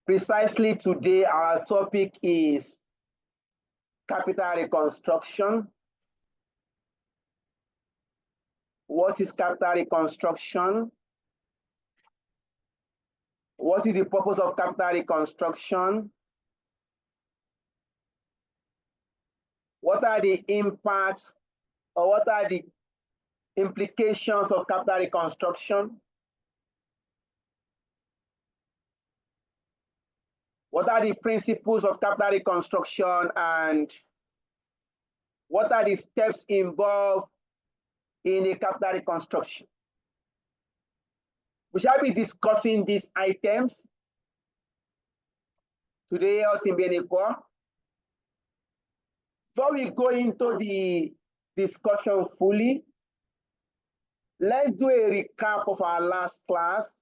Precisely today, our topic is capital reconstruction. What is capital reconstruction? What is the purpose of capital reconstruction? What are the impacts or what are the implications of capital reconstruction? What are the principles of capital reconstruction and what are the steps involved in a capital reconstruction? We shall be discussing these items today out in Benin-Ikwa. Before we go into the discussion fully, let's do a recap of our last class.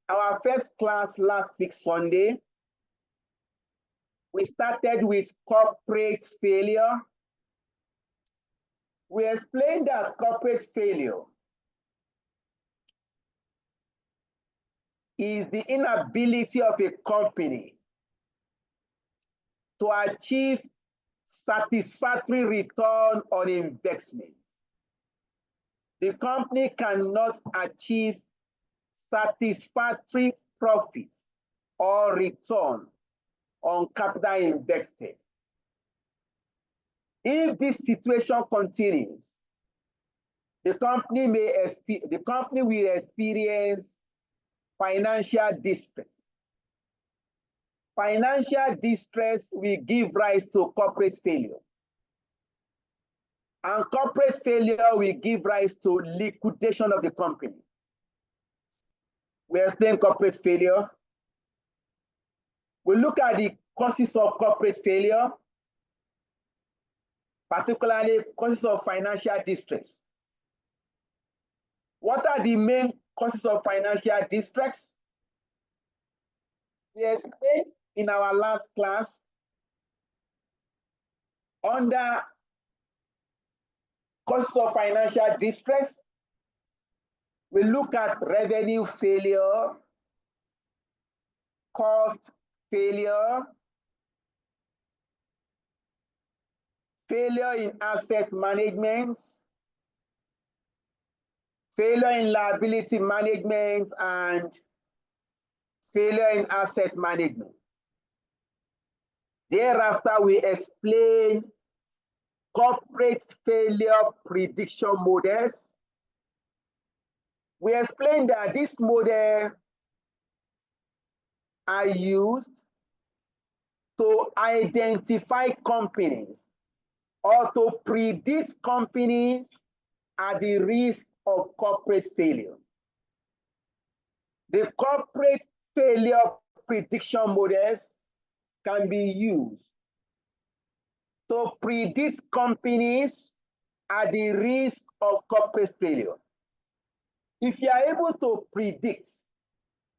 Our first class last week Sunday, we started with corporate failure. We explained that corporate failure is the inability of a company to achieve satisfactory return on investment. The company cannot achieve satisfactory profit or return on capital invested. If this situation continues, the company will experience financial distress. Financial distress will give rise to corporate failure. And corporate failure will give rise to liquidation of the company. We explain corporate failure. We look at the causes of corporate failure, particularly causes of financial distress. What are the main causes of financial distress? We explained in our last class under causes of financial distress. We look at revenue failure, cost failure, failure in asset management, failure in liability management, and failure in asset management. Thereafter, we explain corporate failure prediction models. We explained that this model are used to identify companies or to predict companies at the risk of corporate failure. The corporate failure prediction models can be used to predict companies at the risk of corporate failure. If you are able to predict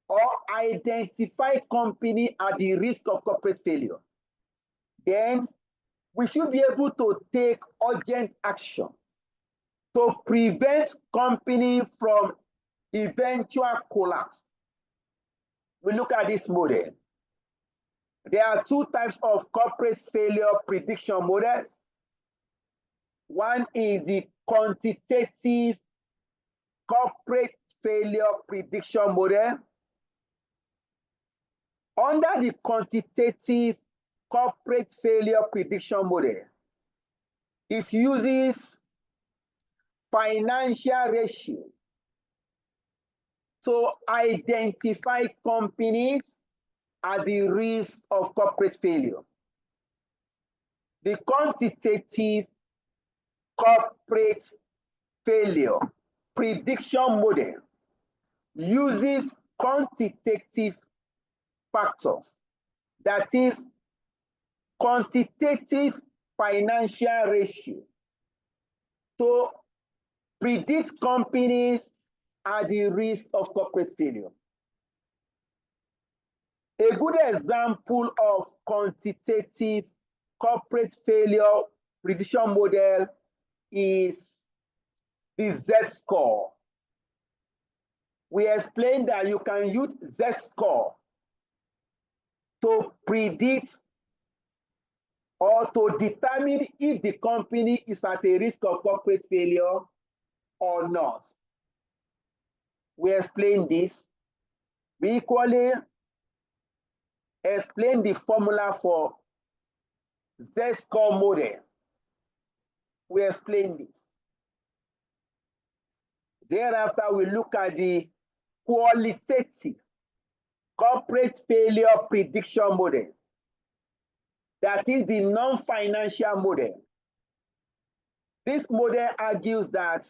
or identify company at the risk of corporate failure, then we should be able to take urgent action to prevent company from eventual collapse. We look at this model. There are two types of corporate failure prediction models. One is the quantitative corporate failure prediction model. Under the quantitative corporate failure prediction model, it uses financial ratio to identify companies at the risk of corporate failure. The quantitative corporate failure prediction model uses quantitative factors, that is, quantitative financial ratio, to predict companies at the risk of corporate failure. A good example of quantitative corporate failure prediction model is the Z-score. we explained that you can use Z-score to predict or to determine if the company is at a risk of corporate failure or not. We explained this. We equally explained the formula for Z-score model. We explained this. Thereafter, we look at the qualitative corporate failure prediction model. That is the non-financial model. This model argues that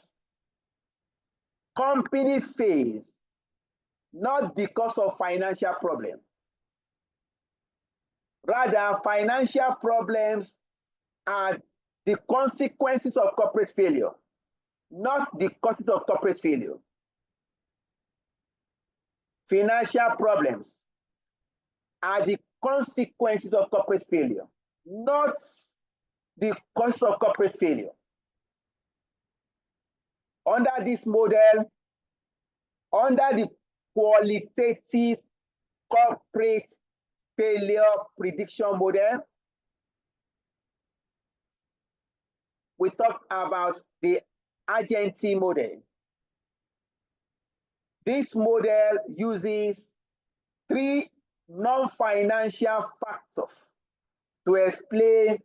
companies fail not because of financial problems. Rather, financial problems are the consequences of corporate failure, not the causes of corporate failure. Financial problems are the consequences of corporate failure, not the cause of corporate failure. Under this model, under the qualitative corporate failure prediction model, we talk about the agency model. This model uses 3 non-financial factors to explain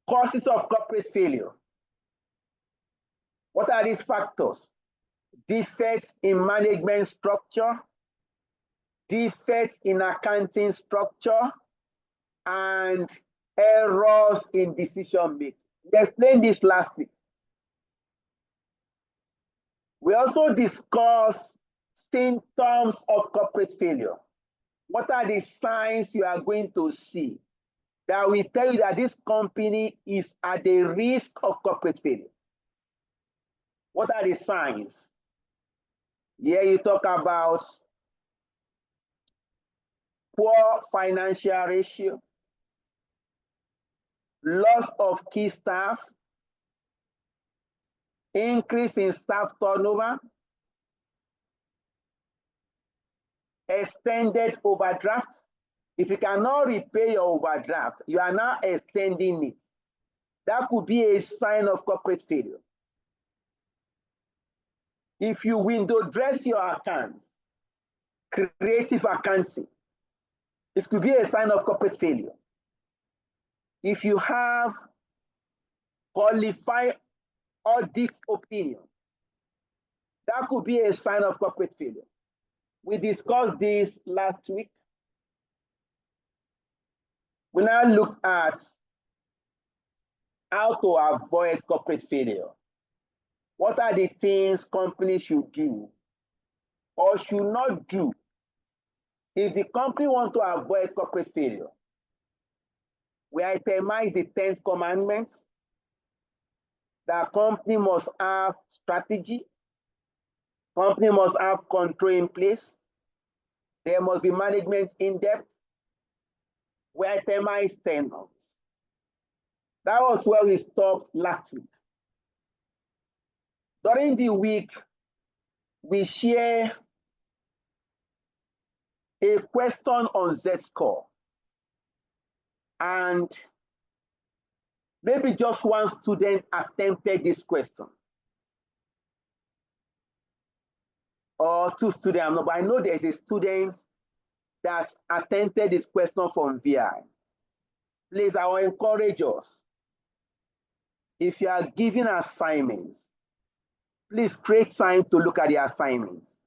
causes of corporate failure. What are these factors? Defects in management structure, defects in accounting structure, and errors in decision making. We explained this last week. We also discussed symptoms of corporate failure. What are the signs you are going to see that will tell you that this company is at the risk of corporate failure? What are the signs? Here you talk about poor financial ratio, loss of key staff, increase in staff turnover, extended overdraft. If you cannot repay your overdraft, you are now extending it. That could be a sign of corporate failure. If you window dress your accounts, creative accounting, it could be a sign of corporate failure. If you have qualified audit opinion, that could be a sign of corporate failure. We discussed this last week. We now looked at how to avoid corporate failure. What are the things companies should do or should not do if the company wants to avoid corporate failure? We itemize the 10th commandment. The company must have strategy. Company must have control in place. There must be management in depth. We itemize 10 norms. That was where we stopped last week. During the week, we share a question on Z-score. And maybe just one student attempted this question. Or 2 students, but I know there's a student that attempted this question from VI. Please, I will encourage us. If you are giving assignments, please create time to look at the assignments.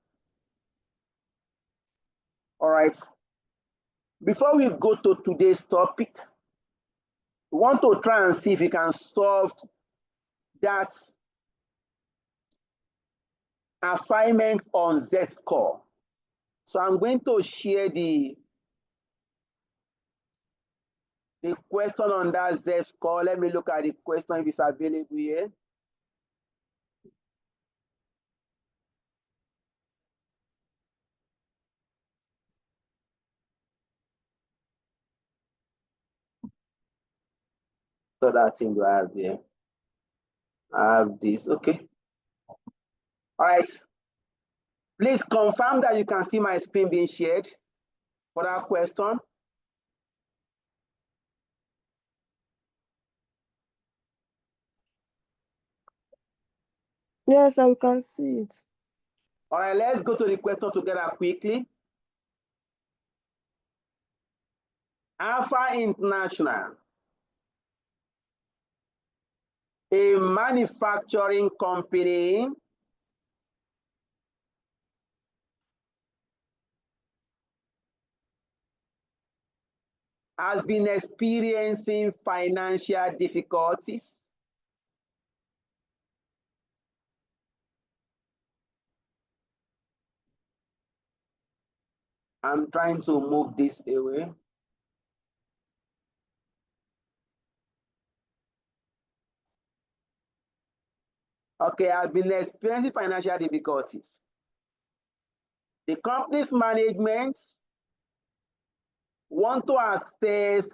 All right. Before we go to today's topic, we want to try and see if we can solve that assignment on Z-score. So I'm going to share the question on that Z-score. Let me look at the question if it's available here. So that thing do I have there? I have this, okay. All right. Please confirm that you can see my screen being shared for that question. Yes, I can see it. All right, let's go to the question together quickly. Alpha International, a manufacturing company has been experiencing financial difficulties. I'm trying to move this away. Okay, I've been experiencing financial difficulties. The company's management want to assess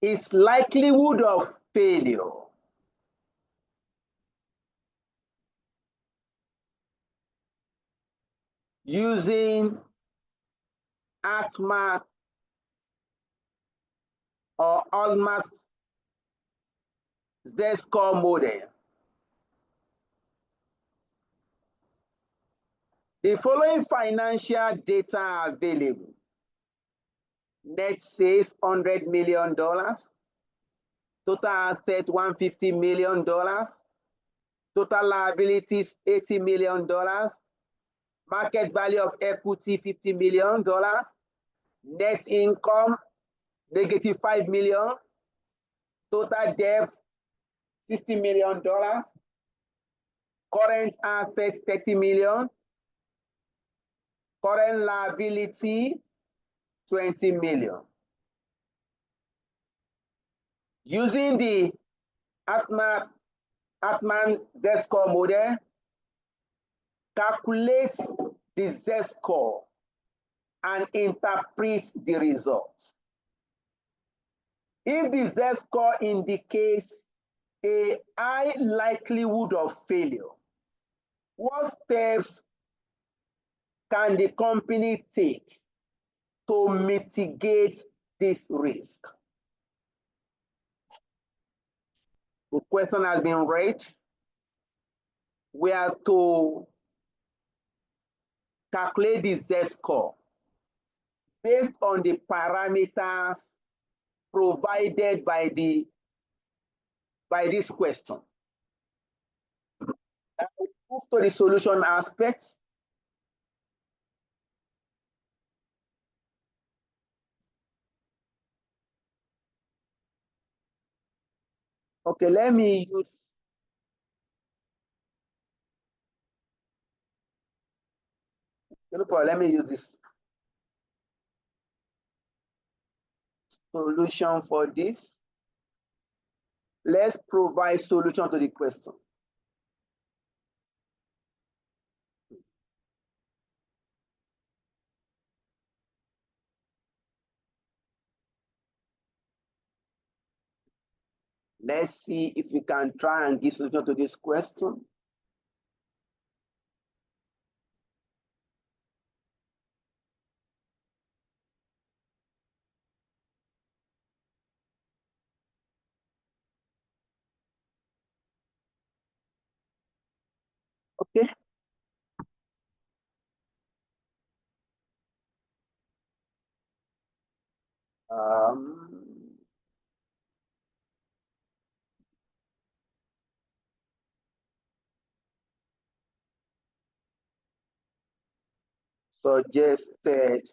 its likelihood of failure using ATMA or Almas Z-score model. The following financial data are available. Net sales $100 million, total asset $150 million, total liabilities $80 million, market value of equity $50 million, net income negative $5 million, total debt $60 million, current asset $30 million, current liability $20 million. Using the Atman Z-score model, calculate the Z-score and interpret the results. If the Z-score indicates a high likelihood of failure, what steps can the company take to mitigate this risk? The question has been read. We have to calculate the Z-score based on the parameters provided by this question. Now, move to the solution aspects. Okay, let me use this solution for this. Let's provide solution to the question. Let's see if we can try and give solution to this question. Okay. Suggested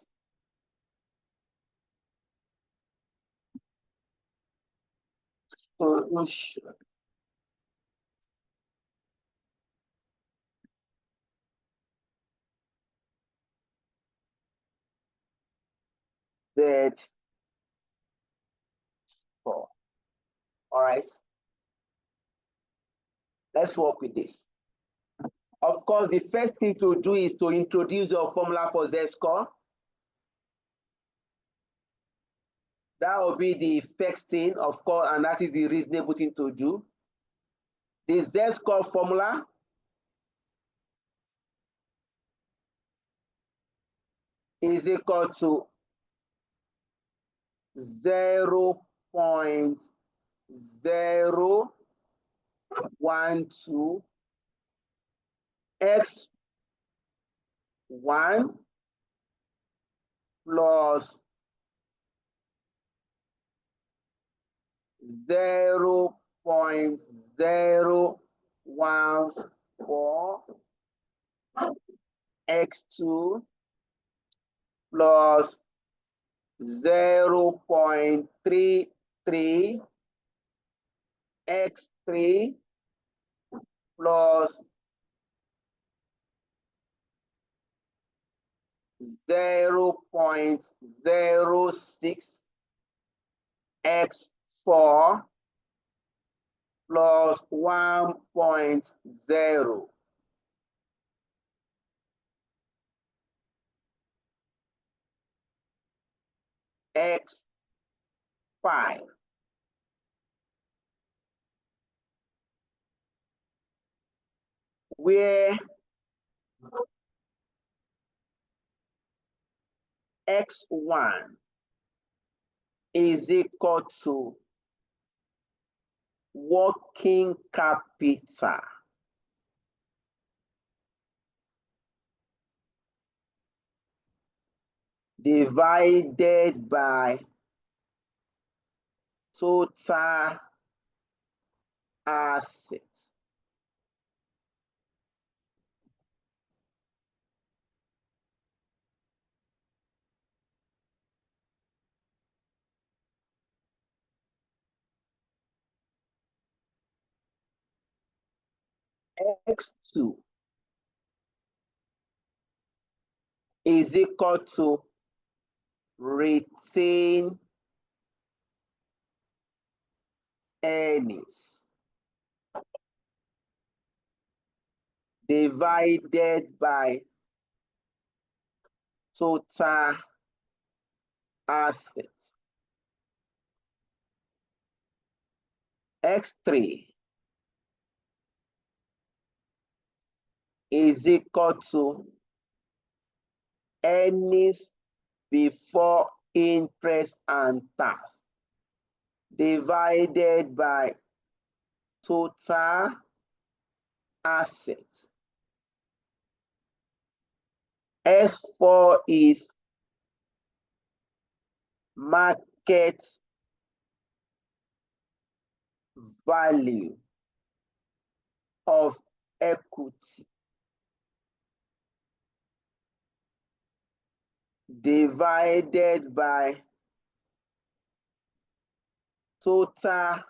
solution. Z score. All right. Let's work with this. Of course, the first thing to do is to introduce your formula for Z-score. That will be the first thing, of course, and that is the reasonable thing to do. The Z-score formula is equal to 0.012 x1 plus 0.014 x2 plus 0.33 x3 plus 0.06 x4 plus 1.0. x5. Where x1 is equal to working capital divided by total assets. X2 is equal to retained earnings divided by total assets. X3 is equal to earnings before interest and tax divided by total assets. S4 is market value of equity divided by total,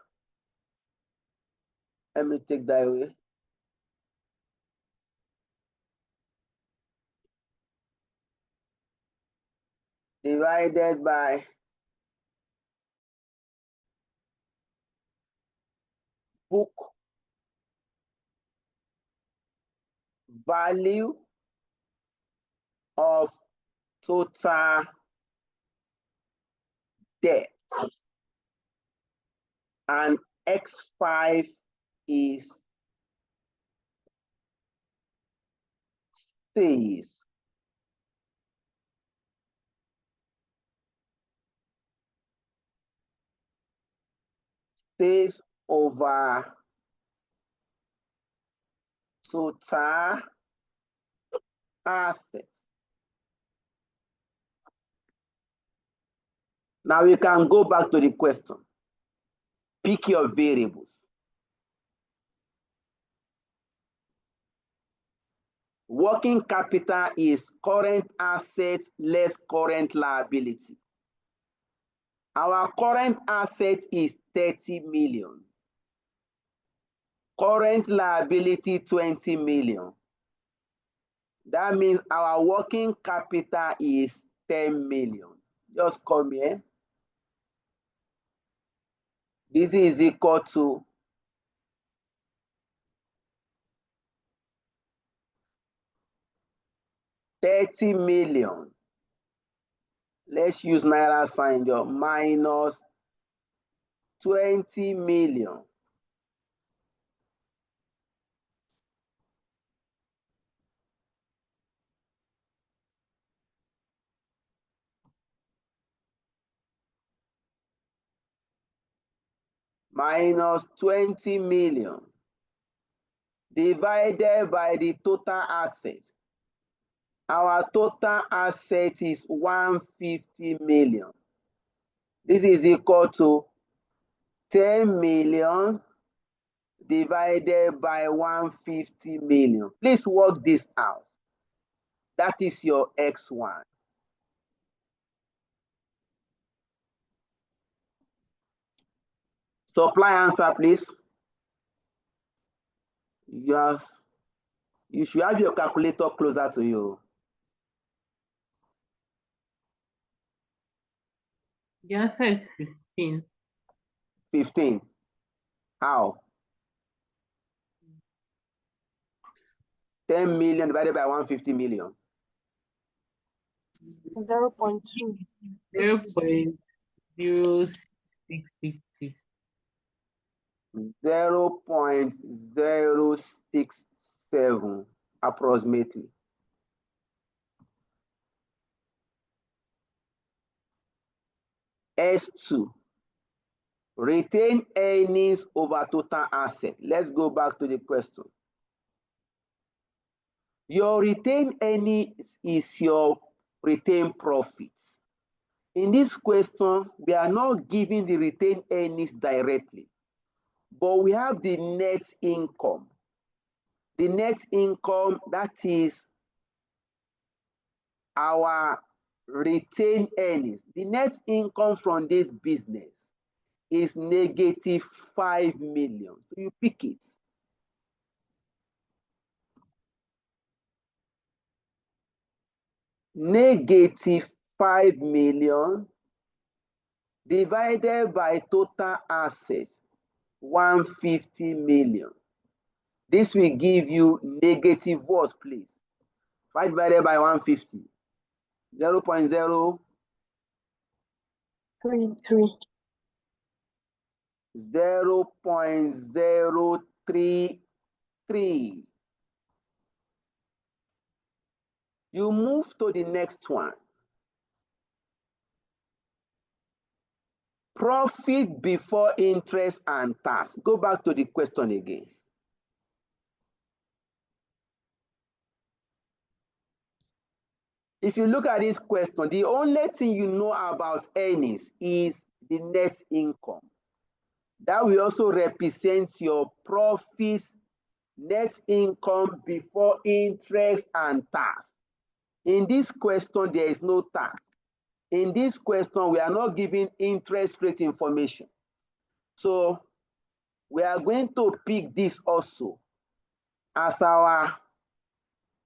let me take that away, divided by book value of total debt. And X5 is stays over total assets. Now we can go back to the question. Pick your variables. Working capital is current assets less current liability. Our current asset is 30 million. Current liability 20 million. That means our working capital is 10 million. Just come here. This is equal to 30 million. Let's use Naira sign here, minus 20 million. minus 20 million divided by the total asset. Our total asset is 150 million. This is equal to 10 million divided by 150 million. Please work this out. That is your X1. Supply answer, please. You should have your calculator closer to you. The answer is 15. 15. How? 10 million divided by 150 million. 0.2. 0.0666. 0.067 approximately. S2. Retain earnings over total asset. Let's go back to the question. Your retained earnings is your retained profits. In this question, we are not giving the retained earnings directly, but we have the net income. The net income, that is our retained earnings. The net income from this business is negative 5 million. So you pick it. Negative 5 million divided by total assets, 150 million. This will give you negative what, please? 5 divided by 150. 0.033. 0.033. You move to the next one. Profit before interest and tax. Go back to the question again. If you look at this question, the only thing you know about earnings is the net income. That will also represent your profits, net income before interest and tax. In this question, there is no tax. In this question, we are not giving interest rate information. So we are going to pick this also as our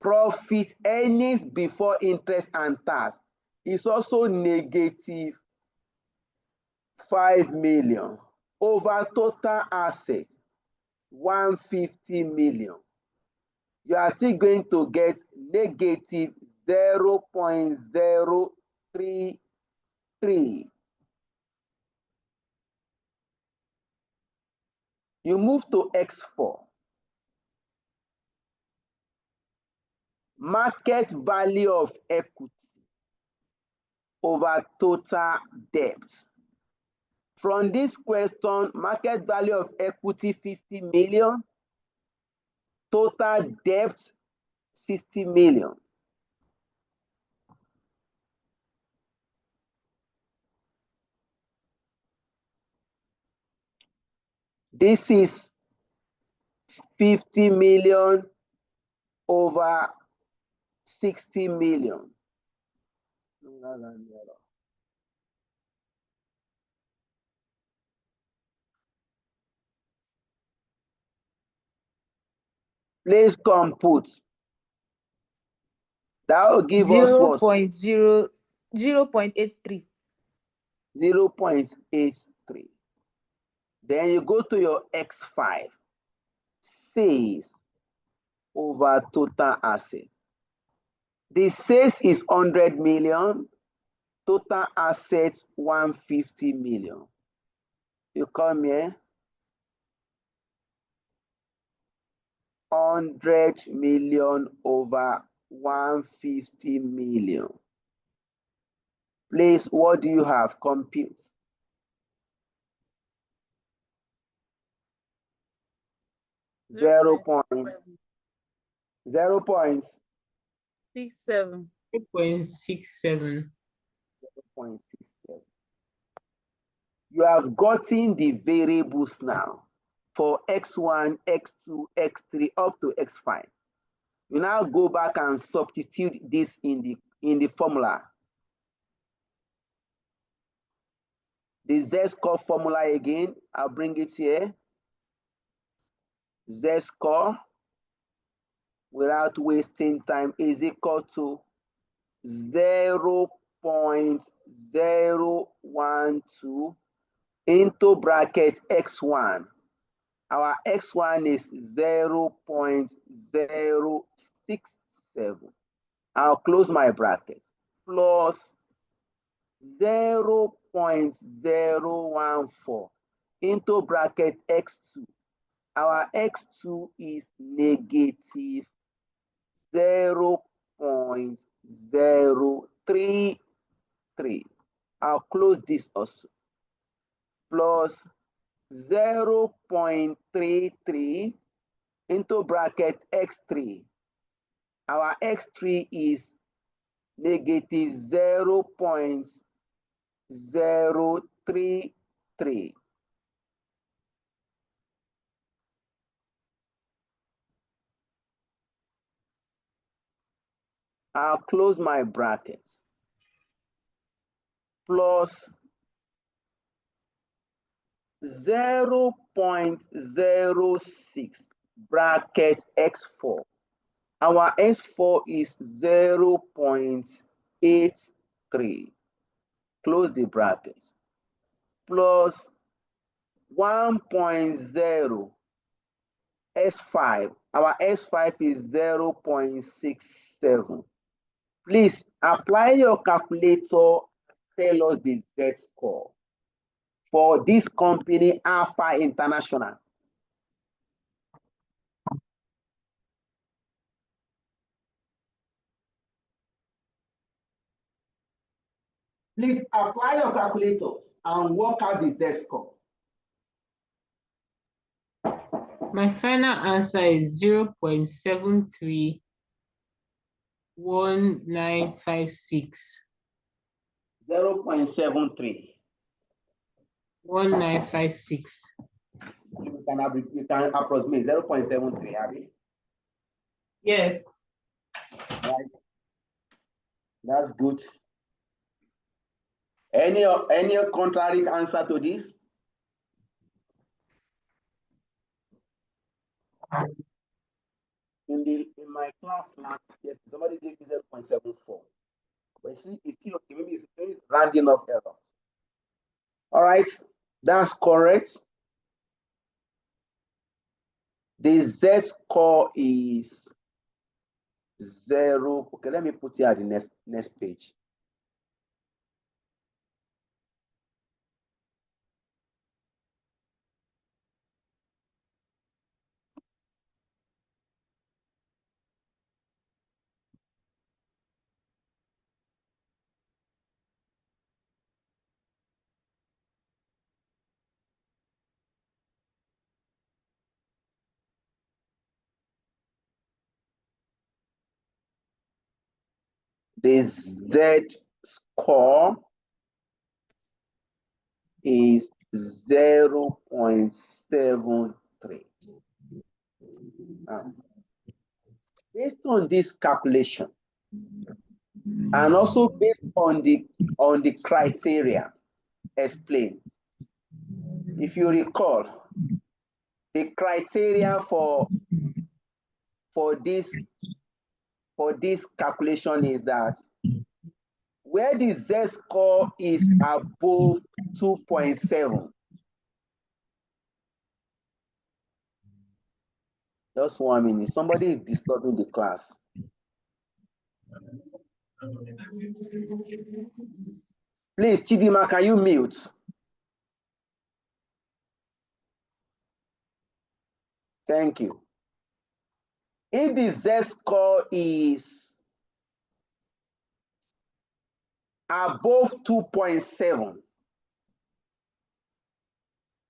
profit earnings before interest and tax. Is also negative 5 million over total assets, 150 million. You are still going to get negative 0.033. You move to X4. Market value of equity over total debt. From this question, market value of equity 50 million, total debt 60 million. This is 50 million over 60 million. Please compute. That will give us what? 0.83. 0.83. Then you go to your X5. Sales over total asset. The sales is 100 million. Total assets 150 million. You come here. 100 million over 150 million. Please, what do you have? Compute. 0 point 0 points 67. 0.67. 0.67. You have gotten the variables now for x1, x2, x3 up to x5. You now go back and substitute this in the formula. The z-score formula again, I'll bring it here. Z-score, without wasting time, is equal to 0.012 into bracket x1. Our x1 is 0.067. I'll close my bracket. Plus 0.014 into bracket x2. Our x2 is negative 0.033. I'll close this also. Plus 0.33 into bracket x3. Our x3 is negative 0.033. I'll close my brackets. Plus 0.06 bracket x4. Our x4 is 0.83. Close the brackets. Plus 1.0 S5. Our S5 is 0.67. Please apply your calculator. Tell us the z-score for this company, Alpha International. Please apply your calculators and work out the z-score. My final answer is 0.731956. 0.73. 1956. You can approximate 0.73, Abby. Yes. Right. That's good. Any contrary answer to this? In my class last year, somebody gave me 0.74. But see, it's still okay. Maybe it's rounding off errors. All right, that's correct. The z-score is 0. Okay, let me put it at the next page. The z-score is 0.73. Based on this calculation, and also based on the criteria explained, if you recall, the criteria for this calculation is that where the z-score is above 2.7. Just 1 minute. Somebody is disturbing the class. Please, Chidima, can you mute? Thank you. If the z-score is above 2.7,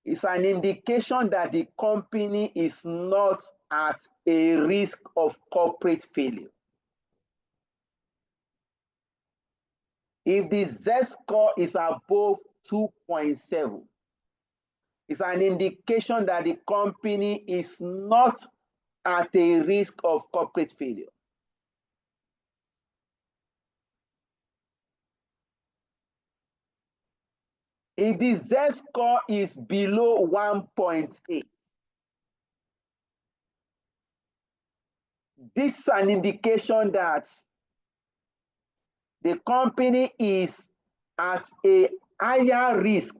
is an indication that the company is not at a risk of corporate failure. If the Z-score is above 2.7, it's an indication that the company is not at a risk of corporate failure. If the Z-score is below 1.8, this is an indication that the company is at a higher risk,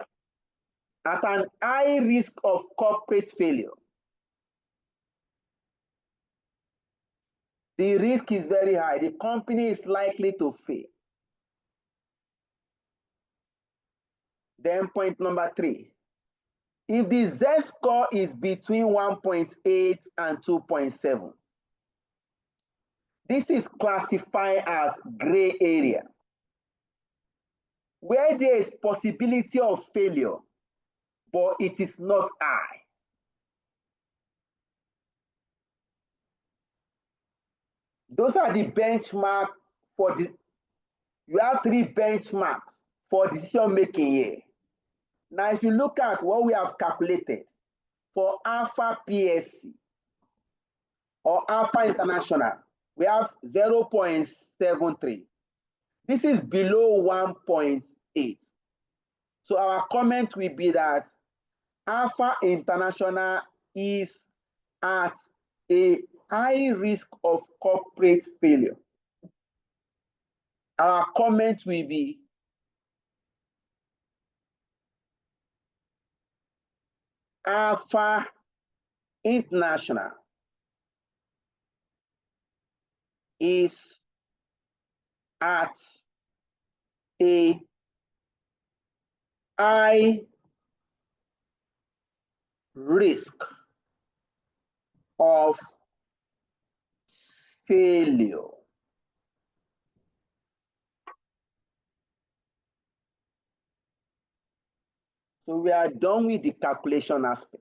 at an high risk of corporate failure. The risk is very high. The company is likely to fail. Then point number 3. If the Z-score is between 1.8 and 2.7, this is classified as gray area, where there is possibility of failure, but it is not high. Those are the benchmark for the, you have 3 benchmarks for decision making here. Now, if you look at what we have calculated for Alpha PSC or Alpha International, we have 0.73. This is below 1.8. So our comment will be that Alpha International is at a high risk of corporate failure. Our comment will be Alpha International is at a high risk of failure. So we are done with the calculation aspects.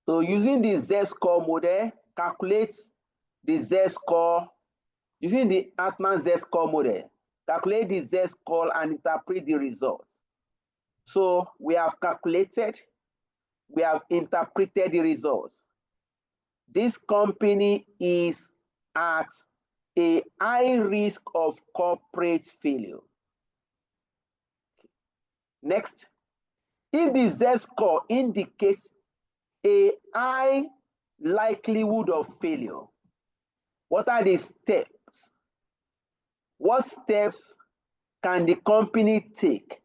So using the Z-score model, calculate the Z-score. Using the Altman Z-score model, calculate the Z-score and interpret the results. So we have calculated, we have interpreted the results. This company is at a high risk of corporate failure. Next, if the Z-score indicates a high likelihood of failure, what are the steps? What steps can the company take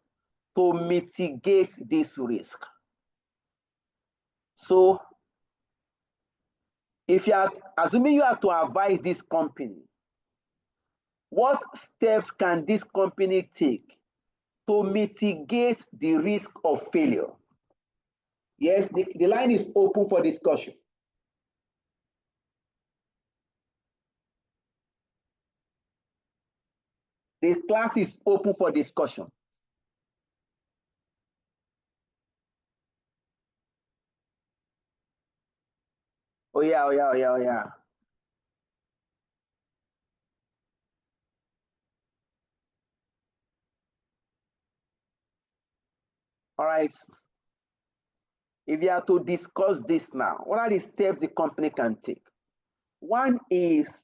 to mitigate this risk? So, if you are assuming you have to advise this company, what steps can this company take to mitigate the risk of failure? Yes, the line is open for discussion. The class is open for discussion. Oh yeah, oh yeah, oh yeah, oh yeah. All right. If you are to discuss this now, what are the steps the company can take? One is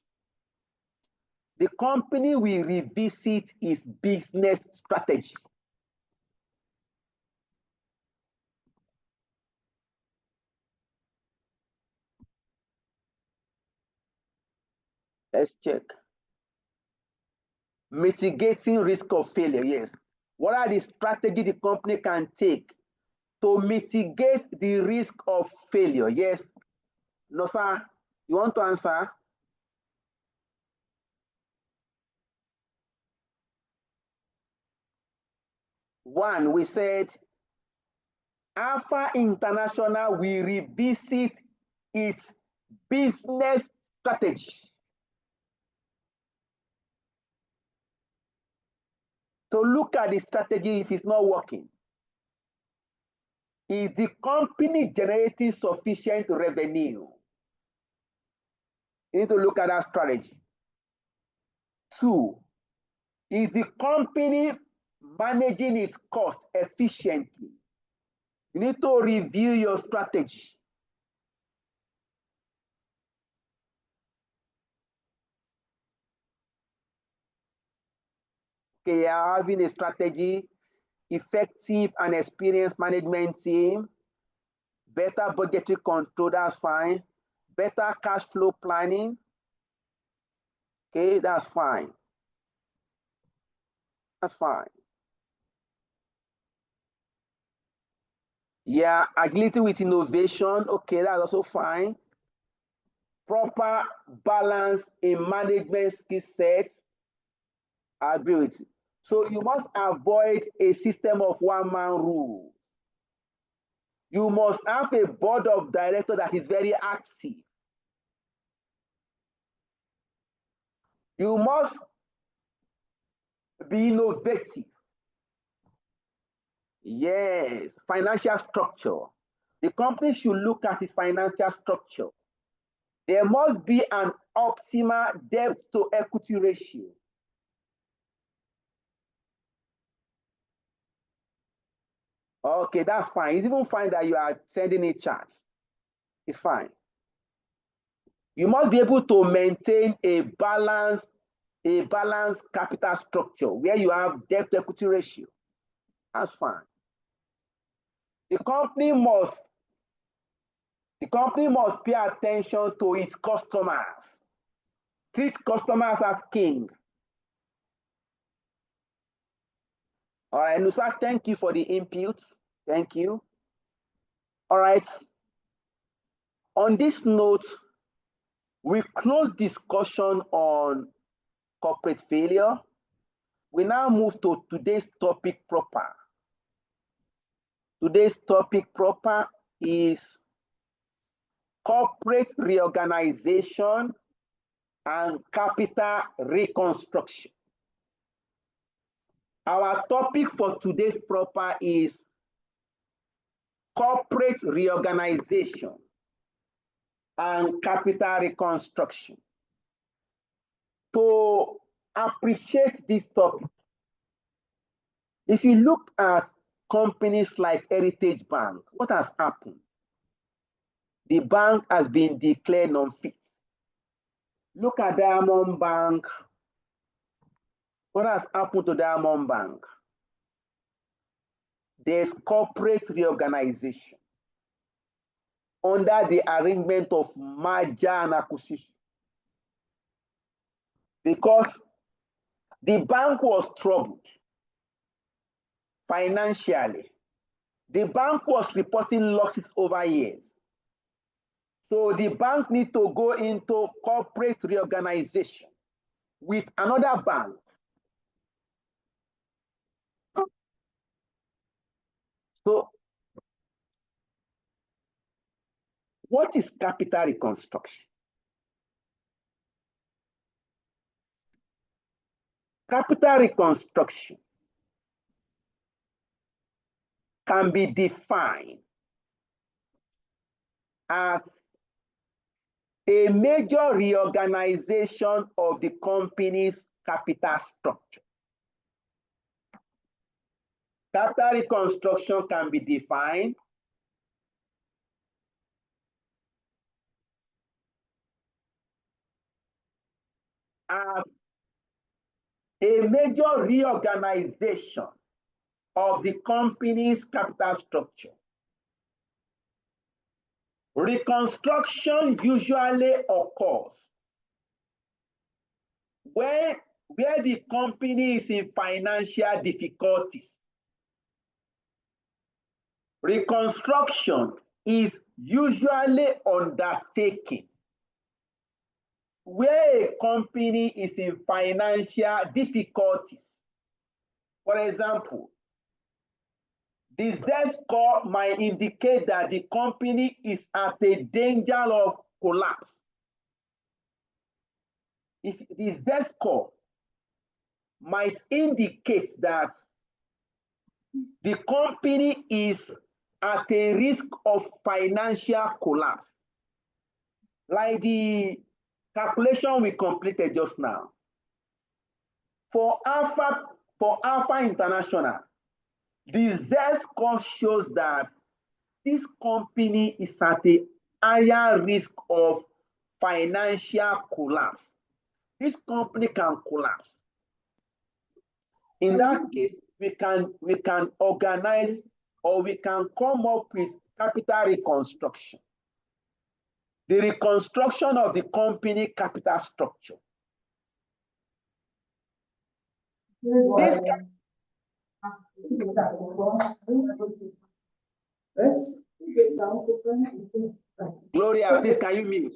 the company will revisit its business strategy. Let's check. Mitigating risk of failure, yes. What are the strategies the company can take to mitigate the risk of failure? Yes. No, sir. You want to answer? One, we said Alpha International will revisit its business strategy. to look at the strategy if it's not working. Is the company generating sufficient revenue? You need to look at that strategy. 2, is the company managing its cost efficiently? You need to review your strategy. Okay, you're having a strategy, effective and experienced management team, better budgetary control, that's fine. Better cash flow planning, okay, that's fine. That's fine. Yeah, agility with innovation, okay, that's also fine. Proper balance in management skill sets, I agree with you. So you must avoid a system of one-man rule. You must have a board of directors that is very active. You must be innovative. Yes, financial structure. The company should look at its financial structure. There must be an optimal debt to equity ratio. Okay, that's fine. It's even fine that you are sending in charts. It's fine. You must be able to maintain a balanced capital structure where you have debt to equity ratio. That's fine. The company must pay attention to its customers. Treat customers as king. All right, Nusa, thank you for the input. Thank you. All right. On this note, we close discussion on corporate failure. We now move to today's topic proper. Today's topic proper is corporate reorganization and capital reconstruction. Our topic for today's proper is corporate reorganization and capital reconstruction. To appreciate this topic, if you look at companies like Heritage Bank, what has happened? The bank has been declared non-fit. Look at Diamond Bank. What has happened to Diamond Bank? There's corporate reorganization under the arrangement of merger and acquisition. Because the bank was troubled financially. The bank was reporting losses over years. So the bank needs to go into corporate reorganization with another bank. So what is capital reconstruction? Capital reconstruction can be defined as a major reorganization of the company's capital structure. Capital reconstruction can be defined as a major reorganization of the company's capital structure. Reconstruction usually occurs where the company is in financial difficulties. Reconstruction is usually undertaken where a company is in financial difficulties. For example, the Z score might indicate that the company is at a danger of collapse. If the Z score might indicate that the company is at a risk of financial collapse, like the calculation we completed just now. For Alpha International, the Z score shows that this company is at a higher risk of financial collapse. This company can collapse. In that case, we can organize, or we can come up with capital reconstruction. The reconstruction of the company capital structure. This Gloria, please, can you mute?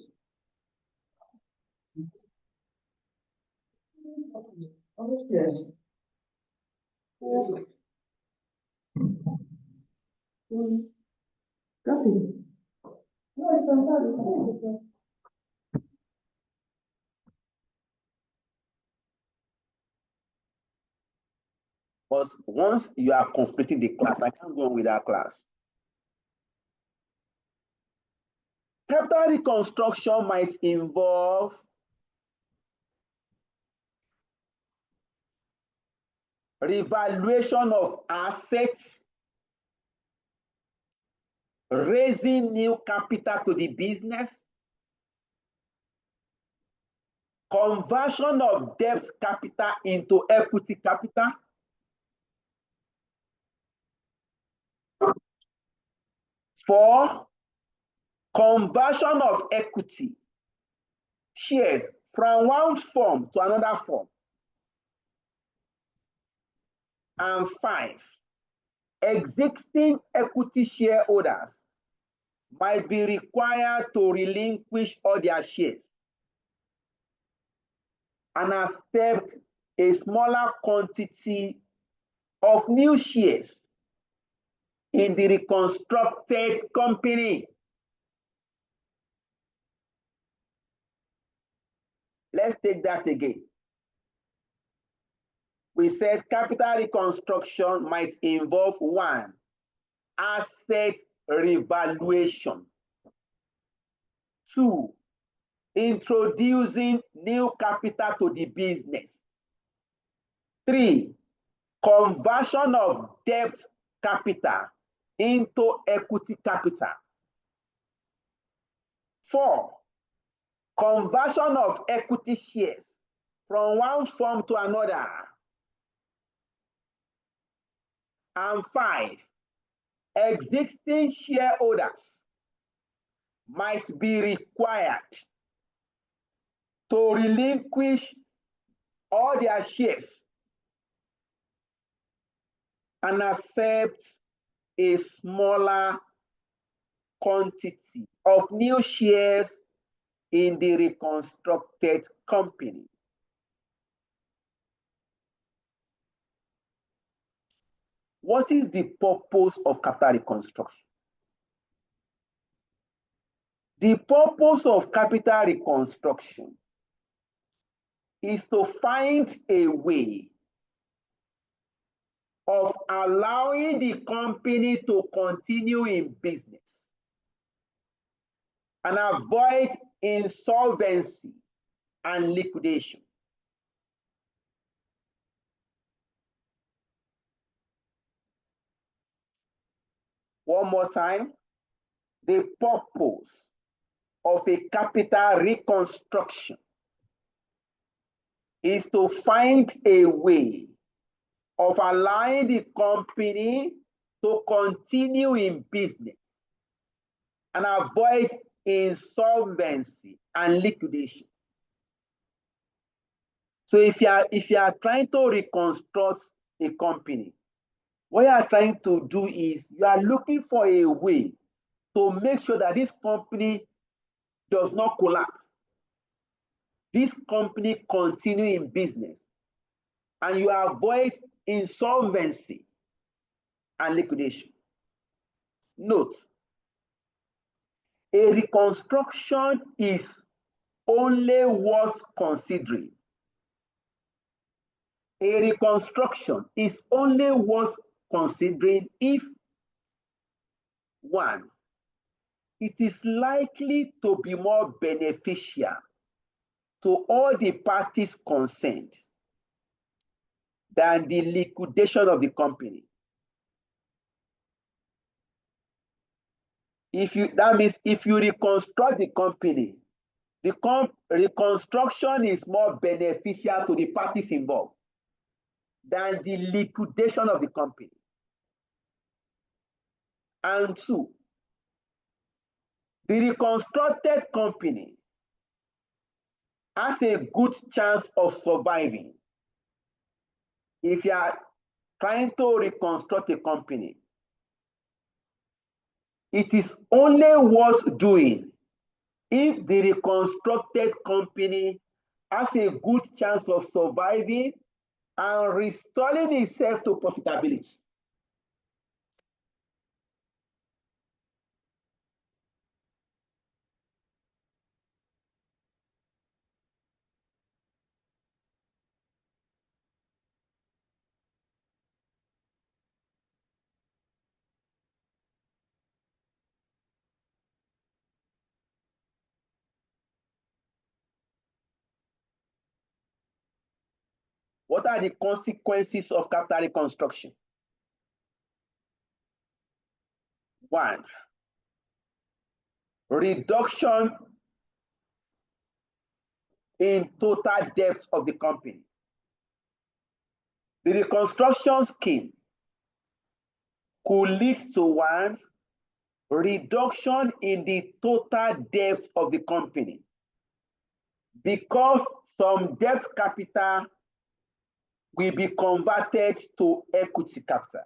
Because once you are completing the class, I can't go on with that class. Capital reconstruction might involve revaluation of assets, raising new capital to the business, conversion of debt capital into equity capital, for conversion of equity shares from one form to another form. And 5, existing equity shareholders might be required to relinquish all their shares and accept a smaller quantity of new shares in the reconstructed company. Let's take that again. We said capital reconstruction might involve 1, asset revaluation. 2, introducing new capital to the business. 3, conversion of debt capital into equity capital. 4, conversion of equity shares from one form to another. And 5, existing shareholders might be required to relinquish all their shares and accept a smaller quantity of new shares in the reconstructed company. What is the purpose of capital reconstruction? The purpose of capital reconstruction is to find a way of allowing the company to continue in business and avoid insolvency and liquidation. One more time, the purpose of a capital reconstruction is to find a way of allowing the company to continue in business and avoid insolvency and liquidation. So if you are trying to reconstruct a company, what you are trying to do is you are looking for a way to make sure that this company does not collapse. This company continue in business and you avoid insolvency and liquidation. Note, a reconstruction is only worth considering A reconstruction is only worth considering if, one, it is likely to be more beneficial to all the parties concerned than the liquidation of the company. That means if you reconstruct the company, the reconstruction is more beneficial to the parties involved than the liquidation of the company. And two, the reconstructed company has a good chance of surviving. If you are trying to reconstruct a company, it is only worth doing if the reconstructed company has a good chance of surviving and restoring itself to profitability. What are the consequences of capital reconstruction? One, reduction in total debt of the company. The reconstruction scheme could lead to one, reduction in the total debt of the company because some debt capital will be converted to equity capital.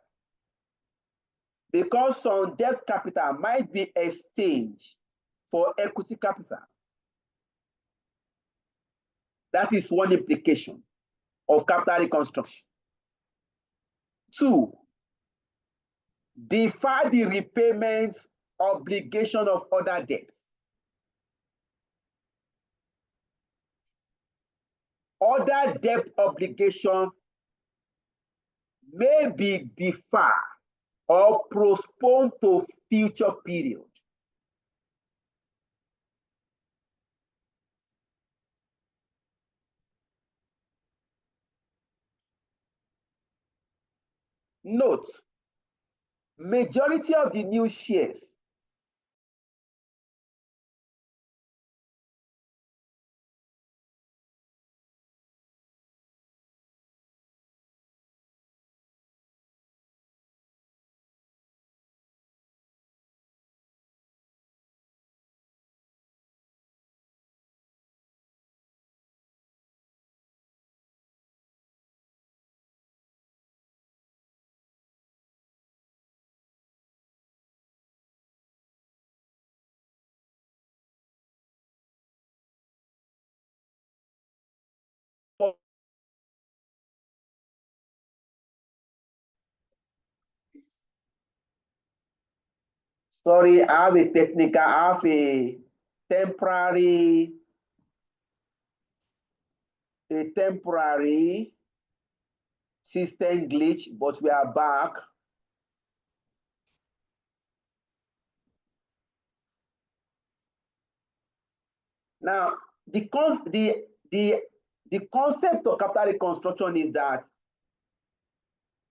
Because some debt capital might be exchanged for equity capital. That is one implication of capital reconstruction. Two, defer the repayment obligation of other debts. Other debt obligation may be deferred or postponed to future period. Note, majority of the new shares sorry, I have a technical, I have a temporary system glitch, but we are back. Now, the concept of capital reconstruction is that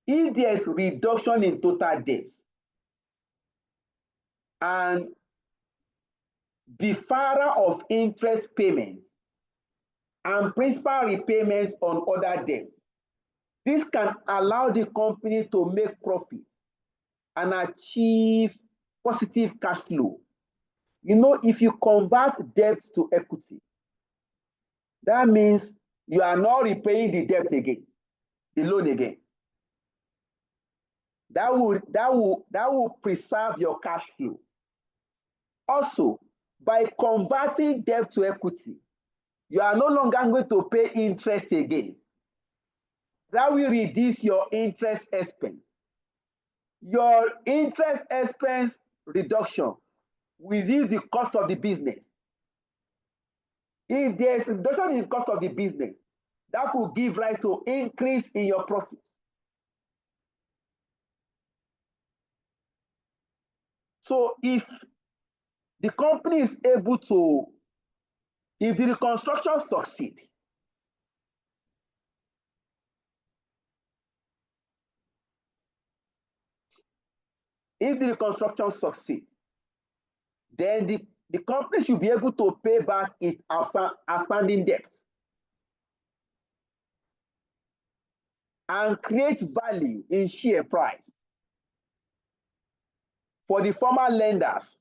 if there's reduction in total debts and deferral of interest payments and principal repayments on other debts, this can allow the company to make profit and achieve positive cash flow. You know, if you convert debt to equity, that means you are not repaying the debt again, the loan again. That will preserve your cash flow. Also, by converting debt to equity, you are no longer going to pay interest again. That will reduce your interest expense. Your interest expense reduction will reduce the cost of the business. If there is a reduction in the cost of the business, That could give rise to increase in your profits. So if the company is able to, if the reconstruction succeeds, then the company should be able to pay back its outstanding debts and create value in share price for the former lenders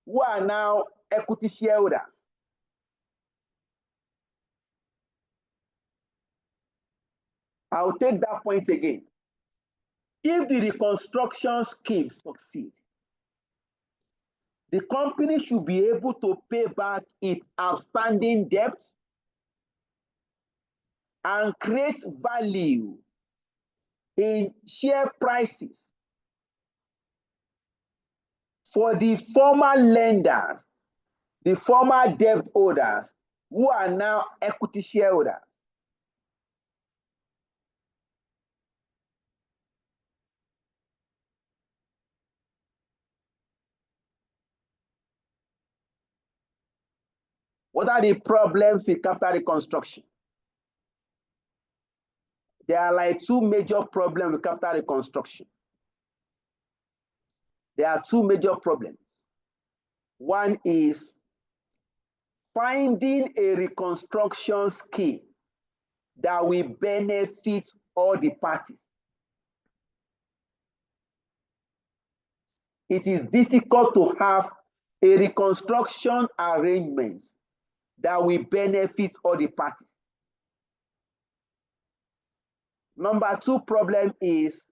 who are now equity shareholders. I'll take that point again. If the reconstruction scheme succeeds, the company should be able to pay back its outstanding debt and create value in share prices for the former lenders, the former debt holders who are now equity shareholders. What are the problems with capital reconstruction? There are like two major problems with capital reconstruction. There are two major problems. One is finding a reconstruction scheme that will benefit all the parties. It is difficult to have a reconstruction arrangement that will benefit all the parties. Number two problem is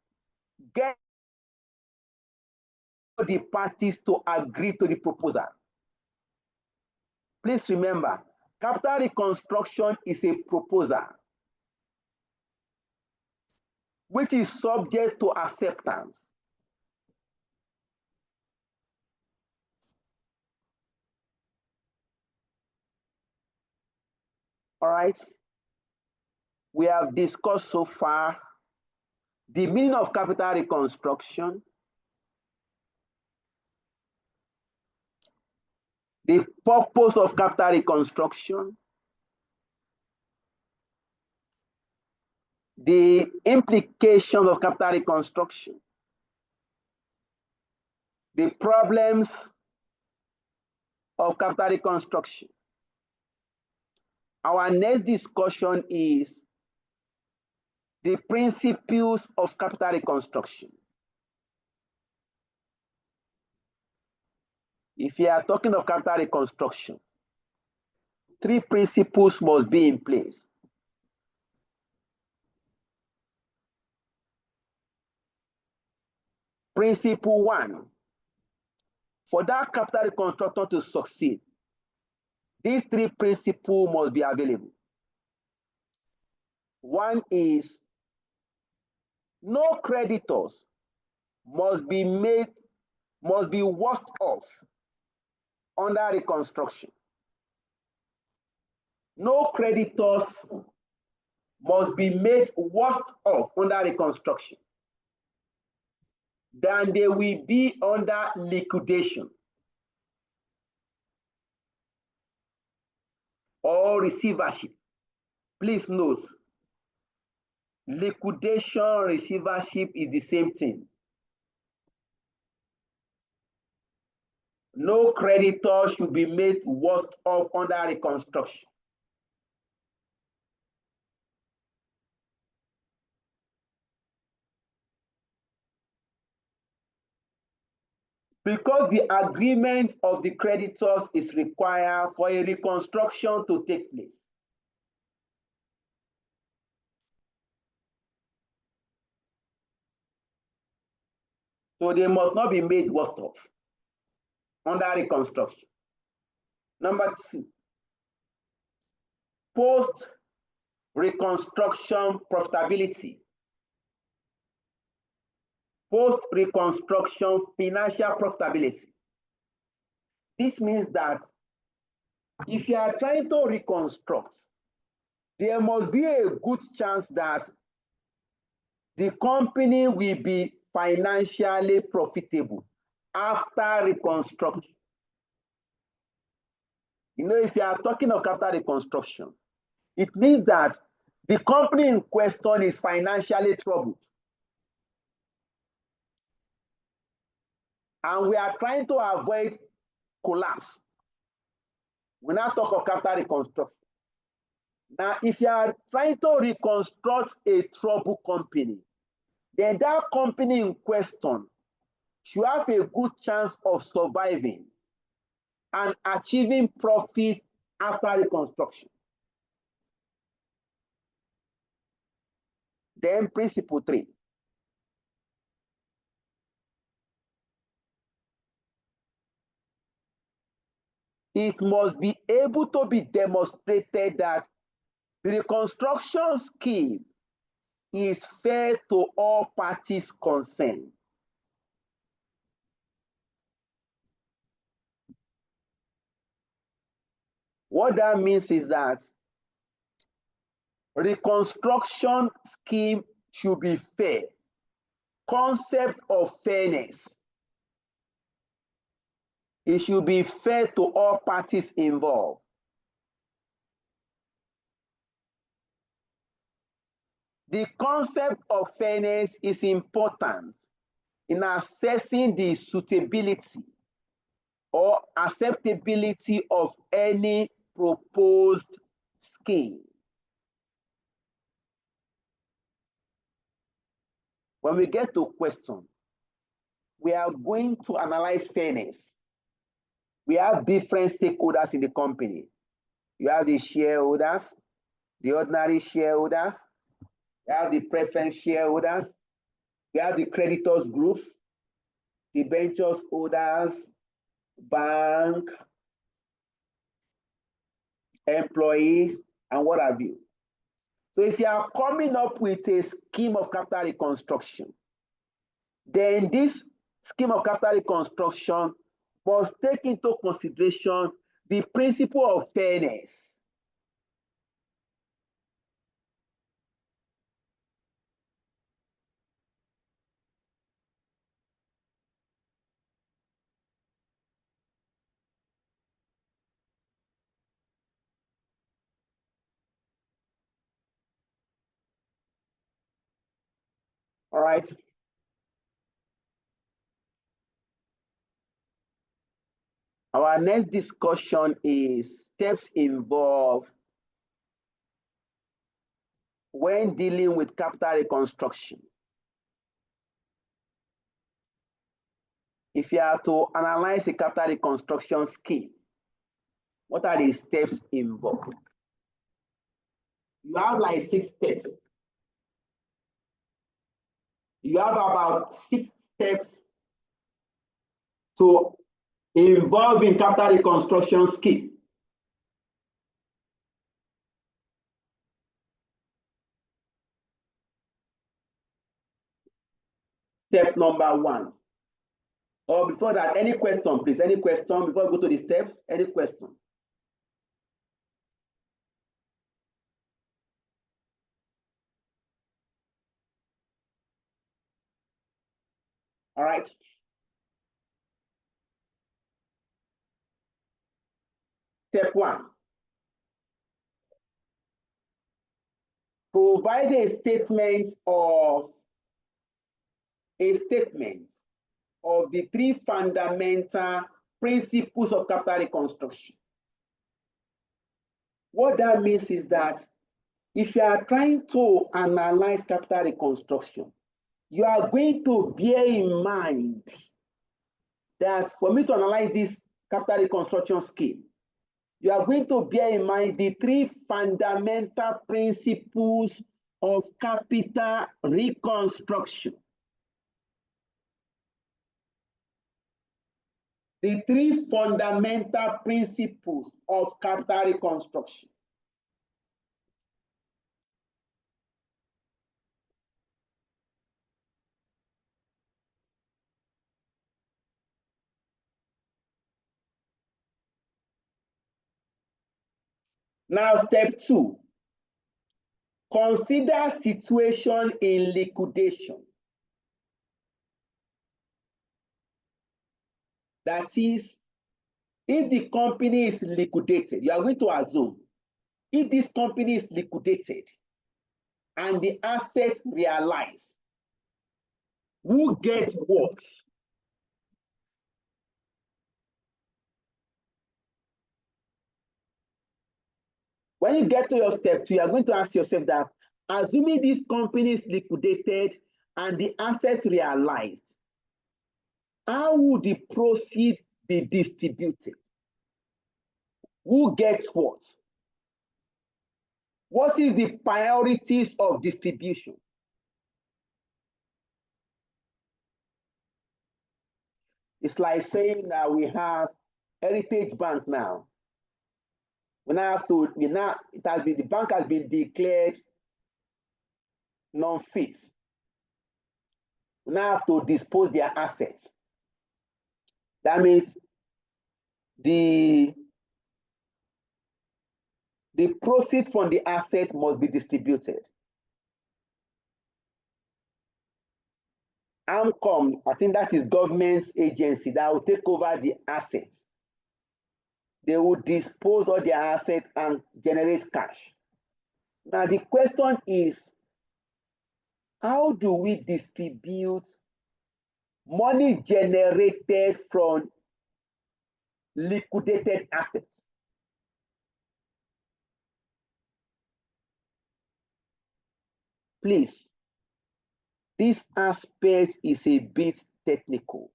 get the parties to agree to the proposal. Please remember, capital reconstruction is a proposal which is subject to acceptance. All right. We have discussed so far the meaning of capital reconstruction, the purpose of capital reconstruction, the implications of capital reconstruction, the problems of capital reconstruction. Our next discussion is the principles of capital reconstruction. If you are talking of capital reconstruction, three principles must be in place. Principle one, for that capital reconstruction to succeed, these three principles must be available. One is no creditors must be worse off under reconstruction. No creditors must be made worse off under reconstruction than they will be under liquidation or receivership. Please note, liquidation, receivership is the same thing. No creditor should be made worse off under reconstruction. Because the agreement of the creditors is required for a reconstruction to take place. So they must not be made worse off under reconstruction. Number two, post-reconstruction profitability. Post-reconstruction financial profitability. This means that if you are trying to reconstruct there must be a good chance that the company will be financially profitable after reconstruction. You know, if you are talking of capital reconstruction, it means that the company in question is financially troubled. And we are trying to avoid collapse. We now talk of capital reconstruction. Now, if you are trying to reconstruct a troubled company, then that company in question should have a good chance of surviving and achieving profit after reconstruction. Then principle 3. It must be able to be demonstrated that the reconstruction scheme is fair to all parties concerned. What that means is that reconstruction scheme should be fair. Concept of fairness. It should be fair to all parties involved. The concept of fairness is important in assessing the suitability or acceptability of any proposed scheme. When we get to question, we are going to analyze fairness. We have different stakeholders in the company. You have the shareholders, the ordinary shareholders, you have the preference shareholders, you have the creditors groups, the ventures holders, bank, employees, and what have you. So if you are coming up with a scheme of capital reconstruction, then this scheme of capital reconstruction must take into consideration the principle of fairness. All right. Our next discussion is steps involved when dealing with capital reconstruction. If you are to analyze a capital reconstruction scheme, what are the steps involved? You have like 6 steps. You have about 6 steps to involve in capital reconstruction scheme. Step number 1. Or before that, any question, please? Any question before we go to the steps? Any question? All right. Step 1. Provide a statement of the 3 fundamental principles of capital reconstruction. What that means is that if you are trying to analyze capital reconstruction, you are going to bear in mind that for me to analyze this capital reconstruction scheme, you are going to bear in mind the 3 fundamental principles of capital reconstruction. The 3 fundamental principles of capital reconstruction. Now, step 2. Consider situation in liquidation. That is, if the company is liquidated, you are going to assume, if this company is liquidated and the assets realized, who gets what? When you get to your step 2, you are going to ask yourself that, assuming this company is liquidated and the assets realized, how would the proceeds be distributed? Who gets what? What is the priorities of distribution? It's like saying that we have Heritage Bank now. We now have to, the bank has been declared non-fit. We now have to dispose their assets. That means the proceeds from the asset must be distributed. AMCOM, I think that is government's agency that will take over the assets. They will dispose of their assets and generate cash. Now the question is, how do we distribute money generated from liquidated assets? Please, this aspect is a bit technical.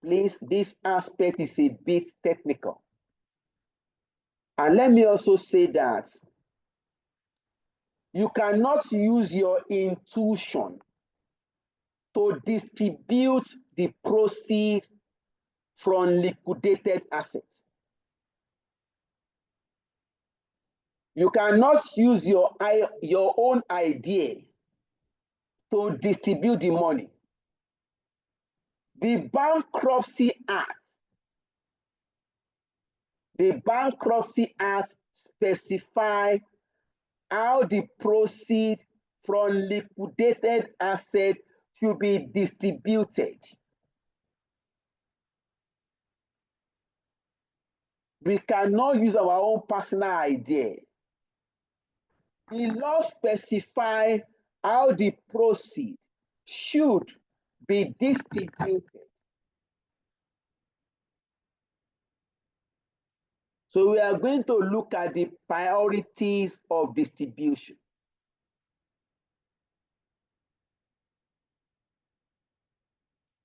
Please, this aspect is a bit technical. And let me also say that you cannot use your intuition to distribute the proceeds from liquidated assets. You cannot use your own idea to distribute the money. The Bankruptcy Act specify how the proceeds from liquidated assets should be distributed. We cannot use our own personal idea. The law specify how the proceeds should be distributed. So we are going to look at the priorities of distribution.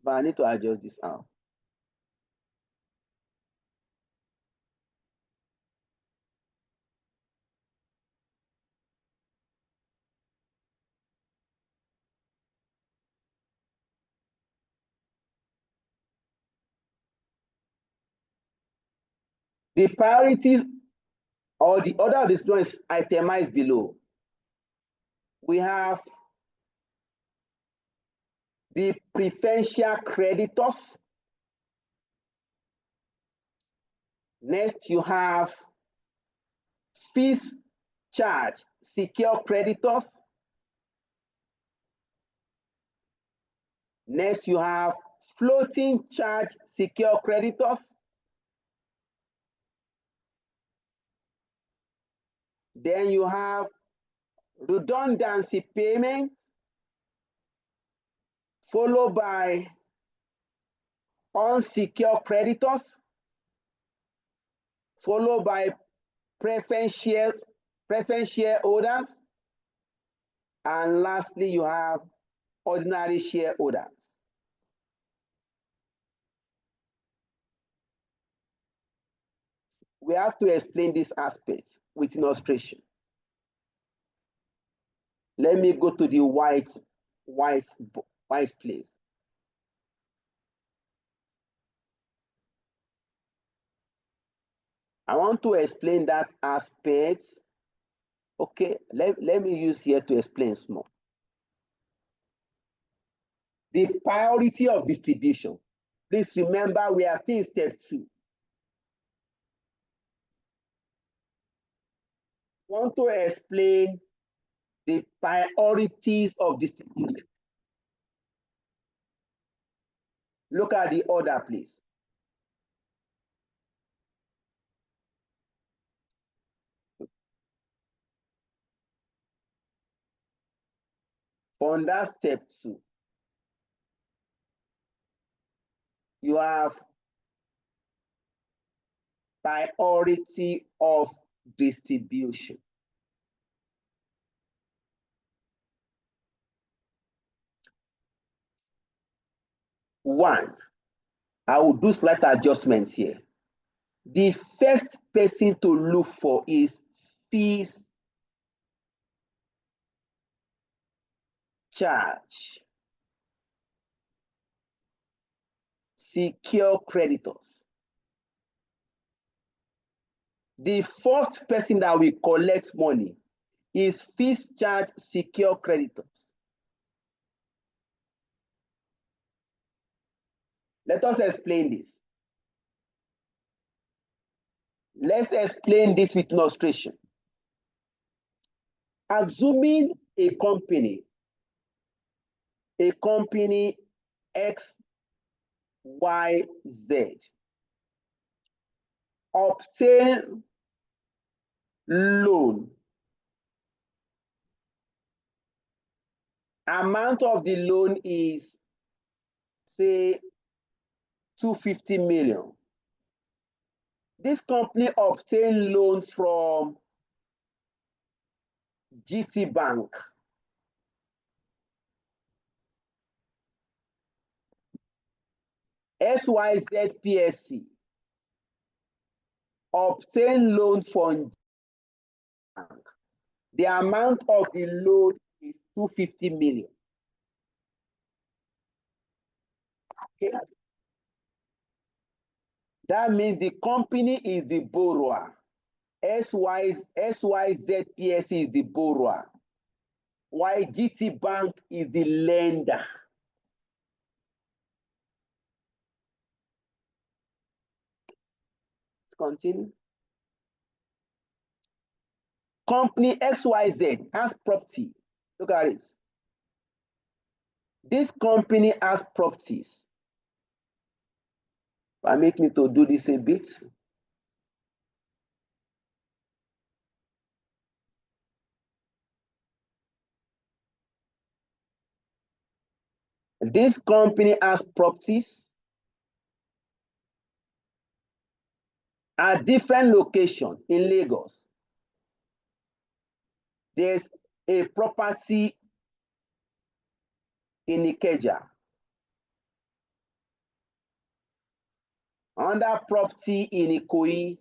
But I need to adjust this out. The priorities or the order of distribution is itemized below. We have the preferential creditors. Next, you have fees charge secure creditors. Next, you have floating charge secure creditors. Then you have redundancy payments, followed by unsecured creditors, followed by preference shareholders, and lastly, you have ordinary shareholders. We have to explain these aspects with illustration. Let me go to the white place. I want to explain that aspect. Okay, let me use here to explain small. The priority of distribution. Please remember we are in step 2. Want to explain the priorities of distribution. Look at the order, please. On that step 2, you have priority of distribution. One, I will do slight adjustments here. The first person to look for is fees charge. Secure creditors. The first person that will collect money is fees charge secure creditors. Let us explain this. Let's explain this with illustration. Assuming a company X, Y, Z obtain loan. Amount of the loan is, say, 250 million. This company obtained loan from GT Bank. SYZ PSC obtained loan from bank. The amount of the loan is 250 million. Okay. That means the company is the borrower. SYZ PSC is the borrower, while GT Bank is the lender. Continue. Company XYZ has property. Look at it. This company has properties. Permit me to do this a bit. This company has properties at different locations in Lagos. There's a property in Ikeja, another property in Ikoyi,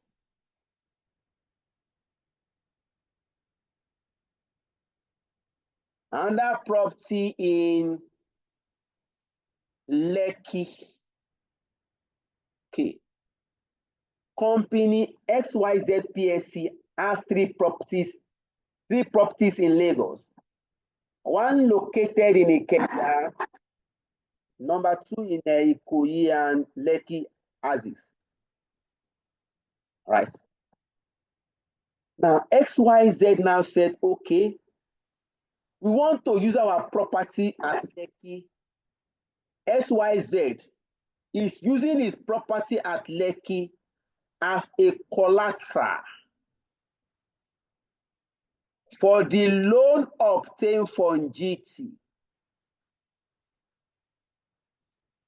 another property in Lekki. Okay. Company XYZ PSC has three properties in Lagos. One located in Ikeja, number 2 in Ikoyi and Lekki Aziz. Right. Now XYZ now said, okay, we want to use our property at Lekki. SYZ is using his property at Lekki as a collateral for the loan obtained from GT.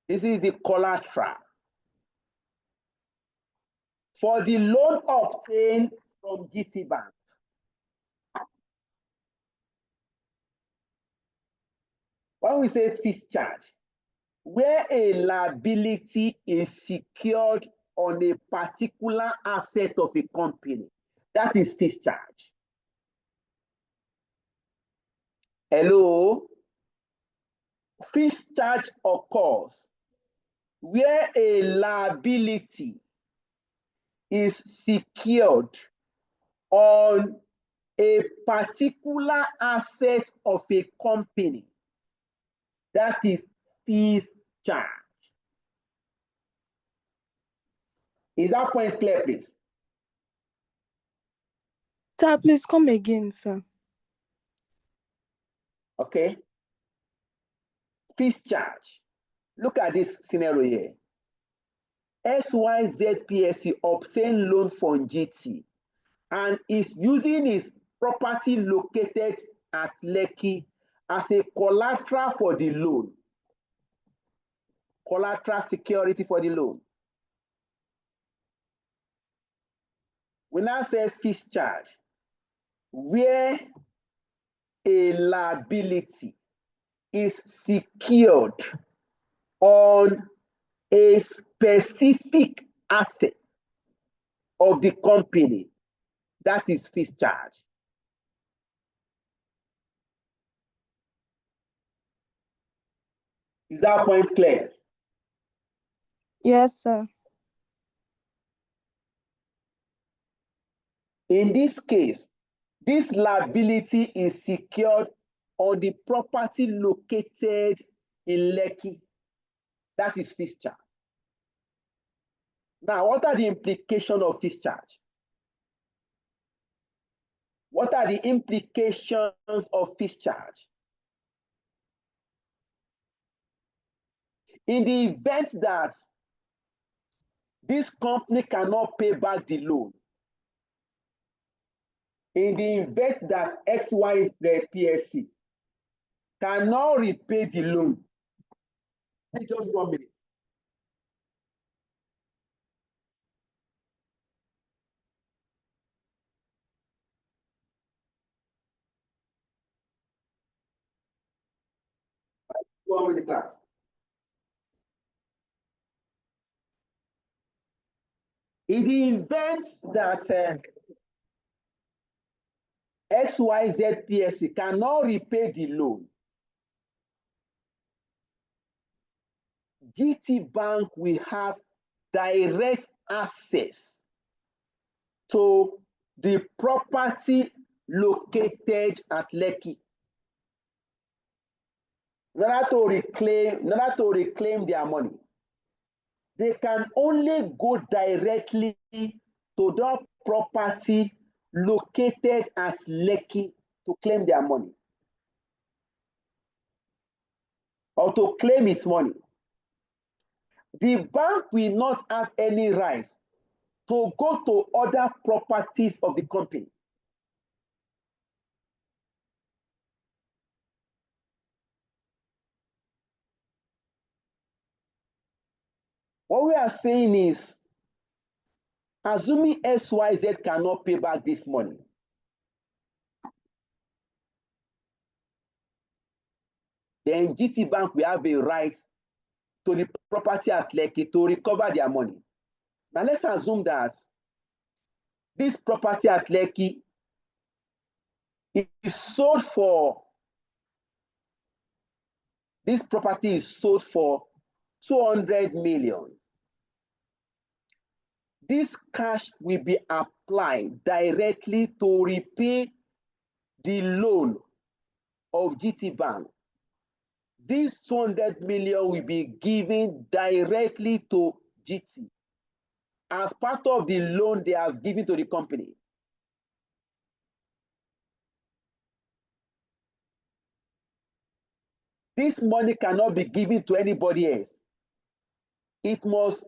This is the collateral for the loan obtained from GT Bank. When we say fees charge, where a liability is secured on a particular asset of a company, that is fees charge. Hello? Fees charge occurs where a liability is secured on a particular asset of a company, that is fees charge. Is that point clear, please? Sir, please come again, sir. Okay. Fees charge. Look at this scenario here. XYZ obtained loan from GT and is using his property located at Lekki as a collateral for the loan. Collateral security for the loan. We now say fees charge, where a liability is secured on a specific asset of the company. That is fees charge. Is that point clear? Yes, sir. In this case, this liability is secured on the property located in Lekki. That is fees charge. Now, what are the implications of fees charge? What are the implications of fees charge? In the event that this company cannot pay back the loan, in the event that XYZ PSC cannot repay the loan, just 1 minute. Go on with the class. In the event that XYZ PSC cannot repay the loan, GT Bank will have direct access to the property located at Lekki in order to reclaim their money. They can only go directly to the property located as Lekki to claim their money or to claim its money. The bank will not have any rights to go to other properties of the company. What we are saying is, assuming XYZ cannot pay back this money, then GT Bank will have a right to the property at Lekki to recover their money. Now let's assume that this property at Lekki is sold for, this property is sold for 200 million. This cash will be applied directly to repay the loan of GT Bank. This 200 million will be given directly to GT as part of the loan they have given to the company. This money cannot be given to anybody else. It must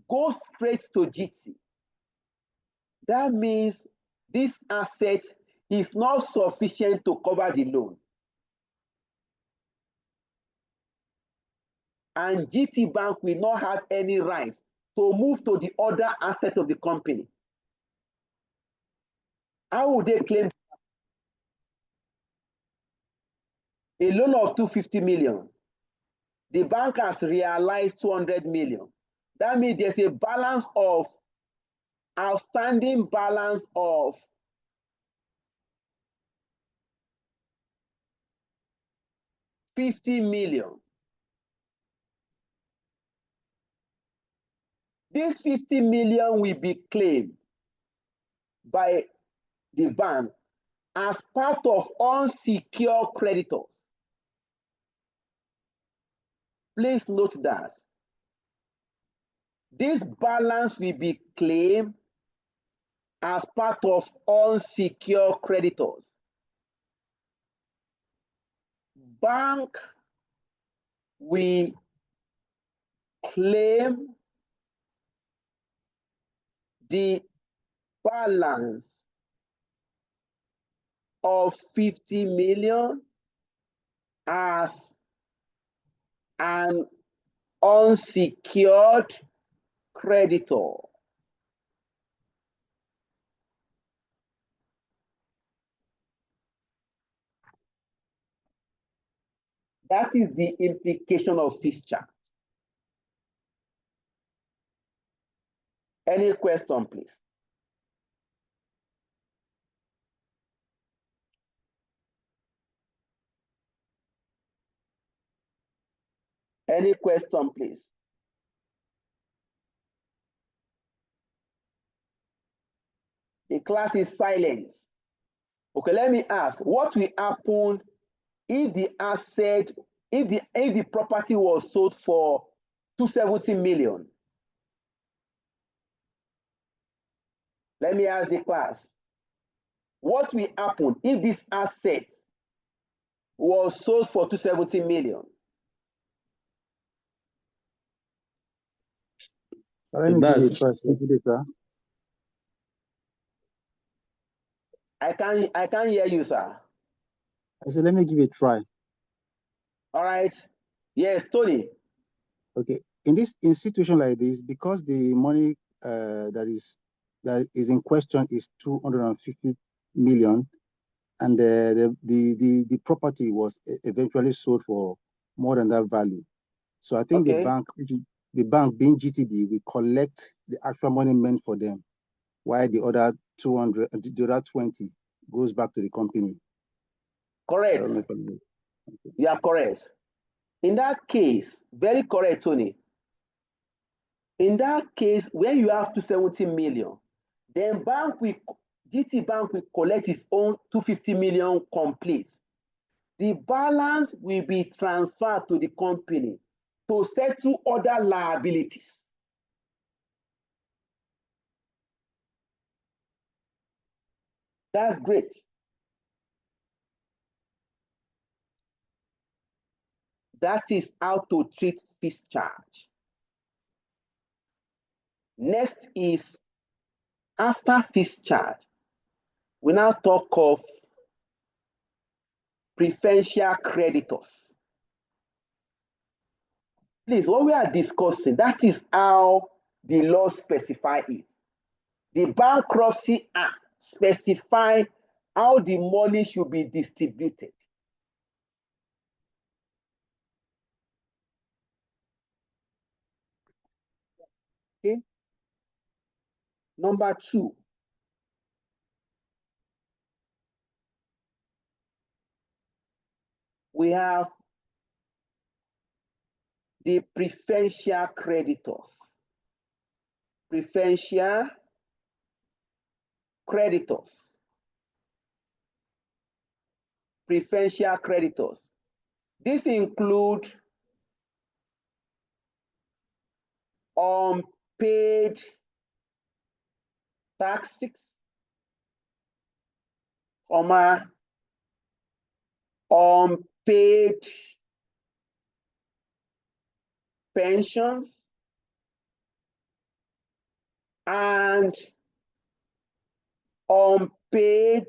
go straight to GT. That means this asset is not sufficient to cover the loan. And GT Bank will not have any rights to move to the other asset of the company. How would they claim a loan of 250 million? The bank has realized 200 million. That means there's a balance of outstanding balance of 50 million. This 50 million will be claimed by the bank as part of unsecured creditors. Please note that this balance will be claimed as part of unsecured creditors. Bank will claim the balance of 50 million as an unsecured creditor. That is the implication of fixed charge. Any question, please? Any question, please? The class is silent. Okay, let me ask, what will happen if the asset, if the property was sold for 270 million? Let me ask the class, what will happen if this asset was sold for 270 million? Let me give you a try, sir. I can't hear you, sir. I said, let me give you a try. All right. Yes, Tony. Okay. In situation like this, because the money that is in question is 250 million, and the property was eventually sold for more than that value. So I think Okay. the bank being GTB will collect the actual money meant for them, while the other 20 goes back to the company. Correct. You are correct. In that case, very correct, Tony. In that case, where you have 270 million, then GT Bank will collect its own 250 million complete. The balance will be transferred to the company to settle other liabilities. That's great. That is how to treat fixed charge. Next is, after fixed charge, we now talk of preferential creditors. Please, what we are discussing, that is how the law specifies it. The Bankruptcy Act specifies how the money should be distributed. Okay. Number 2. We have the preferential creditors. Preferential creditors. Preferential creditors. This includes unpaid taxes, unpaid pensions, and unpaid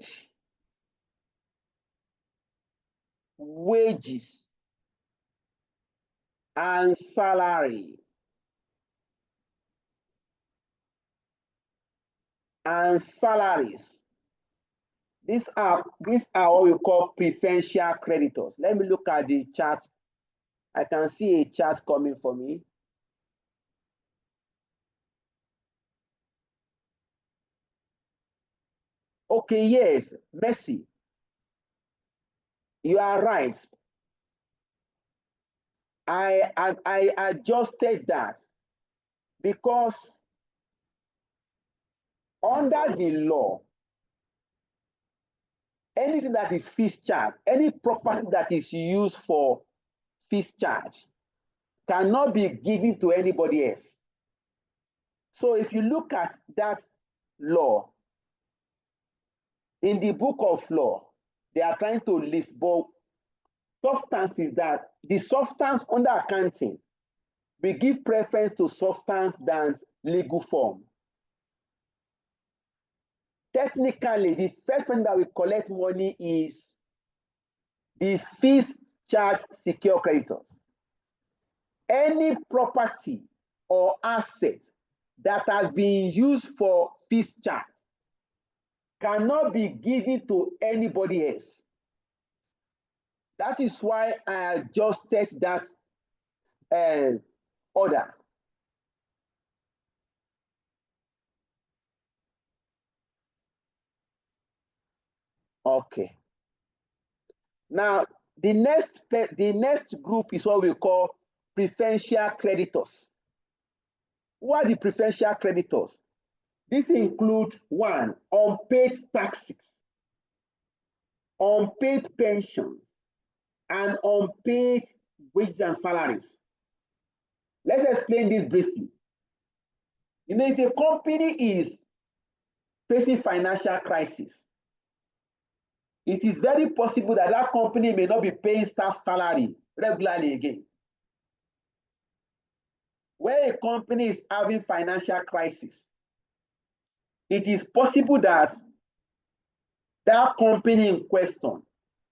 wages and salary. And salaries. These are what we call preferential creditors. Let me look at the chart. I can see a chart coming for me. Okay, yes, Messi. You are right. I adjusted that because under the law, anything that is fixed charge, any property that is used for fixed charge cannot be given to anybody else. So if you look at that law, in the book of law, they are trying to list, but substance is that the substance under accounting, we give preference to substance than legal form. Technically, the first person that will collect money is the fees charged secure creditors. Any property or asset that has been used for fees charge cannot be given to anybody else. That is why I adjusted that order. Okay. Now, the next group is what we call preferential creditors. Who are the preferential creditors? This includes 1, unpaid taxes, unpaid pensions, and unpaid wages and salaries. Let's explain this briefly. You know, if a company is facing financial crisis, it is very possible that that company may not be paying staff salary regularly again. When a company is having financial crisis, it is possible that that company in question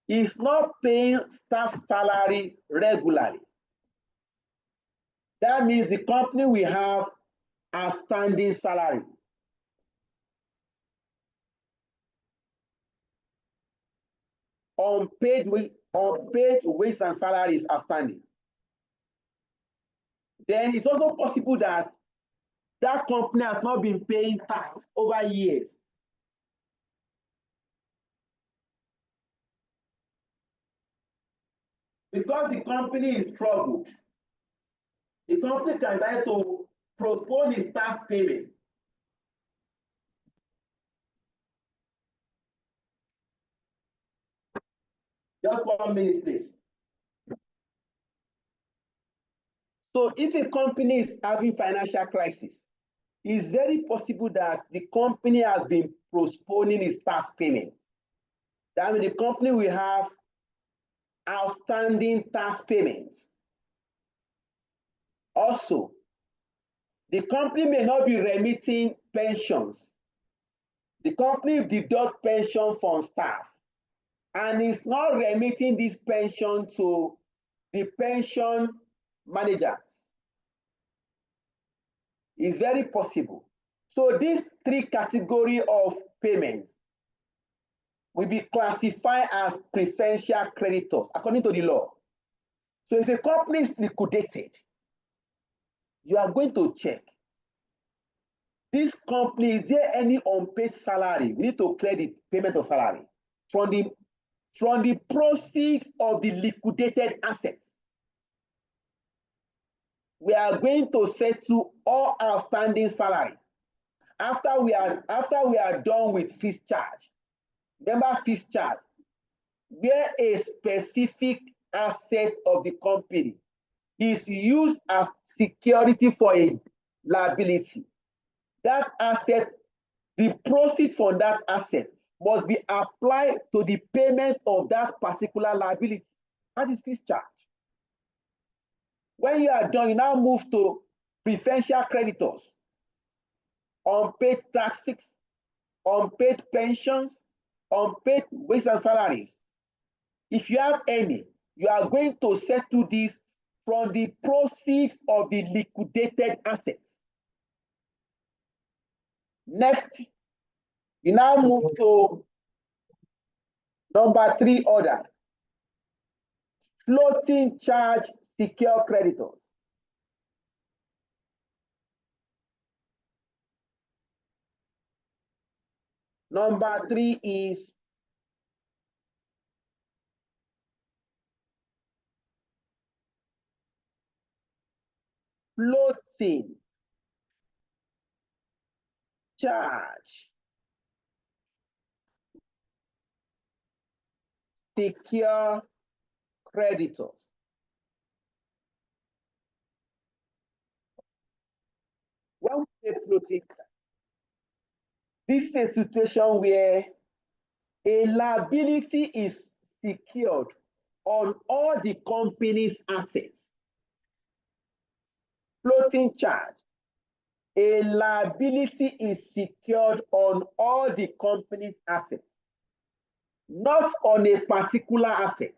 is not paying staff salary regularly. That means the company will have outstanding salary. Unpaid wages and salaries outstanding. Then it's also possible that that company has not been paying tax over years. Because the company is troubled, the company can try to postpone its tax payment. Just 1 minute, please. So if a company is having financial crisis, it's very possible that the company has been postponing its tax payment. That means the company will have outstanding tax payments. Also, the company may not be remitting pensions. The company deduct pension from staff and is not remitting this pension to the pension managers. It's very possible. So these 3 categories of payments will be classified as preferential creditors according to the law. So if a company is liquidated, you are going to check this company, is there any unpaid salary? We need to clear the payment of salary from the proceeds of the liquidated assets. We are going to settle all outstanding salary after we are done with fees charge. Remember fees charge, where a specific asset of the company is used as security for a liability. That asset, the proceeds from that asset must be applied to the payment of that particular liability. That is fees charge. When you are done, you now move to preferential creditors, unpaid taxes, unpaid pensions, unpaid wages and salaries. If you have any, you are going to settle this from the proceeds of the liquidated assets. Next, you now move to number 3 order, floating charge secure creditors. Number 3 is floating charge secure creditors. When we say floating, this is a situation where A liability is secured on all the company's assets. Floating charge. A liability is secured on all the company's assets, not on a particular asset.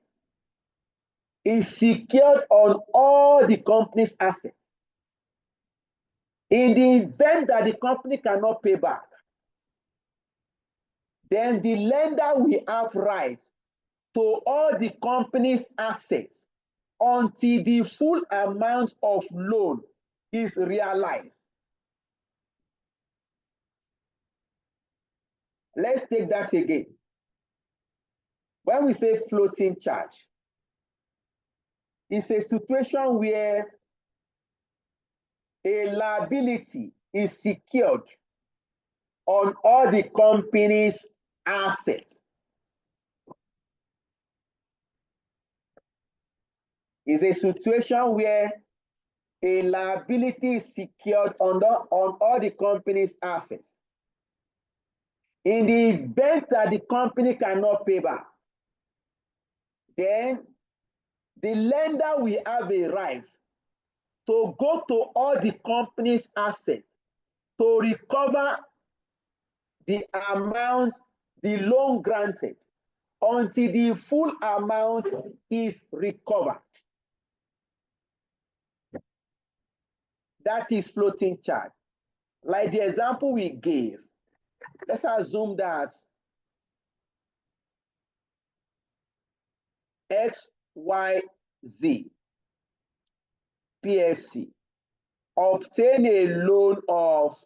It's secured on all the company's assets. In the event that the company cannot pay back, then the lender will have rights to all the company's assets until the full amount of loan is realized. Let's take that again. When we say floating charge, it's a situation where a liability is secured on all the company's assets. It's a situation where a liability is secured on all the company's assets. In the event that the company cannot pay back, then the lender will have a right to go to all the company's assets to recover the amount, the loan granted, until the full amount is recovered. That is floating charge. Like the example we gave, let's assume that XYZ PSC obtain a loan of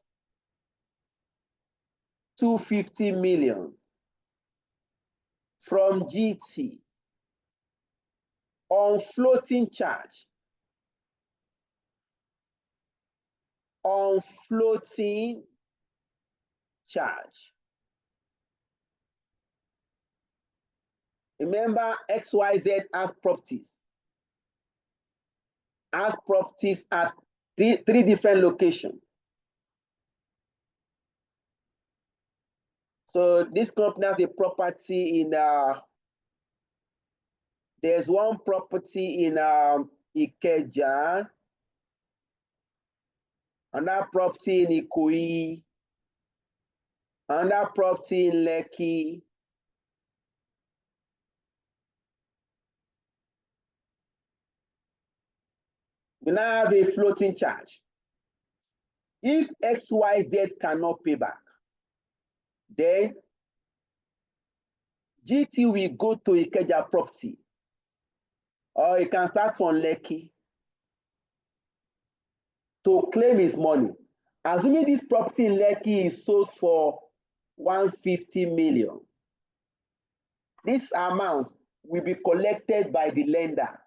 250 million from GT on floating charge. On floating charge. Remember, XYZ has properties. Has properties at three different locations. So this company has a property in there's one property in Ikeja, another property in Ikoyi, another property in Lekki. We now have a floating charge. If XYZ cannot pay back, then GT will go to Ikeja property, or he can start on Lekki to claim his money. Assuming this property in Lekki is sold for 150 million, this amount will be collected by the lender.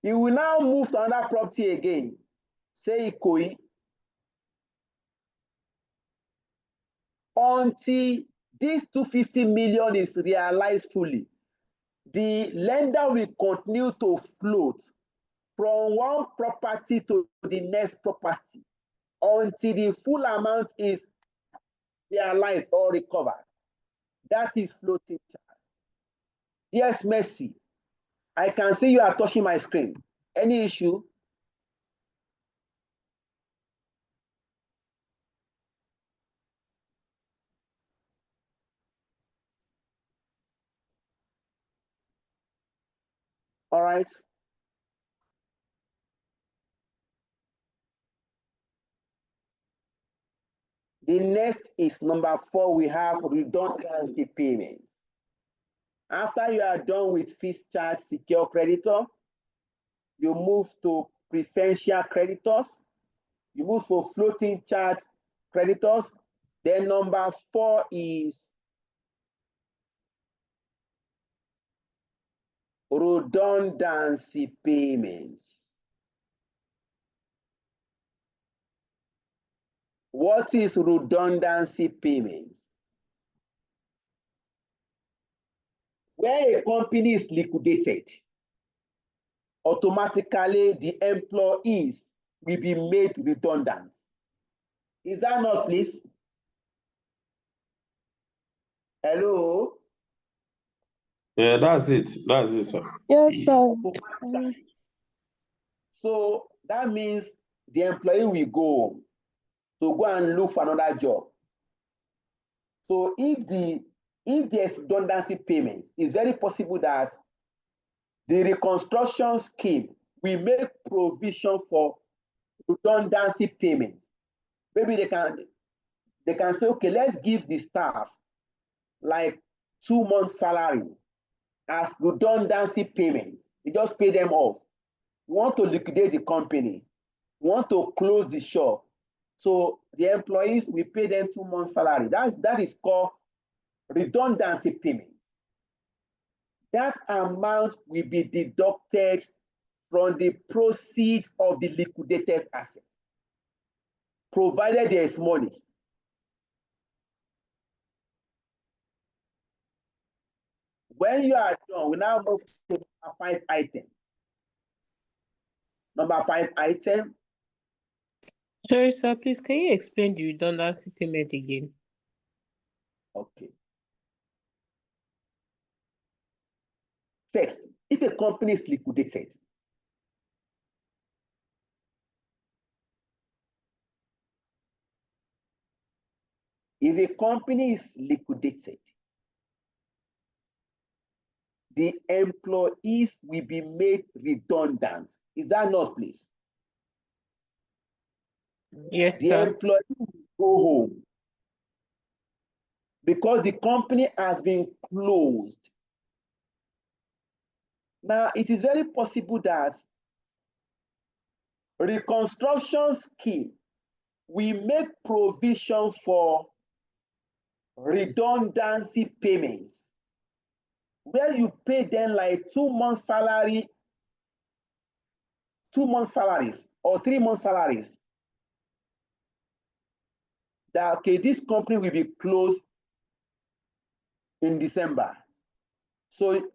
He will now move to another property again, say Ikoyi, until this 250 million is realized fully. The lender will continue to float from one property to the next property until the full amount is realized or recovered. That is floating charge. Yes, Mercy. I can see you are touching my screen. Any issue? All right. The next is number 4. We have redundancy payments. After you are done with fixed charge secure creditor, you move to preferential creditors. You move for floating charge creditors. Then number 4 is redundancy payments. What is redundancy payments? Where a company is liquidated, automatically the employees will be made redundant. Is that not, please? Hello? Yeah, that's it. That's it, sir. Yes, sir. So that means the employee will go to go and look for another job. So if there's redundancy payments, it's very possible that the reconstruction scheme will make provision for redundancy payments. Maybe they can say, okay, let's give the staff like 2 months salary as redundancy payments. They just pay them off. We want to liquidate the company. We want to close the shop. So the employees, we pay them 2 months salary. That is called redundancy payment. That amount will be deducted from the proceeds of the liquidated asset, provided there is money. When you are done, we now move to number 5 item. Number 5 item. Sorry, sir, please, can you explain the redundancy payment again? Okay. First, if a company is liquidated, if a company is liquidated, the employees will be made redundant. Is that not, please? Yes, The sir. employee will go home because the company has been closed. Now, it is very possible that reconstruction scheme will make provision for redundancy payments, where you pay them like 2 months salary, 2 months salaries or 3 months salaries. That okay, this company will be closed in December. So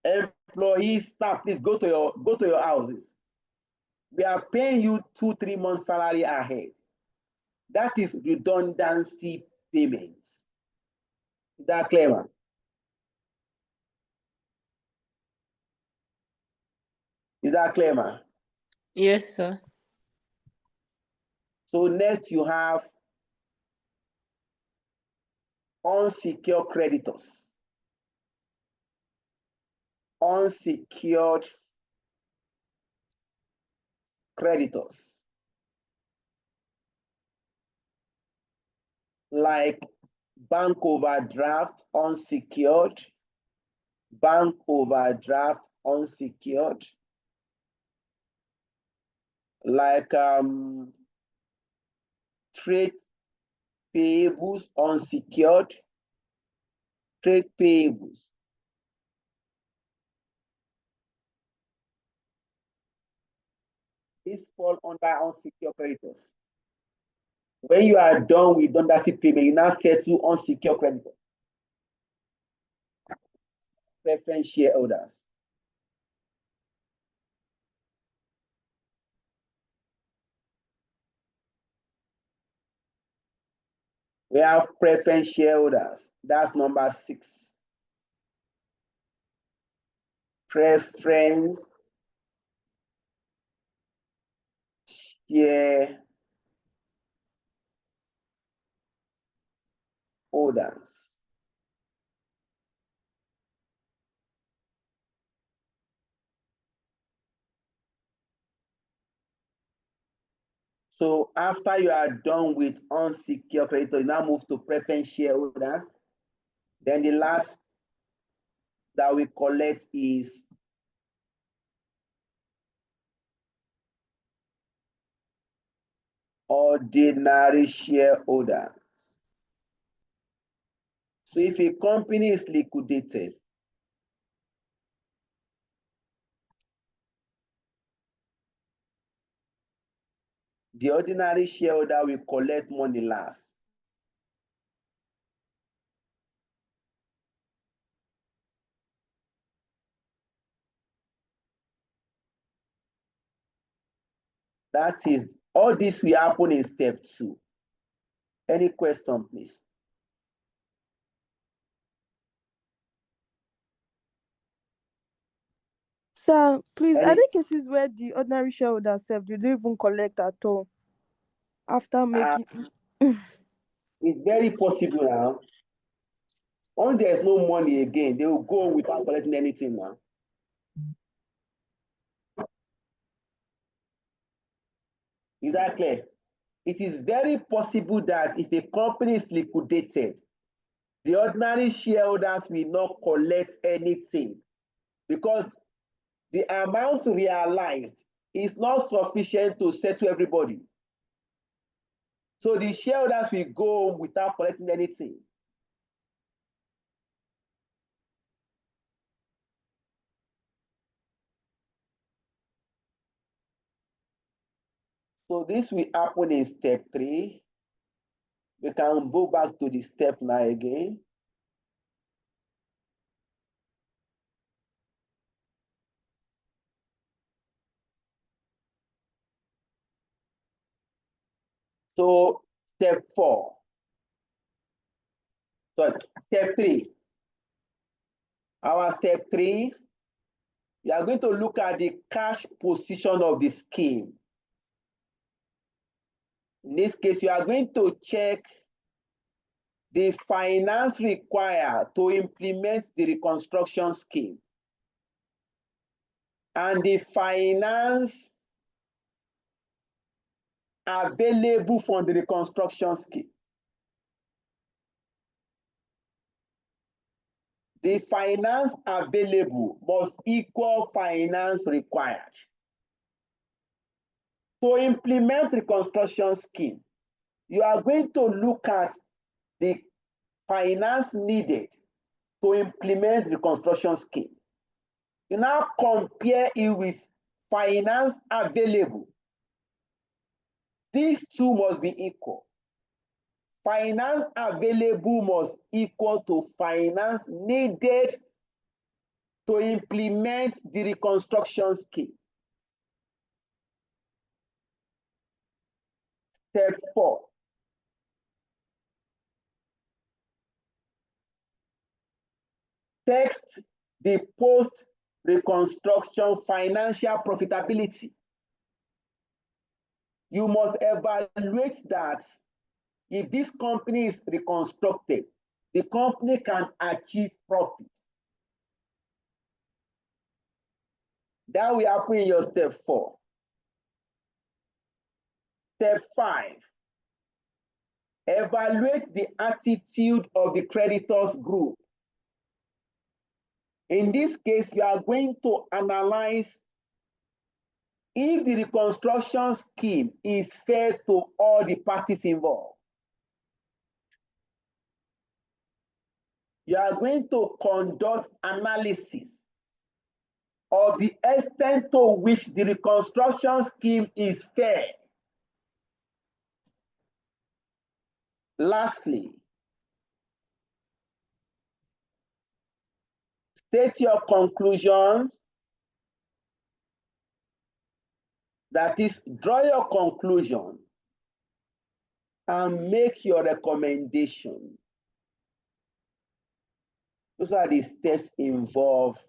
employees, staff, please go to your houses. We are paying you 2-3 months salary ahead. That is redundancy payments. Is that clear, man? Is that clear, man? Yes, sir. So next you have unsecured creditors. Unsecured creditors. Like bank overdraft, unsecured. Bank overdraft, unsecured. Like trade payables, unsecured. Trade payables. These fall under unsecured creditors. When you are done with redundancy payment, you now settle unsecured creditors. Preference shareholders. We have preference shareholders. That's number 6. Preference shareholders. So after you are done with unsecured creditors, you now move to preference shareholders. Then the last that we collect is ordinary shareholders. So if a company is liquidated, the ordinary shareholder will collect money last. That is, all this will happen in step 2. Any question, please? Sir, please, are there cases where the ordinary shareholder self they don't even collect at all after making? It's very possible now. When there's no money again, they will go without collecting anything now. Is that clear? It is very possible that if a company is liquidated, the ordinary shareholders will not collect anything because the amount realized is not sufficient to settle everybody. So the shareholders will go without collecting anything. So this will happen in step 3. We can go back to the step 9 again. So step 4. So step 3. Our step 3, we are going to look at the cash position of the scheme. In this case, you are going to check the finance required to implement the reconstruction scheme and the finance available for the reconstruction scheme. The finance available must equal finance required. To implement reconstruction scheme, you are going to look at the finance needed to implement reconstruction scheme. You now compare it with finance available. These two must be equal. Finance available must equal to finance needed to implement the reconstruction scheme. Step 4. Text the post-reconstruction financial profitability. You must evaluate that if this company is reconstructed, the company can achieve profit. That will happen in your step 4. Step 5. Evaluate the attitude of the creditors group. In this case, you are going to analyze if the reconstruction scheme is fair to all the parties involved. You are going to conduct analysis of the extent to which the reconstruction scheme is fair. Lastly, state your conclusion. That is, draw your conclusion and make your recommendation. Those are the steps involved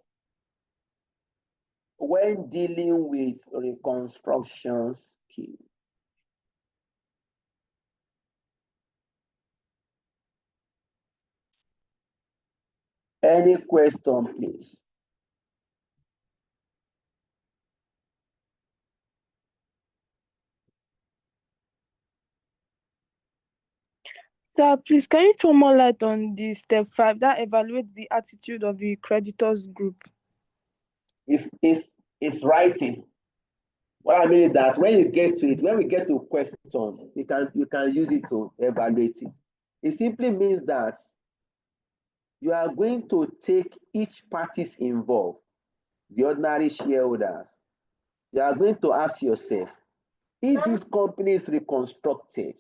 when dealing with reconstruction scheme. Any question, please? Sir, please, can you throw more light on the step 5 that evaluates the attitude of the creditors group? It's writing. What I mean is that when you get to it, when we get to question, you can use it to evaluate it. It simply means that you are going to take each parties involved, the ordinary shareholders. You are going to ask yourself, if this company is reconstructed,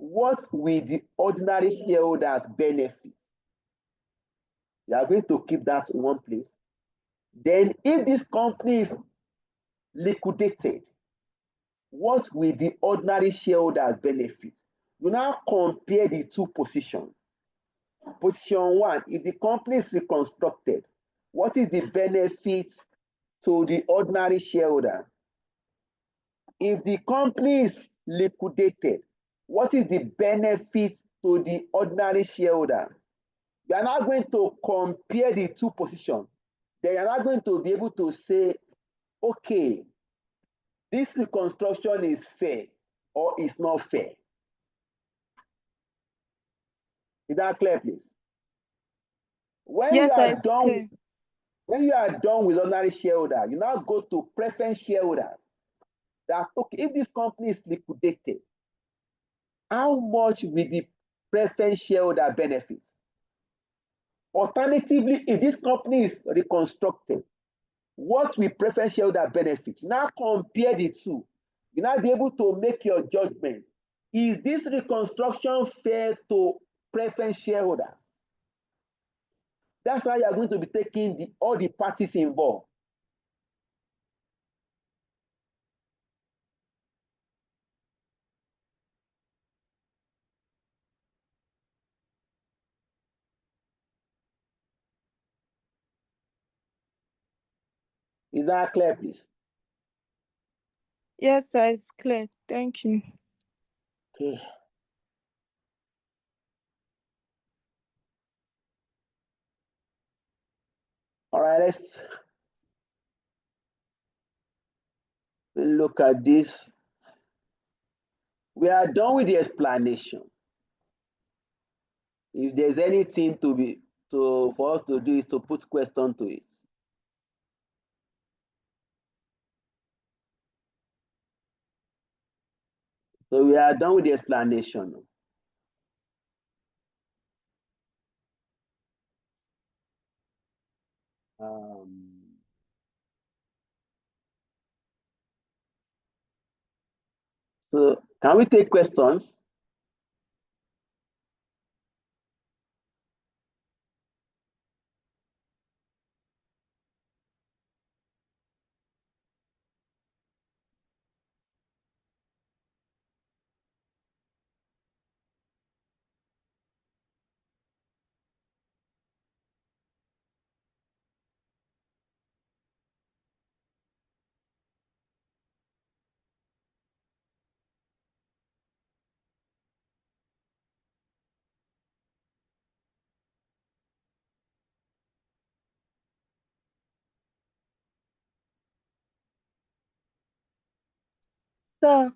what will the ordinary shareholders benefit? You are going to keep that in one place. Then if this company is liquidated, what will the ordinary shareholders benefit? You now compare the two positions. Position 1, if the company is reconstructed, what is the benefit to the ordinary shareholder. If the company is liquidated, what is the benefit to the ordinary shareholder? You are not going to compare the two positions. Then you are not going to be able to say, okay, this reconstruction is fair or is not fair. Is that clear, please? When you Yes, are it's done, clear. when you are done with ordinary shareholder, you now go to preference shareholders. That okay, if this company is liquidated, how much will the preference shareholder benefit? Alternatively, if this company is reconstructed, what will preference shareholder benefit? You now compare the two. You now be able to make your judgment. Is this reconstruction fair to preference shareholders? That's why you are going to be taking all the parties involved. Is that clear, please? Yes, it's clear. Thank you. Okay. All right, let's look at this. We are done with the explanation. If there's anything for us to do is to put question to it. So we are done with the explanation. So can we take questions? Sir,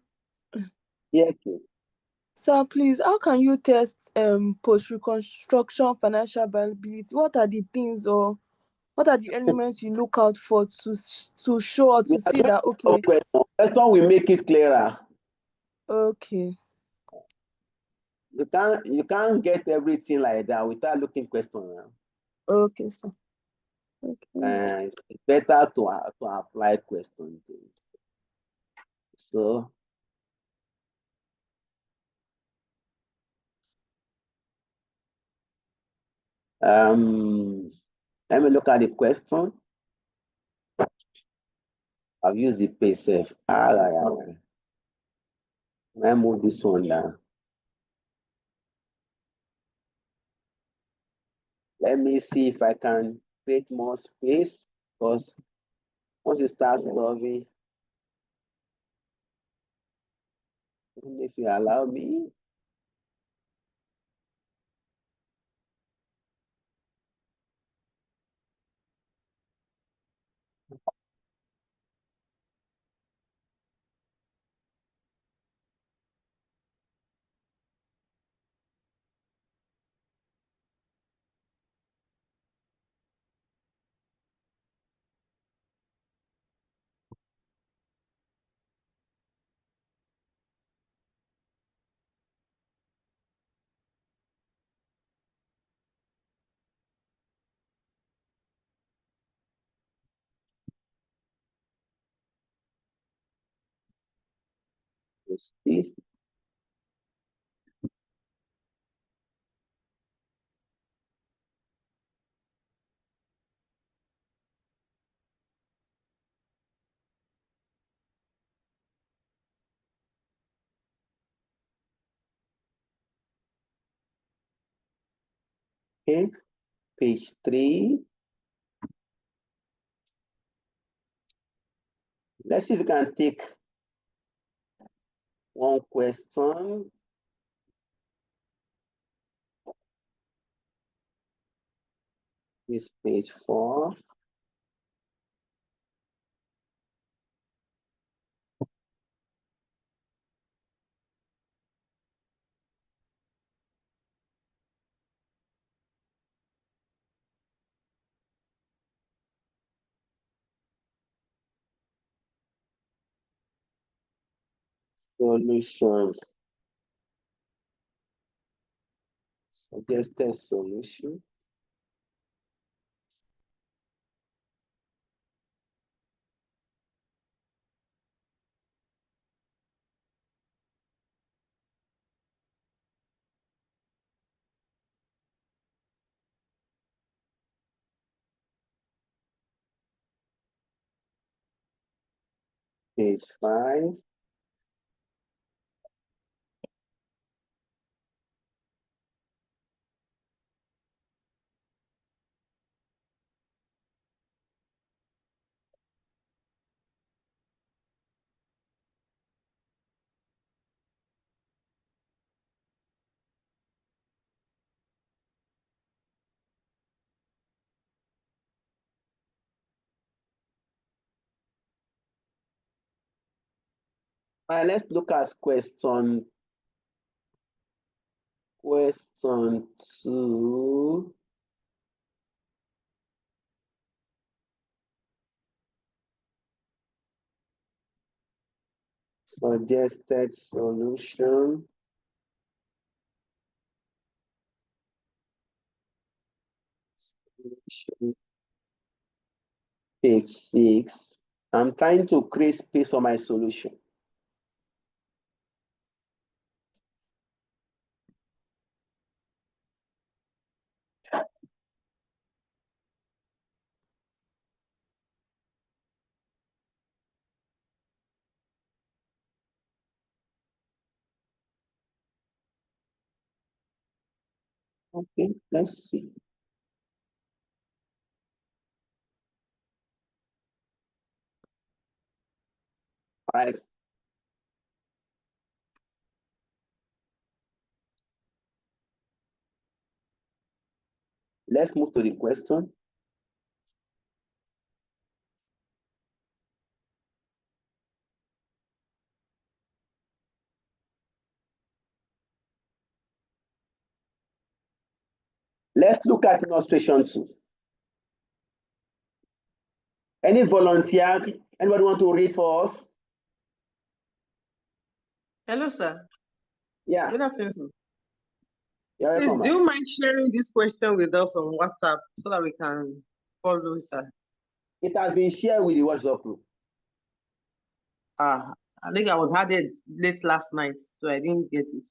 Yes, please. sir, please, how can you test post-reconstruction financial viability? What are the things or what are the elements you look out for to show or We to are see going that to okay? question. Question will make it clearer. Okay. You can't get everything like that without looking question. Okay, sir. Okay. It's better to apply question things. So let me look at the question. I've used the pay safe. Let me move this one down. Let me see if I can create more space because once it starts solving, if you allow me. Let's see. Okay, page 3. Let's see if we can take one question. This page 4. Solution. Suggested solution. Page 5. All right, let's look at question 2. Suggested solution. Page 6. I'm trying to create space for my solution. Okay, let's see. All right. Let's move to the question. Let's look at illustration 2. Any volunteer? Anybody want to read for us? Hello, sir. Yeah. Good afternoon, sir. You're Please, welcome. do you mind sharing this question with us on WhatsApp so that we can follow, sir? It has been shared with the WhatsApp group. I think I was added late last night, so I didn't get it.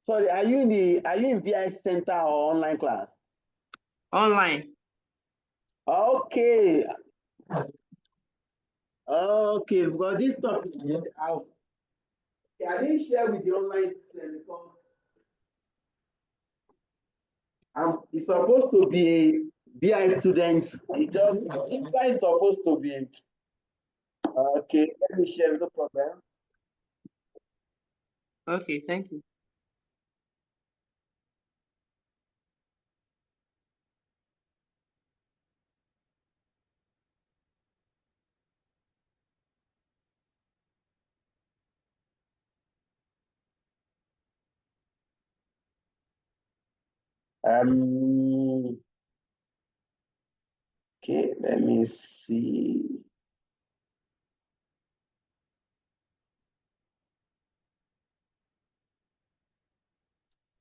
Sorry, are you in VI center or online class? Online. Okay. Okay, because this topic I didn't share with the online system because it's supposed to be BI students. It's supposed to be. Okay, let me share, no problem. Okay, thank you. Okay, let me see.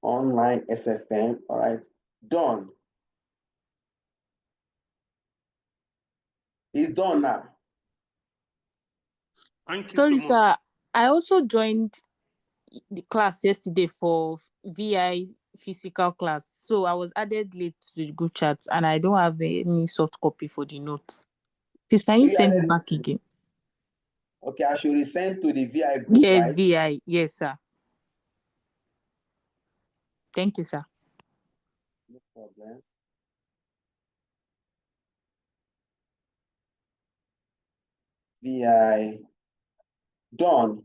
Online SFM, all right, done. It's done now. Thank you Sorry, so much. sir. I also joined the class yesterday for VI physical class. So I was added late to the group chat and I don't have any soft copy for the notes. Please, can you send it back again? Okay, I should resend to the VI group, Yes, right? VI. Yes, sir. Thank you, sir. No problem. VI done.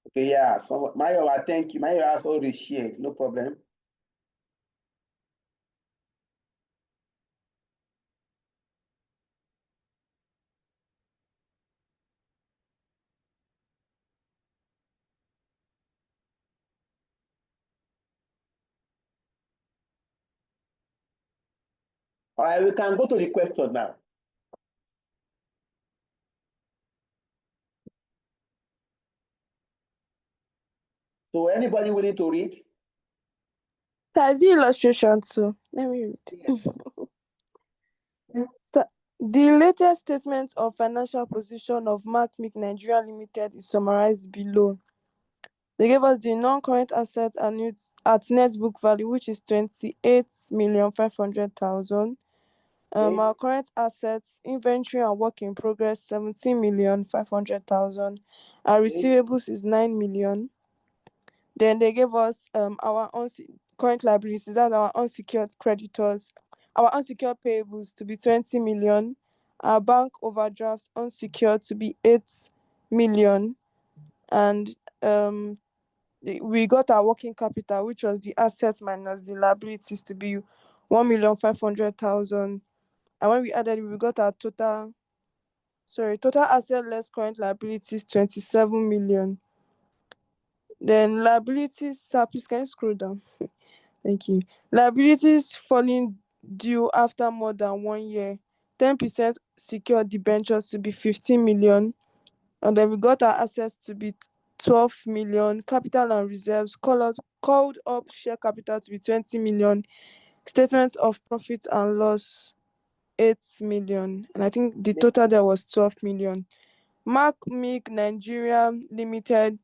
Okay, yeah. So Mario, thank you. Mario has already shared, no problem. All right, we can go to the question now. So anybody willing to read? There's the illustration too. Let me read. Yes. So, the latest statement of financial position of Mark Mick Nigeria Limited is summarized below. They gave us the non-current assets at net book value, which is 28,500,000. Our current assets, inventory and work in progress, 17,500,000. Our receivables is 9 million. Then they gave us our current liabilities, that's our unsecured creditors, our unsecured payables to be 20 million, our bank overdrafts unsecured to be 8 million, and we got our working capital, which was the assets minus the liabilities, to be 1,500,000. And when we added it, we got our total asset less current liabilities, 27 million. Then liabilities, sir, please can you scroll down? Thank you. Liabilities falling due after more than 1 year. 10% secured debentures to be 15 million. And then we got our assets to be 12 million. Capital and reserves called up share capital to be 20 million. Statements of profit and loss, 8 million. And I think the total there was 12 million. Mark Mick Nigeria Limited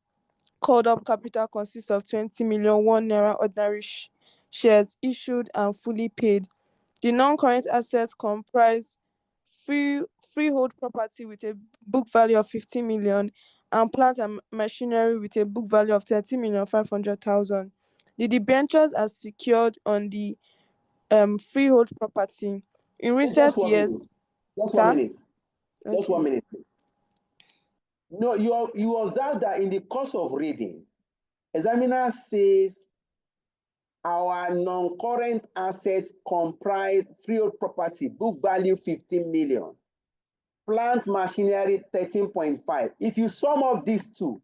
called up capital consists of 20 million naira ordinary shares issued and fully paid. The non-current assets comprise freehold property with a book value of 15 million and plant and machinery with a book value of 13,500,000. The debentures are secured on the freehold property. In recent years, Just sir? 1 minute. Just Okay. 1 minute, please. No, you observe that in the course of reading, examiner says our non-current assets comprise freehold property, book value 15 million, plant machinery 13.5. If you sum up these two,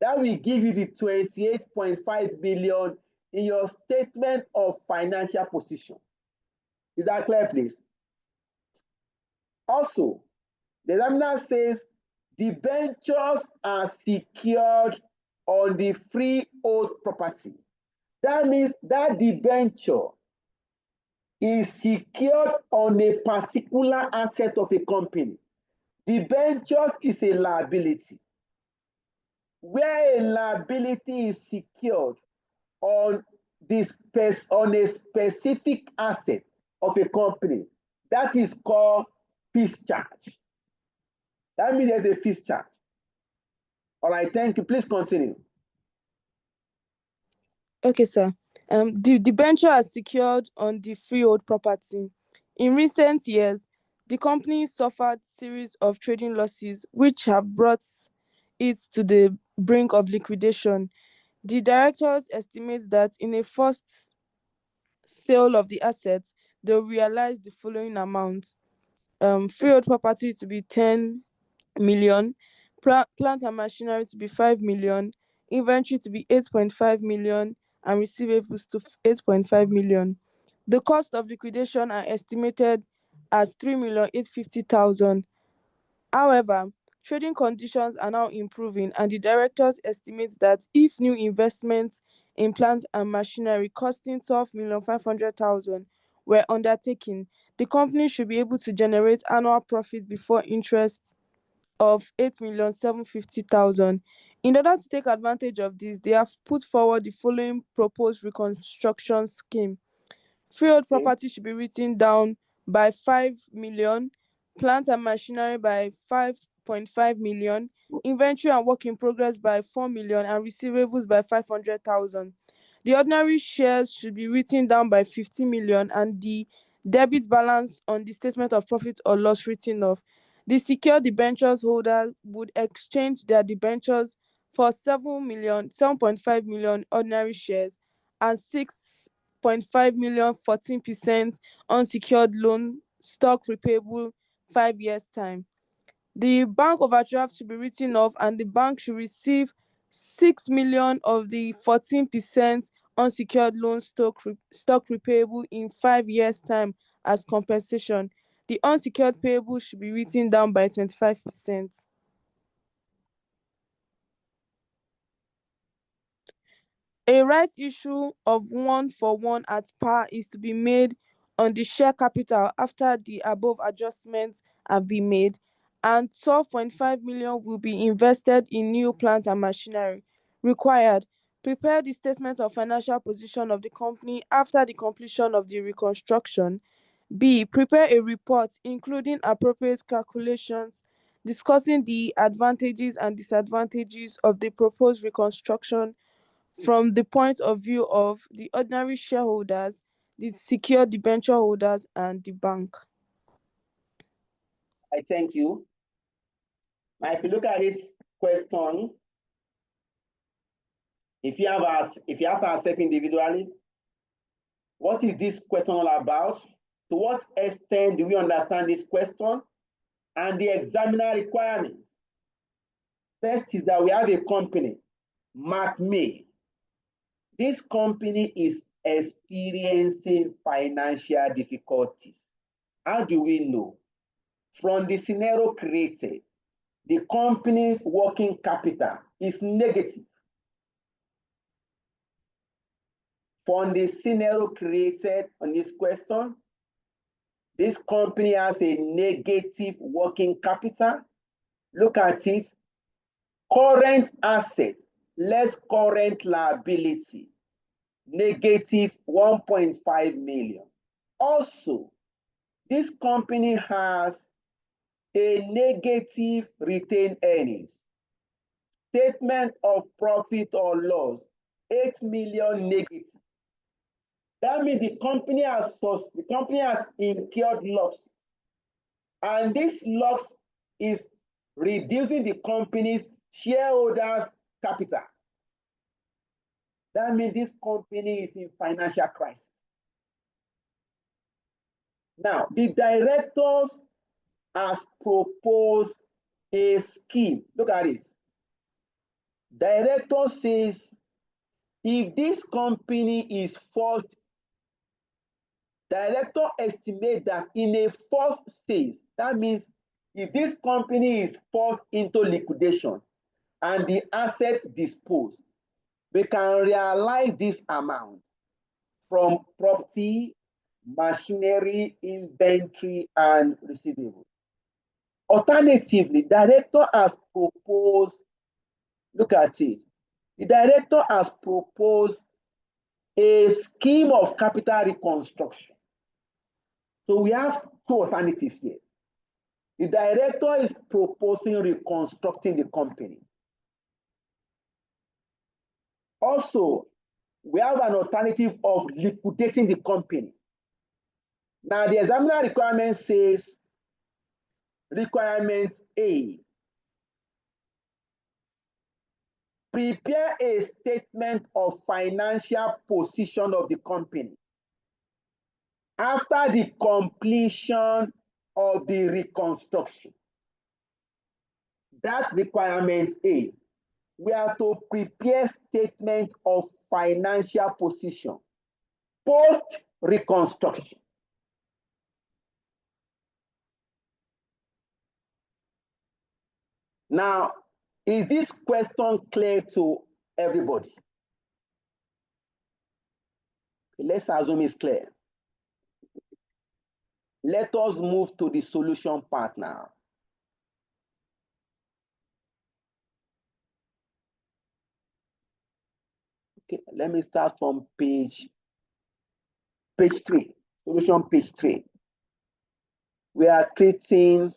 that will give you the 28.5 billion in your statement of financial position. Is that clear, please? Also, the examiner says debentures are secured on the freehold property. That means that debenture is secured on a particular asset of a company. Debenture is a liability. Where a liability is secured on a specific asset of a company, that is called fees charge. That means there's a fees charge. All right, thank you. Please continue. Okay, sir. The debenture are secured on the freehold property. In recent years, the company suffered series of trading losses which have brought it to the brink of liquidation. The directors estimate that in a first sale of the assets, they'll realize the following amounts. Freehold property to be 10 million, plant and machinery to be 5 million, inventory to be 8.5 million, and receivables to 8.5 million. The cost of liquidation are estimated as 3,850,000. However, trading conditions are now improving, and the directors estimate that if new investments in plant and machinery costing 12,500,000 were undertaken, the company should be able to generate annual profit before interest of 8,750,000. In order to take advantage of this, they have put forward the following proposed reconstruction scheme. Freehold property should be written down by 5 million, plant and machinery by 5.5 million, inventory and work in progress by 4 million, and receivables by 500,000. The ordinary shares should be written down by 50 million and the debit balance on the statement of profit or loss written off. The secured debentures holder would exchange their debentures for 7.5 million ordinary shares and 6.5 million 14% unsecured loan stock repayable 5 years time. The bank overdraft should be written off and the bank should receive 6 million of the 14% unsecured loan stock repayable in 5 years time as compensation. The unsecured payable should be written down by 25%. A right issue of 1-for-1 at par is to be made on the share capital after the above adjustments have been made, and 12.5 million will be invested in new plant and machinery. Required: prepare the statement of financial position of the company after the completion of the reconstruction. B. Prepare a report including appropriate calculations discussing the advantages and disadvantages of the proposed reconstruction from the point of view of the ordinary shareholders, the secured debenture holders, and the bank. I thank you. Now, if you look at this question, if you have to accept individually, what is this question all about? To what extent do we understand this question and the examiner requirements? First is that we have a company, Mark May. This company is experiencing financial difficulties. How do we know? From the scenario created, the company's working capital is negative. From the scenario created on this question, this company has a negative working capital. Look at it. Current asset less current liability, negative 1.5 million. Also, this company has a negative retained earnings. Statement of profit or loss, 8 million negative. That means the company has incurred losses. And this loss is reducing the company's shareholders' capital. That means this company is in financial crisis. Now, the directors has proposed a scheme. Look at it. Director says if this company is forced, director estimates that in a forced state, that means if this company is forced into liquidation and the asset disposed, we can realize this amount from property, machinery, inventory, and receivables. Alternatively, director has proposed, look at it, the director has proposed a scheme of capital reconstruction. So we have two alternatives here. The director is proposing reconstructing the company. Also, we have an alternative of liquidating the company. Now, the examiner requirement says, requirements A, prepare a statement of financial position of the company after the completion of the reconstruction. That requirement A. We are to prepare statement of financial position post reconstruction. Now, is this question clear to everybody? Let's assume it's clear. Let us move to the solution part now. Okay, let me start from page 3, solution page 3. We are treating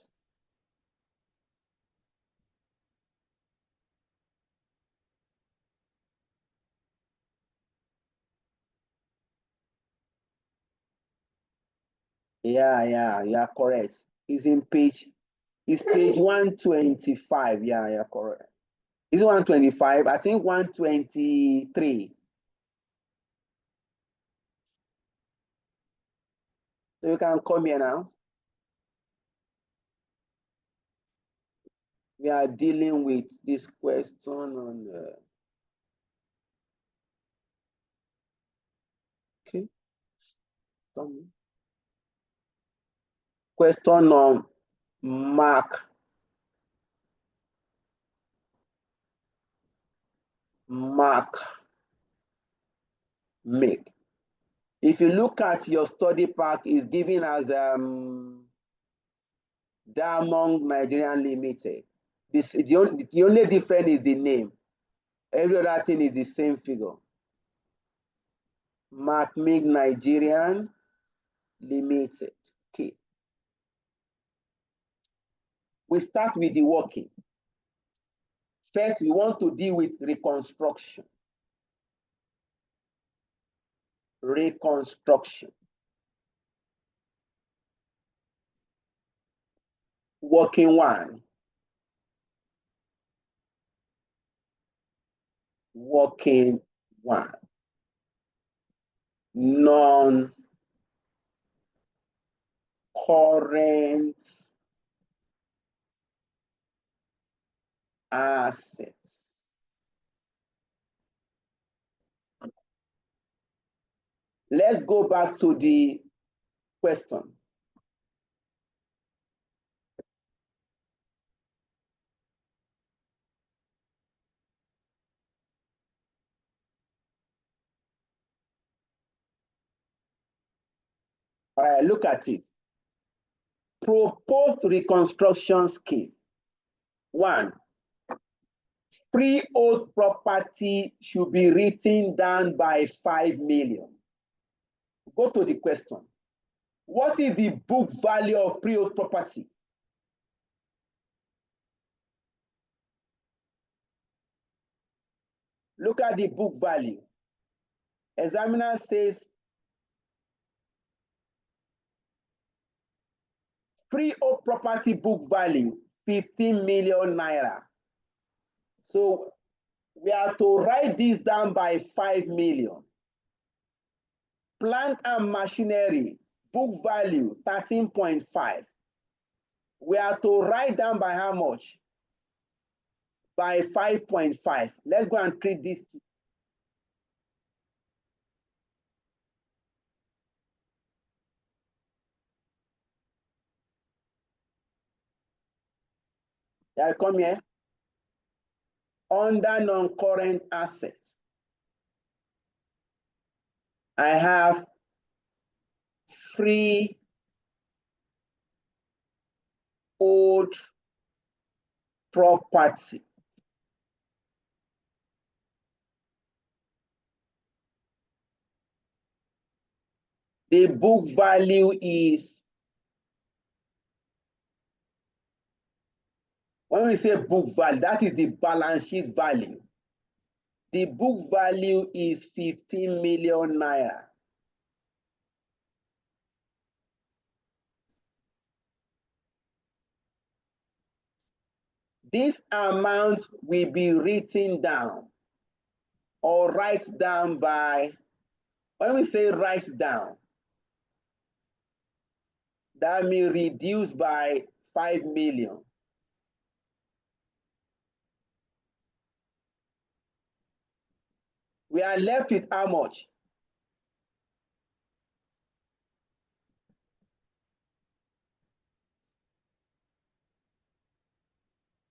Yeah, you are correct. It's page 125. Yeah, you're correct. Is it 125? I think 123. So you can come here now. We are dealing with this question on okay. Question on mark make. If you look at your study pack, is given as Diamond Nigerian Limited. The only difference is the name. Every other thing is the same figure. Make Nigerian Limited. Okay. We start with the working. First, we want to deal with reconstruction. Reconstruction. Working one. Working one. Non-current assets. Let's go back to the question. All right, look at it. Proposed reconstruction scheme. One, freehold property should be written down by 5 million. Go to the question. What is the book value of freehold property? Look at the book value. Examiner says freehold property book value 15 million naira. So we are to write this down by 5 million. Plant and machinery book value 13.5. We are to write down by how much? By 5.5. Let's go and treat this. Yeah, come here. Under non-current assets, I have freehold property. The book value is, when we say book value, that is the balance sheet value. The book value is 15 million naira. This amount will be written down or write down by, when we say write down, that means reduce by 5 million. We are left with how much?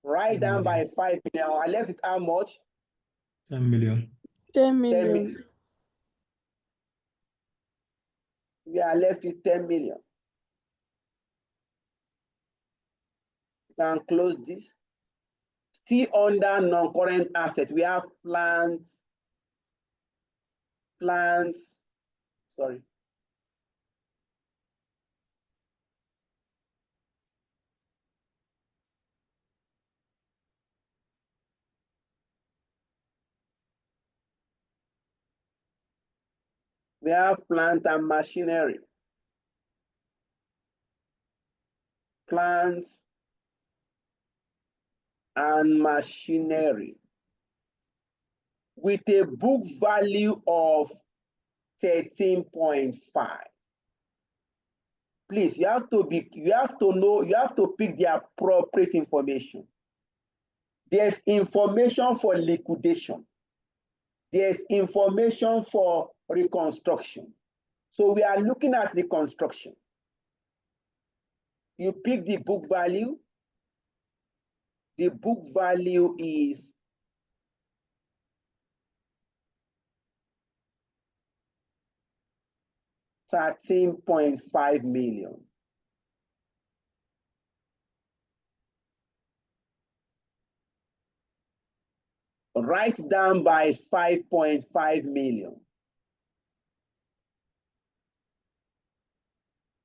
Write down by 5 million. I left with how much? 10 million. 10 10 million. million. We are left with 10 million. You can close this. Still under non-current asset, we have plants, sorry. We have plant and machinery. plants and machinery with a book value of 13.5. Please, you have to pick the appropriate information. There's information for liquidation. There's information for reconstruction. So we are looking at reconstruction. You pick the book value. The book value is $13.5 million. Write down by 5.5 million.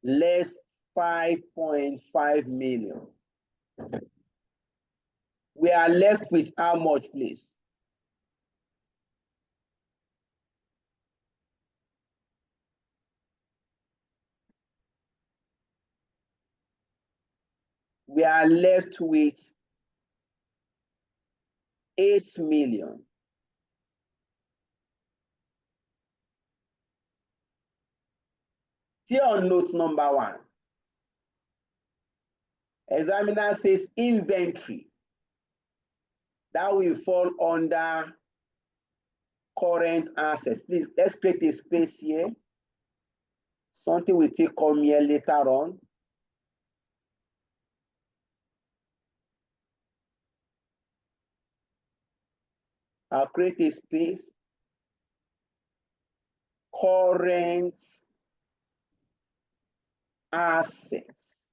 Less 5.5 million. We are left with how much, please? We are left with 8 million. Here on note number 1, examiner says inventory. That will fall under current assets. Please, let's create a space here. Something will still come here later on. I'll create a space. Current assets.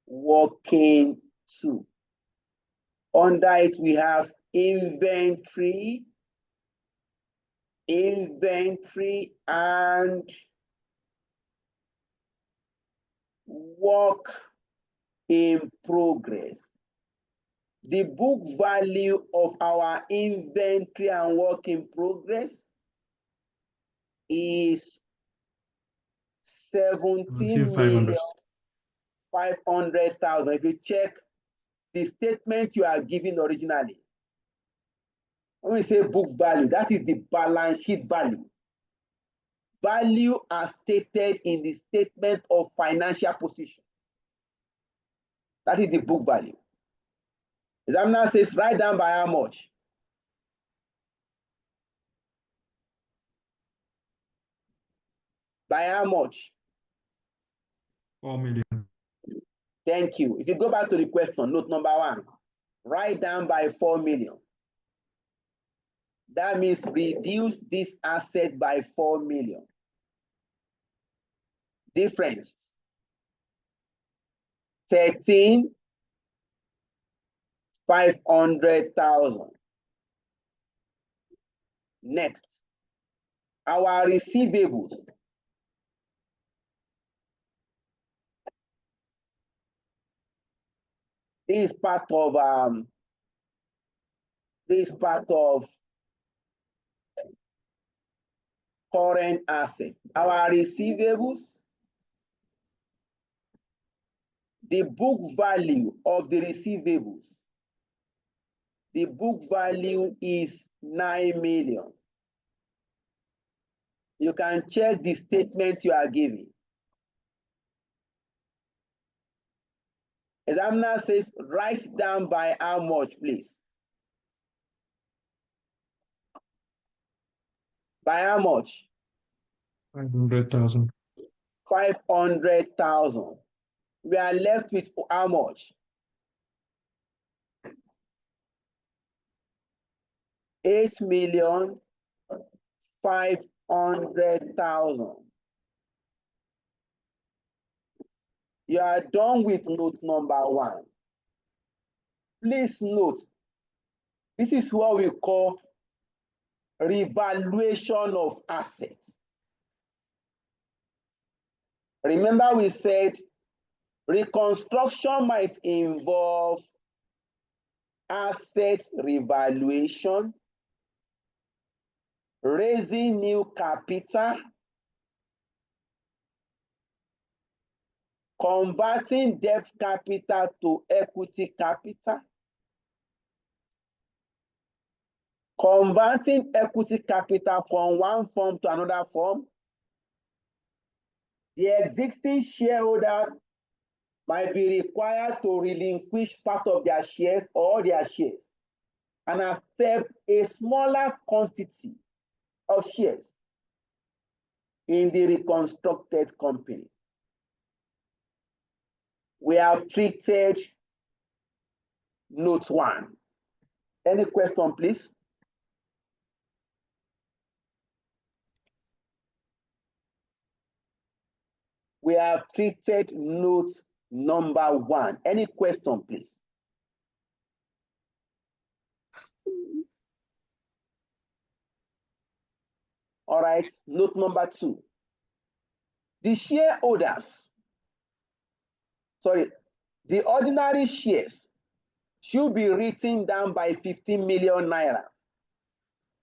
Working 2. Under it, we have inventory, and work in progress. The book value of our inventory and work in progress is 17,500,000. If you check the statement you are giving originally, when we say book value, that is the balance sheet value. Value as stated in the statement of financial position. That is the book value. Examiner says write down by how much? By how much? 4 million. Thank you. If you go back to the question, note number 1, write down by 4 million. That means reduce this asset by 4 million. Difference 13,500,000. Next, our receivables. This is part of current asset. Our receivables, the book value of the receivables, the book value is 9 million. You can check the statement you are giving. Examiner says write down by how much, please? By how much? 500,000. 500,000. We are left with how much? 8,500,000. You are done with note number 1. Please note, this is what we call revaluation of assets. Remember we said reconstruction might involve asset revaluation, raising new capital, converting debt capital to equity capital, converting equity capital from one form to another form. The existing shareholder might be required to relinquish part of their shares or their shares and accept a smaller quantity of shares in the reconstructed company. We have treated note 1. Any question, please? We have treated note number 1. Any question, please? All right, note number 2. The shareholders, the ordinary shares should be written down by 15 million naira.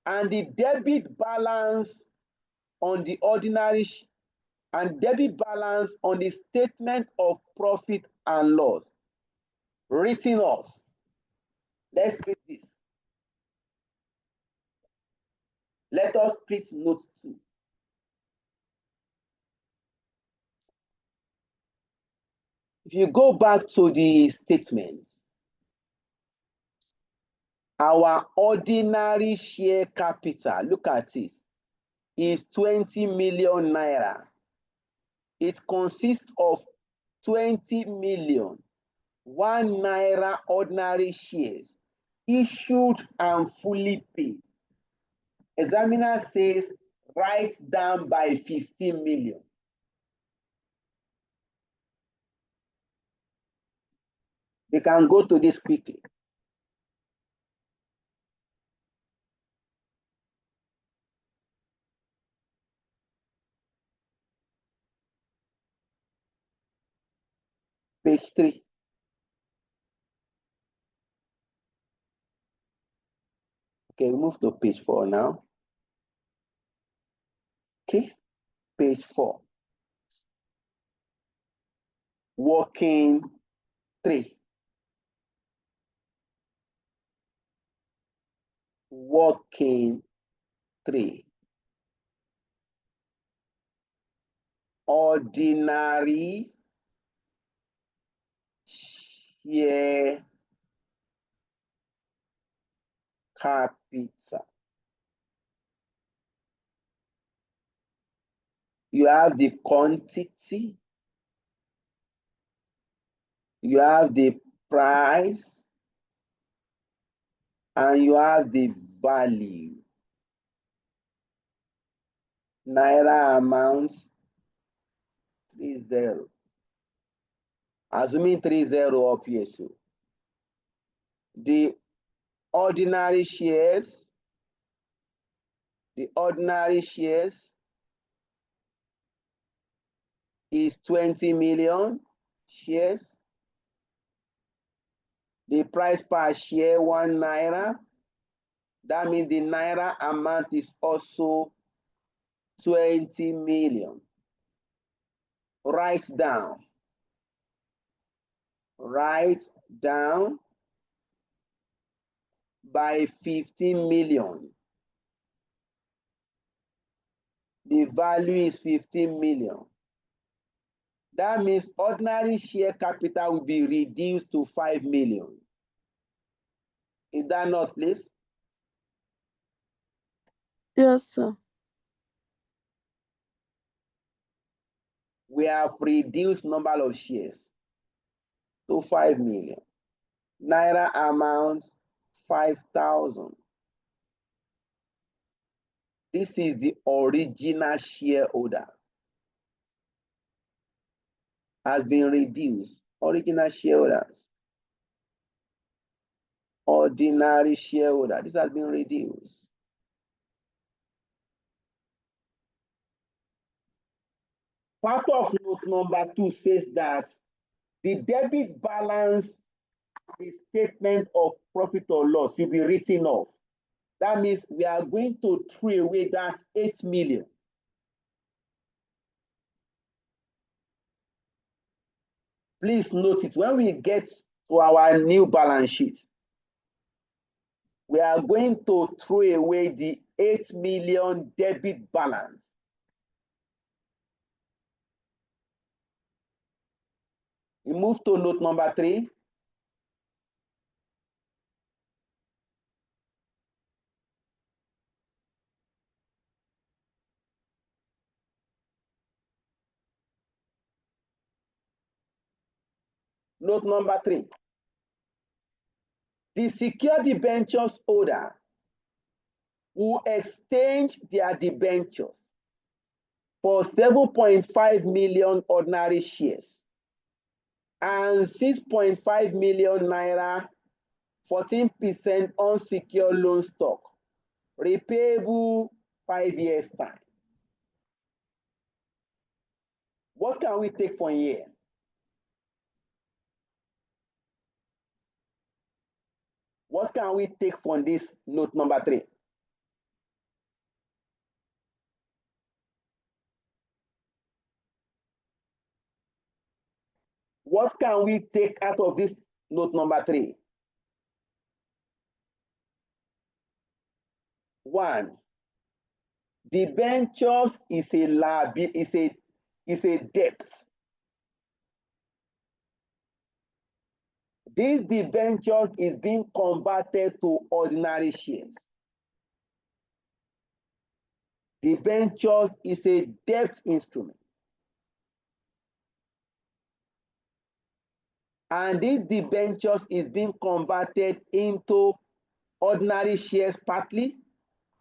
And the debit balance on the ordinary and debit balance on the statement of profit and loss written off. Let's treat this. Let us treat note 2. If you go back to the statements, our ordinary share capital, look at it, is 20 million naira. It consists of 20 million 1 naira ordinary shares issued and fully paid. Examiner says write down by 15 million. We can go to this quickly. Page 3. Okay, move to page 4 now. Okay, page 4. Working 3. Working 3. Ordinary share capital. You have the quantity, you have the price, and you have the value. Naira amounts 30. Assuming 30 up here, so the ordinary shares is 20 million shares. The price per share 1 naira. That means the naira amount is also 20 million. Write down by 15 million. The value is 15 million. That means ordinary share capital will be reduced to 5 million. Is that not, please? Yes, sir. We have reduced number of shares to 5 million. Naira amount 5,000. This is the original shareholder. Has been reduced. Original shareholders. Ordinary shareholder. This has been reduced. Part of note number 2 says that the debit balance, the statement of profit or loss, will be written off. That means we are going to throw away that 8 million. Please note it. When we get to our new balance sheet, we are going to throw away the 8 million debit balance. We move to note number 3. Note number 3. The secured debentures holder will exchange their debentures for 7.5 million ordinary shares and 6.5 million naira 14% unsecured loan stock, repayable 5 years time. What can we take from here? What can we take from this note number 3? What can we take out of this note number 3? 1. Debentures is a liability, is a debt. This debenture is being converted to ordinary shares. Debentures is a debt instrument. And this debentures is being converted into ordinary shares partly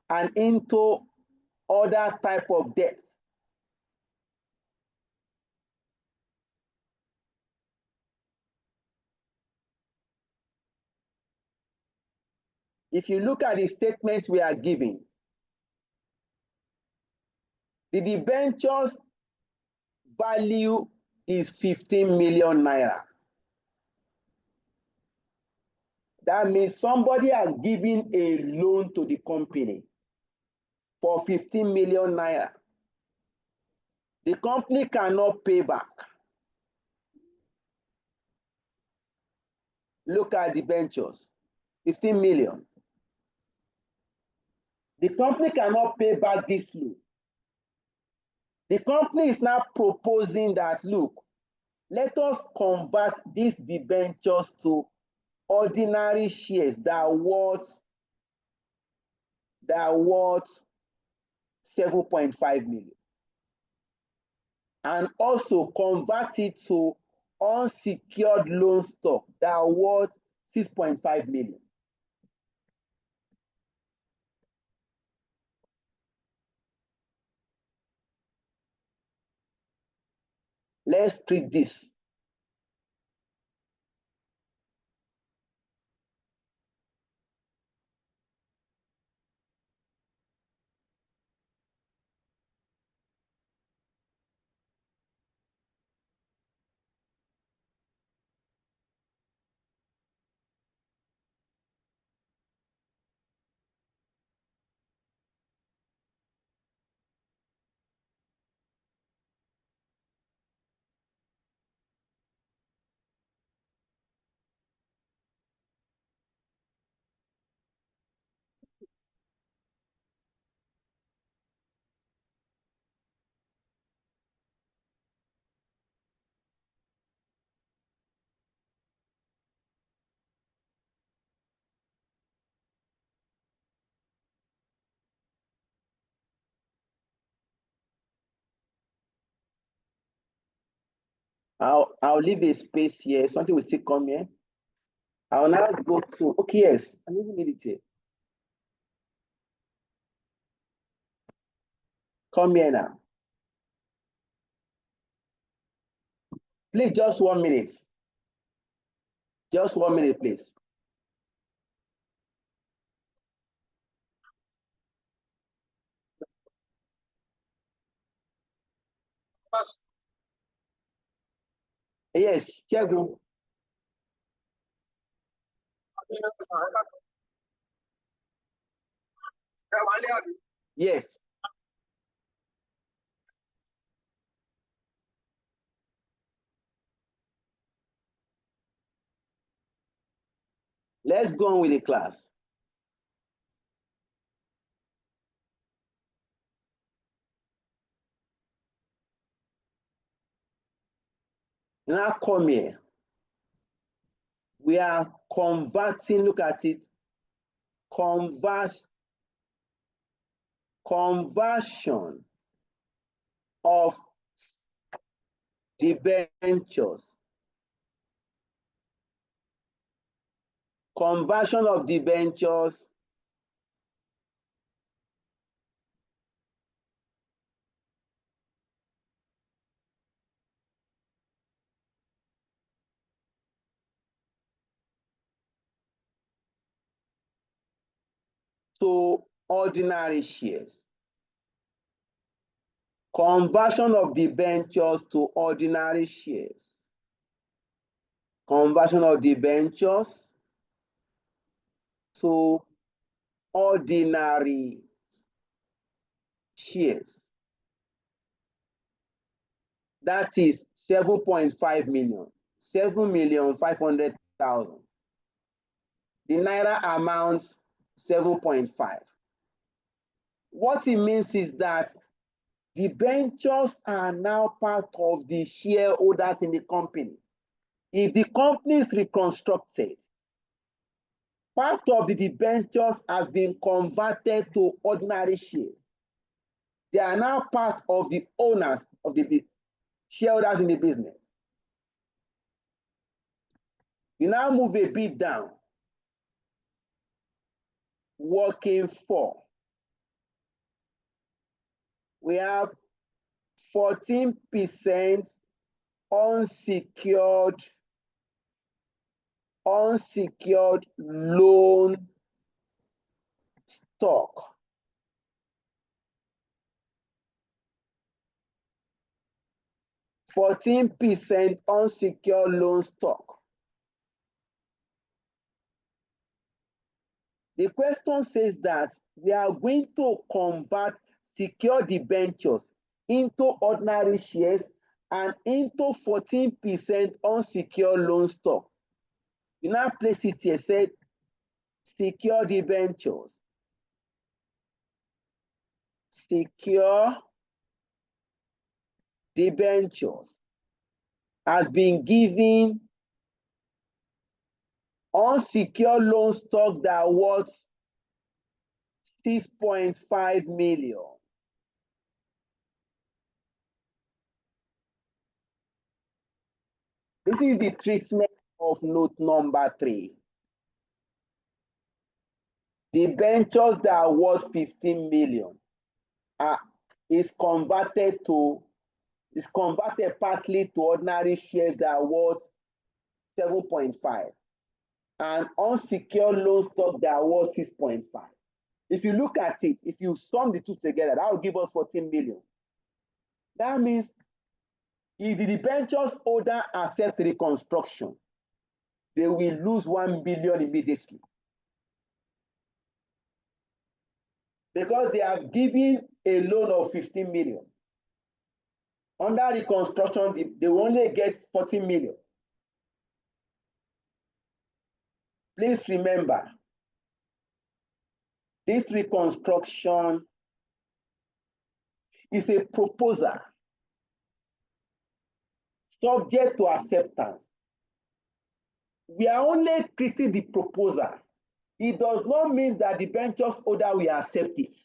and into other type of debt. If you look at the statements we are giving, the debentures value is 15 million naira. That means somebody has given a loan to the company for 15 million naira. The company cannot pay back. Look at the debentures, 15 million. The company cannot pay back this loan. The company is now proposing that, look, let us convert these debentures to ordinary shares that are worth 7.5 million. And also convert it to unsecured loan stock that are worth 6.5 million. Let's treat this. I'll leave a space here. Something will still come here. I'll now go to, okay, yes, I even need it here. Come here now. Please, just 1 minute. Just 1 minute, please. Yes, Chairman. Yes. Let's go on with the class. Now come here. We are converting, look at it, conversion of debentures. Conversion of debentures to ordinary shares. Conversion of debentures to ordinary shares. Conversion of debentures to ordinary shares. That is 7.5 million, 7,500,000. The naira amounts 7.5. What it means is that debentures are now part of the shareholders in the company. If the company is reconstructed, part of the debentures has been converted to ordinary shares. They are now part of the owners of the shareholders in the business. We now move a bit down. Working for. We have 14% unsecured loan stock. %14 unsecured loan stock. The question says that we are going to convert secured debentures into ordinary shares and into 14% unsecured loan stock. You now place it here, said secure debentures. Secure debentures has been given unsecured loan stock that was 6.5 million. This is the treatment of note number 3. Debentures that are worth 15 million is converted partly to ordinary shares that are worth 7.5 and unsecured loan stock that are worth 6.5. If you look at it, if you sum the two together, that will give us 14 million. That means if the debentures holder accept reconstruction, they will lose 1 billion immediately. Because they have given a loan of 15 million. Under reconstruction, they will only get 14 million. Please remember, this reconstruction is a proposal subject to acceptance. We are only treating the proposal. It does not mean that the debentures holder will accept it.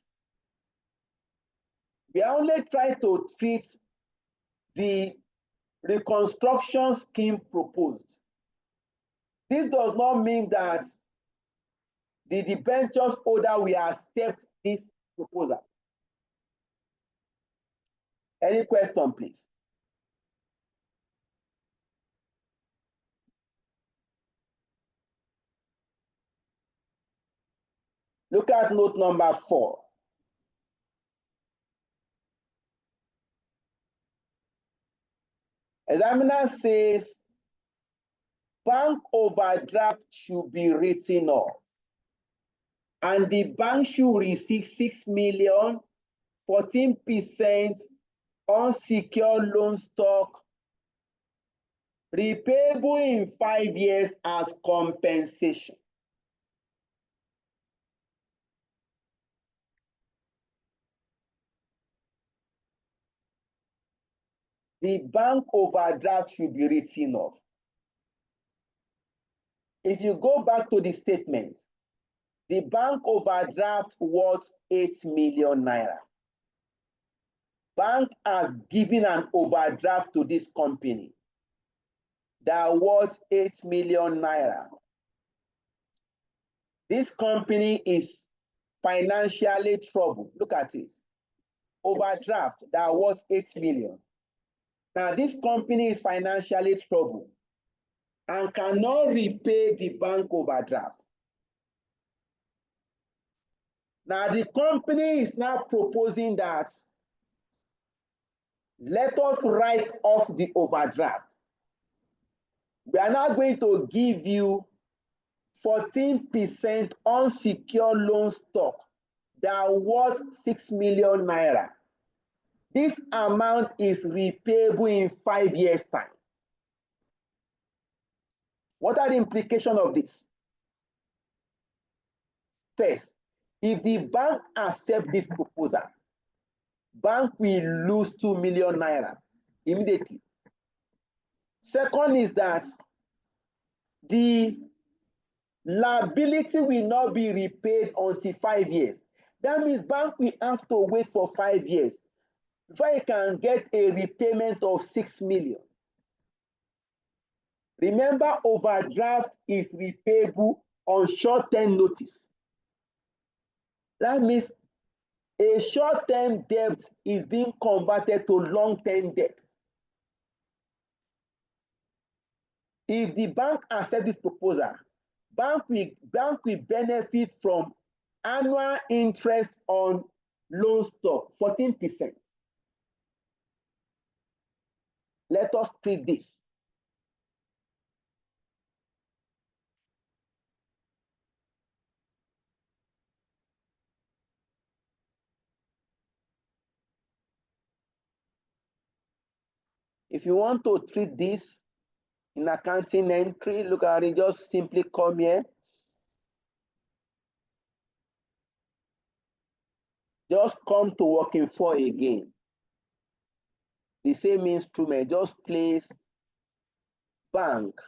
We are only trying to treat the reconstruction scheme proposed. This does not mean that the debentures holder will accept this proposal. Any question, please? Look at note number 4. Examiner says bank overdraft should be written off and the bank should receive 6 million, 14% unsecured loan stock repayable in 5 years as compensation. the bank overdraft should be written off. If you go back to the statement, the bank overdraft worth 8 million naira. Bank has given an overdraft to this company that worth 8 million naira. This company is financially troubled. Look at it. Overdraft that worth 8 million. Now, this company is financially troubled and cannot repay the bank overdraft. Now, the company is now proposing that let us write off the overdraft. We are now going to give you 14% unsecured loan stock that worth 6 million naira. This amount is repayable in 5 years' time. What are the implications of this? First, if the bank accepts this proposal, bank will lose 2 million naira immediately. Second is that the liability will not be repaid until 5 years. That means bank will have to wait for 5 years before you can get a repayment of 6 million. Remember, overdraft is repayable on short-term notice. That means a short-term debt is being converted to long-term debt. If the bank accepts this proposal, bank will benefit from annual interest on loan stock, 14%. Let us treat this. If you want to treat this in accounting entry, look at it, just simply come here. Just come to working for again. The same instrument, just place bank.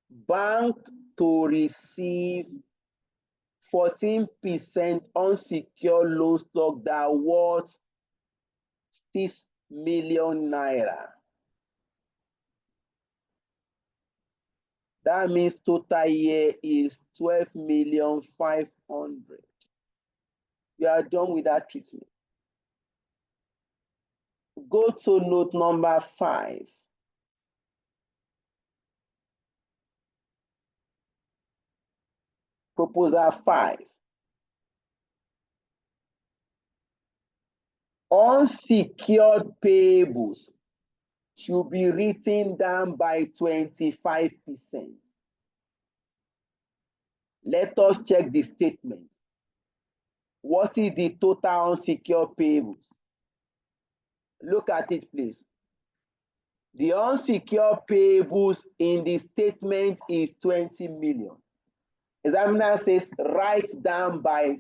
Bank to receive 14% unsecured loan stock that worth 6 million naira. That means total year is 12,500,000. You are done with that treatment. Go to note number 5. Proposal 5. Unsecured payables should be written down by 25%. Let us check the statement. What is the total unsecured payables? Look at it, please. The unsecured payables in the statement is 20 million. Examiner says write down by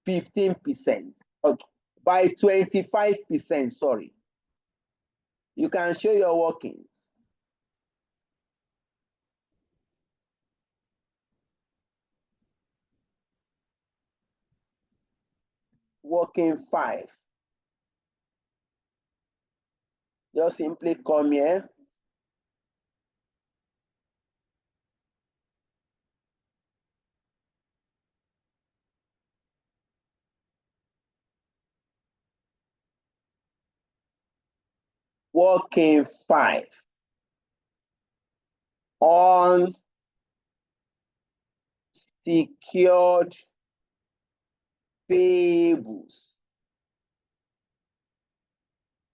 15%, okay, by 25%, sorry. You can show your workings. Working 5. Just simply come here. Working 5. Unsecured payables.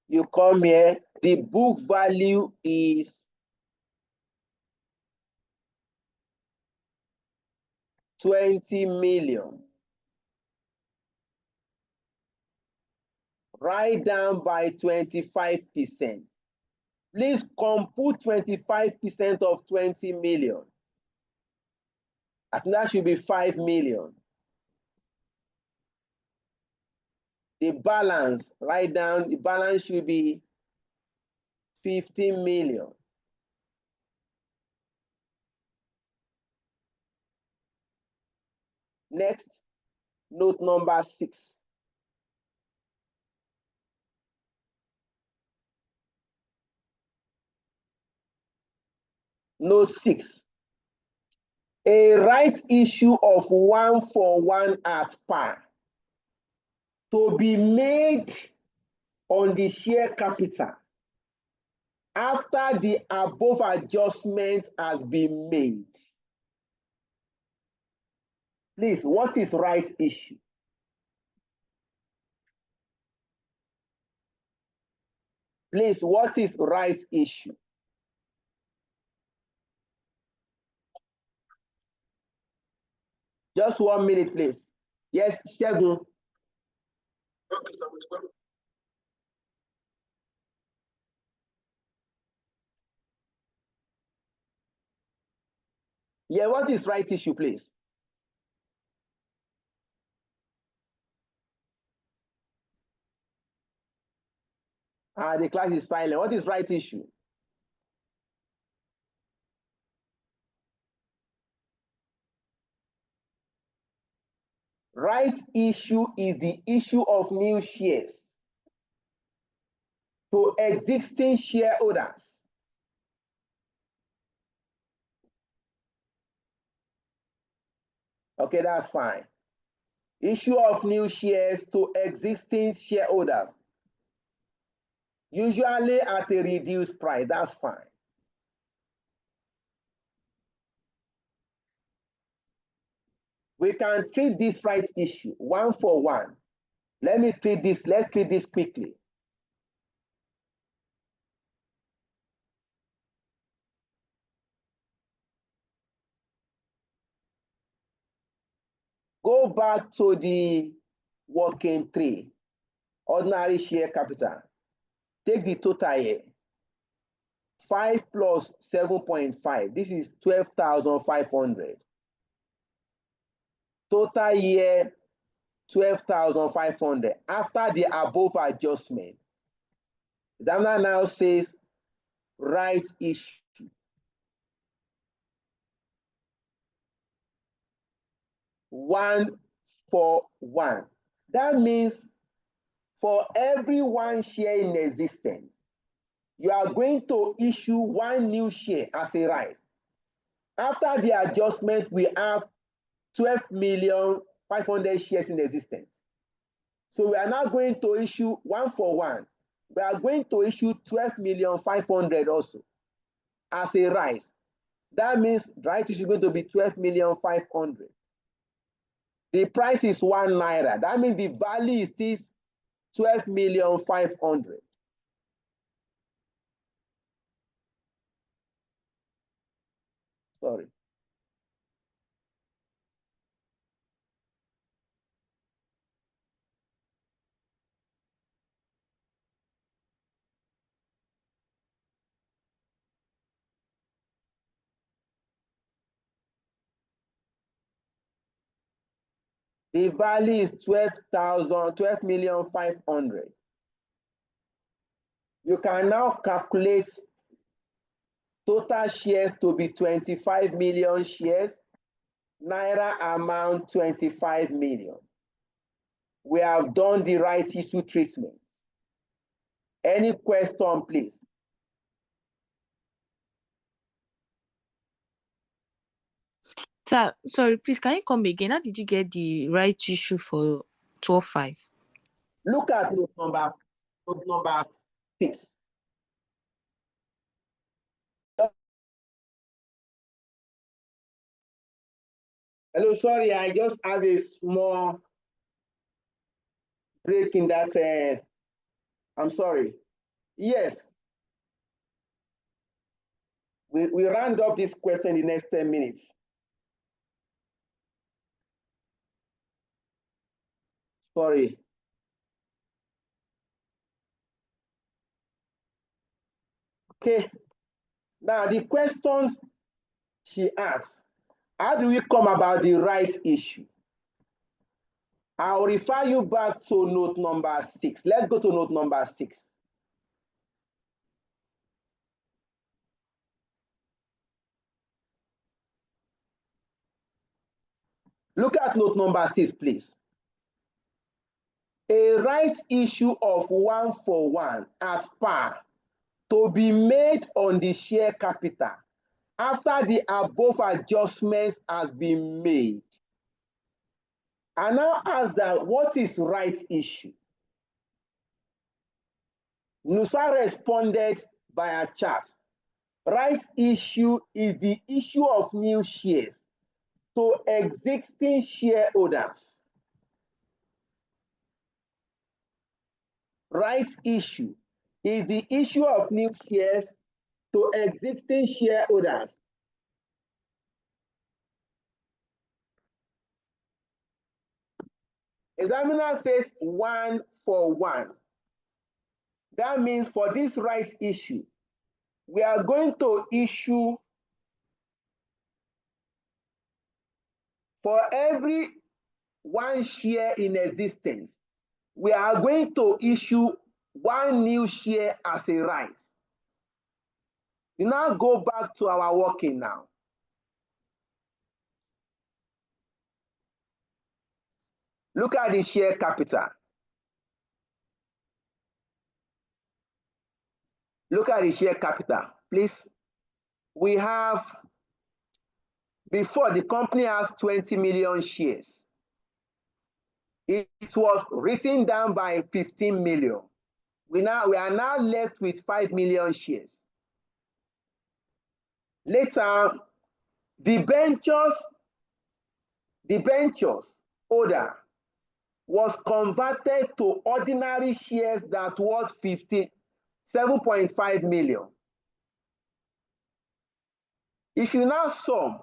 You come here, the book value is 20 million. Write down by 25%. Please compute 25% of 20 million. I think that should be 5 million. the balance, write down the balance should be 15 million. Next, note number 6. Note 6. A rights issue of 1-for-1 at par to be made on the share capital after the above adjustment has been made. Please, what is rights issue? Please, what is rights issue? Just 1 minute, please. Yes, Shegun. Yeah, what is right issue, please? The class is silent. What is right issue? Right issue is the issue of new shares to existing shareholders. Okay, that's fine. Issue of new shares to existing shareholders. Usually at a reduced price, that's fine. We can treat this right issue 1-for-1. Let's treat this quickly. Go back to the working tree, ordinary share capital. Take the total here. 5 plus 7.5. This is 12,500. Total year 12,500. After the above adjustment, examiner now says right issue. One for one. That means for every one share in existence, you are going to issue one new share as a right. After the adjustment, we have 12,500,000 shares in existence. So we are now going to issue 1-for-1. We are going to issue 12,500,000 also as a right. That means right issue is going to be 12,500,000. The price is 1 naira. That means the value is still 12,500,000. Sorry. The value is 12,500,000. You can now calculate total shares to be 25 million shares. Naira amount 25 million. We have done the right issue treatment. Any question, please? Sir, sorry, please, can you come again? How did you get the right issue for 12.5? Look at note number 6. Hello, sorry, I just have a small break in that. I'm sorry. Yes. We round up this question in the next 10 minutes. Sorry. Okay. Now the questions she asked, how do we come about the rights issue? I'll refer you back to note number 6. Let's go to note number 6. Look at note number 6, please. A rights issue of 1-for-1 at par to be made on the share capital after the above adjustments has been made. I now ask that, what is rights issue? Nusa responded via chat. Rights issue is the issue of new shares to existing shareholders. Rights issue is the issue of new shares to existing shareholders. Examiner says 1-for-1. That means for this rights issue, we are going to issue for every 1 share in existence, we are going to issue 1 new share as a right. We now go back to our working now. Look at the share capital. Look at the share capital, please. We have, before, the company has 20 million shares. It was written down by 15 million. We are now left with 5 million shares. Later, the debentures order was converted to ordinary shares that was 7.5 million. If you now sum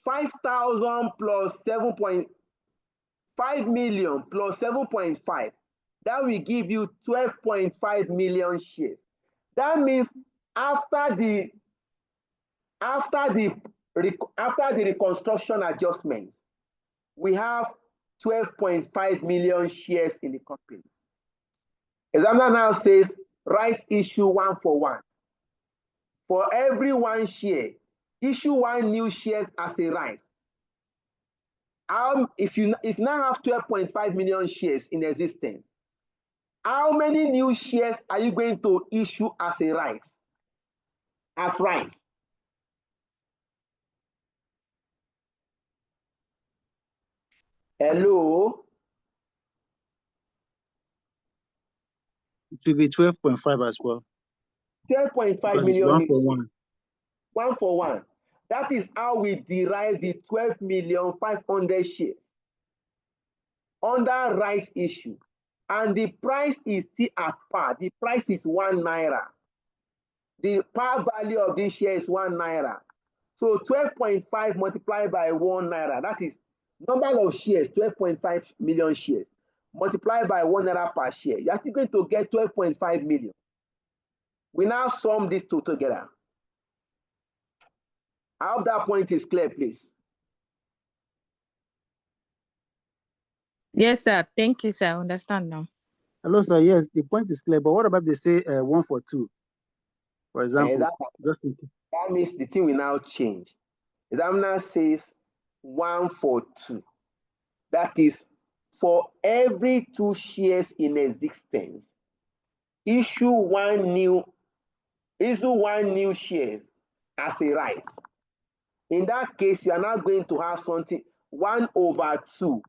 5,000 plus 7.5 million plus 7.5, that will give you 12.5 million shares. That means after the reconstruction adjustments, we have 12.5 million shares in the company. Examiner now says rights issue 1-for-1. For every 1 share, issue 1 new share as a right. If you now have 12.5 million shares in existence, how many new shares are you going to issue as a right? As rights? Hello? It will be 12.5 as well. 12.5 million. 1-for-1. 1-for-1. That is how we derive the 12,500,000 shares under rights issue. And the price is still at par. The price is 1 naira. The par value of this share is 1 naira. So 12.5 multiplied by 1 naira, that is number of shares, 12.5 million shares, multiplied by 1 naira per share. You're still going to get 12.5 million. We now sum these two together. I hope that point is clear, please. Yes, sir. Thank you, sir. I understand now. Hello, sir. Yes, the point is clear. But what about they say 1-for-2, for example? That means the thing will now change. Examiner says 1-for-2. That is, for every 2 shares in existence, issue 1 new shares as a right. In that case, you are now going to have something 1/2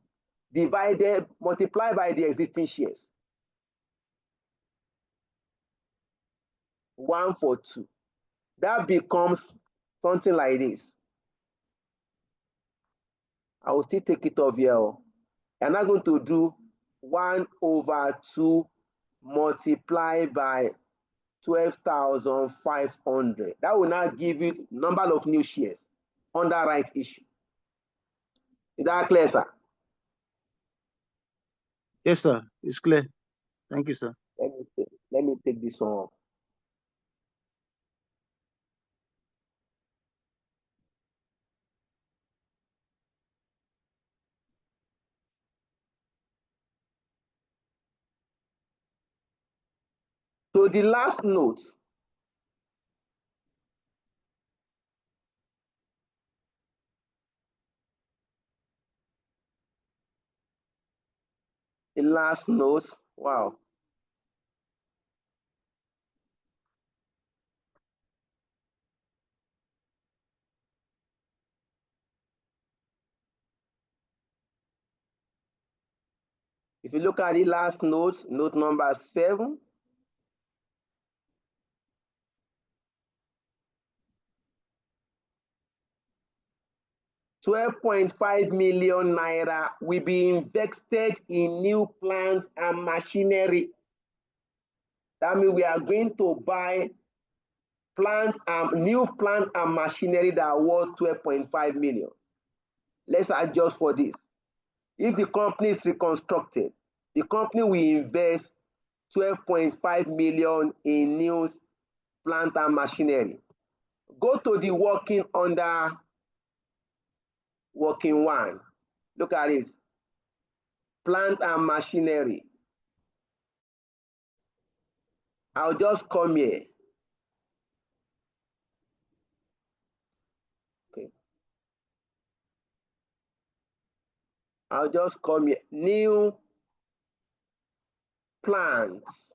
multiplied by the existing shares. 1-for-2. That becomes something like this. I will still take it off here. I'm not going to do 1/2 multiplied by 12,500. That will now give you number of new shares under right issue. Is that clear, sir? Yes, sir. It's clear. Thank you, sir. Let me take this one off. So the last note, wow. If you look at the last note, note number 7, ₦12.5 million will be invested in new plants and machinery. That means we are going to buy new plant and machinery that are worth 12.5 million. Let's adjust for this. If the company is reconstructed, the company will invest 12.5 million in new plant and machinery. Go to the working under working 1. Look at it. Plant and machinery. I'll just come here. Okay. I'll just come here. New plants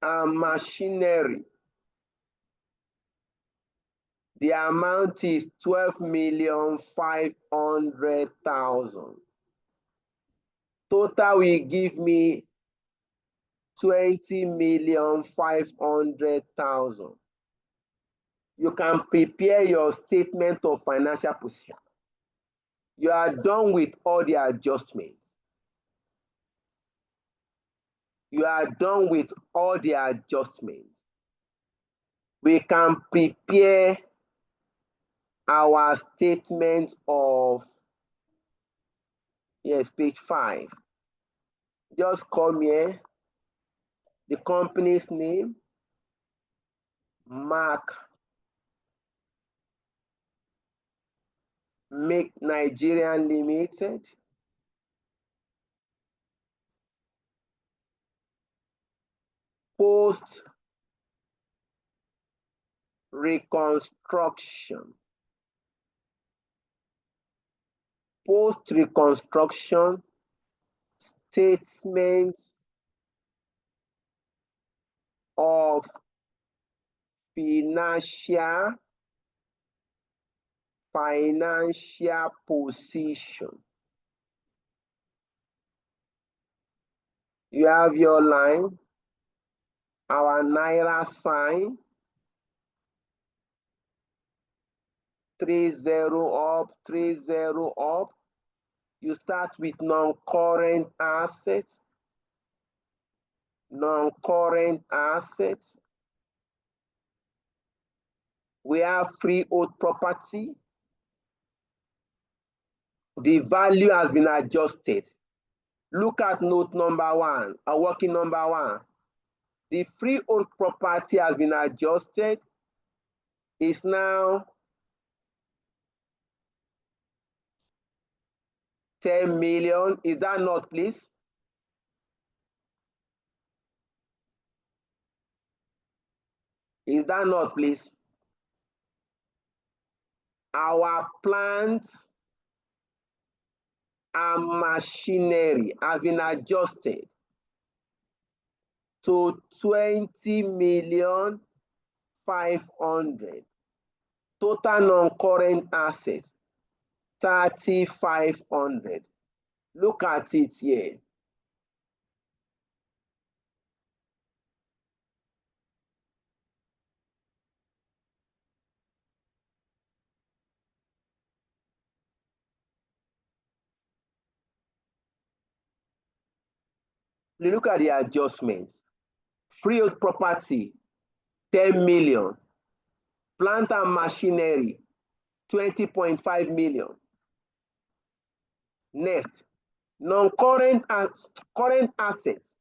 and machinery. The amount is 12,500,000. Total will give me 20,500,000. You can prepare your statement of financial position. You are done with all the adjustments. You are done with all the adjustments. We can prepare our statement of, yes, page 5. Just come here, the company's name, mark, make Nigerian Limited, post reconstruction. Post reconstruction statements of financial position. You have your line, our Naira sign, 30 up, 30 up. You start with non-current assets. Non-current assets. We have freehold property. The value has been adjusted. Look at note number 1, a working number 1. The freehold property has been adjusted. It's now 10 million. Is that not, please? Is that not, please? Our plants and machinery have been adjusted to 20,500,000. Total non-current assets, 3,500. Look at it here. Look at the adjustments. Freehold property, 10 million. Plant and machinery, 20.5 million. Next, non-current current assets.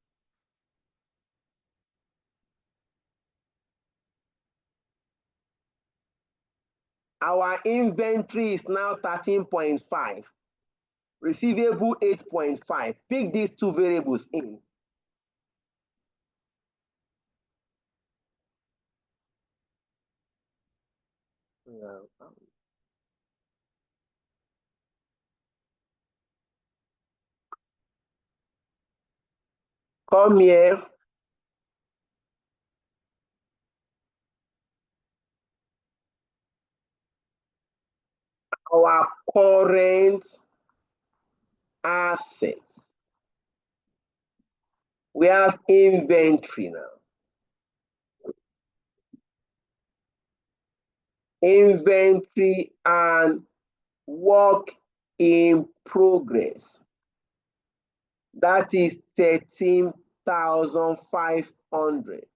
Our inventory is now 13.5. Receivable 8.5. Pick these two variables in. Come here. Our current assets. We have inventory now. Inventory and work in progress. That is 13,500.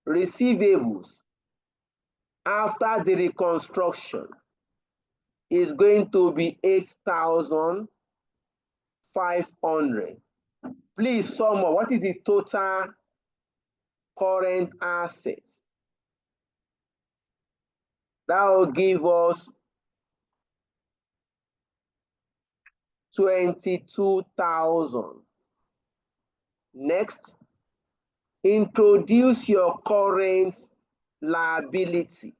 Receivables after the reconstruction is going to be 8,500. Please sum up. What is the total current assets? That will give us 22,000. Next, introduce your current liability.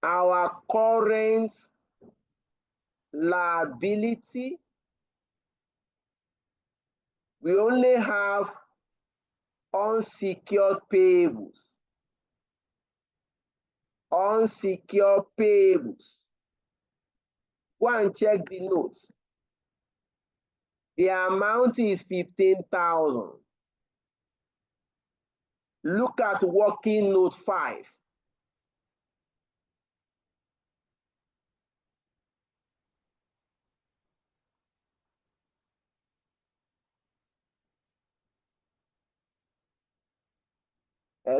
Our current liability, we only have unsecured payables. Unsecured payables. Go and check the notes. The amount is 15,000. Look at working note 5.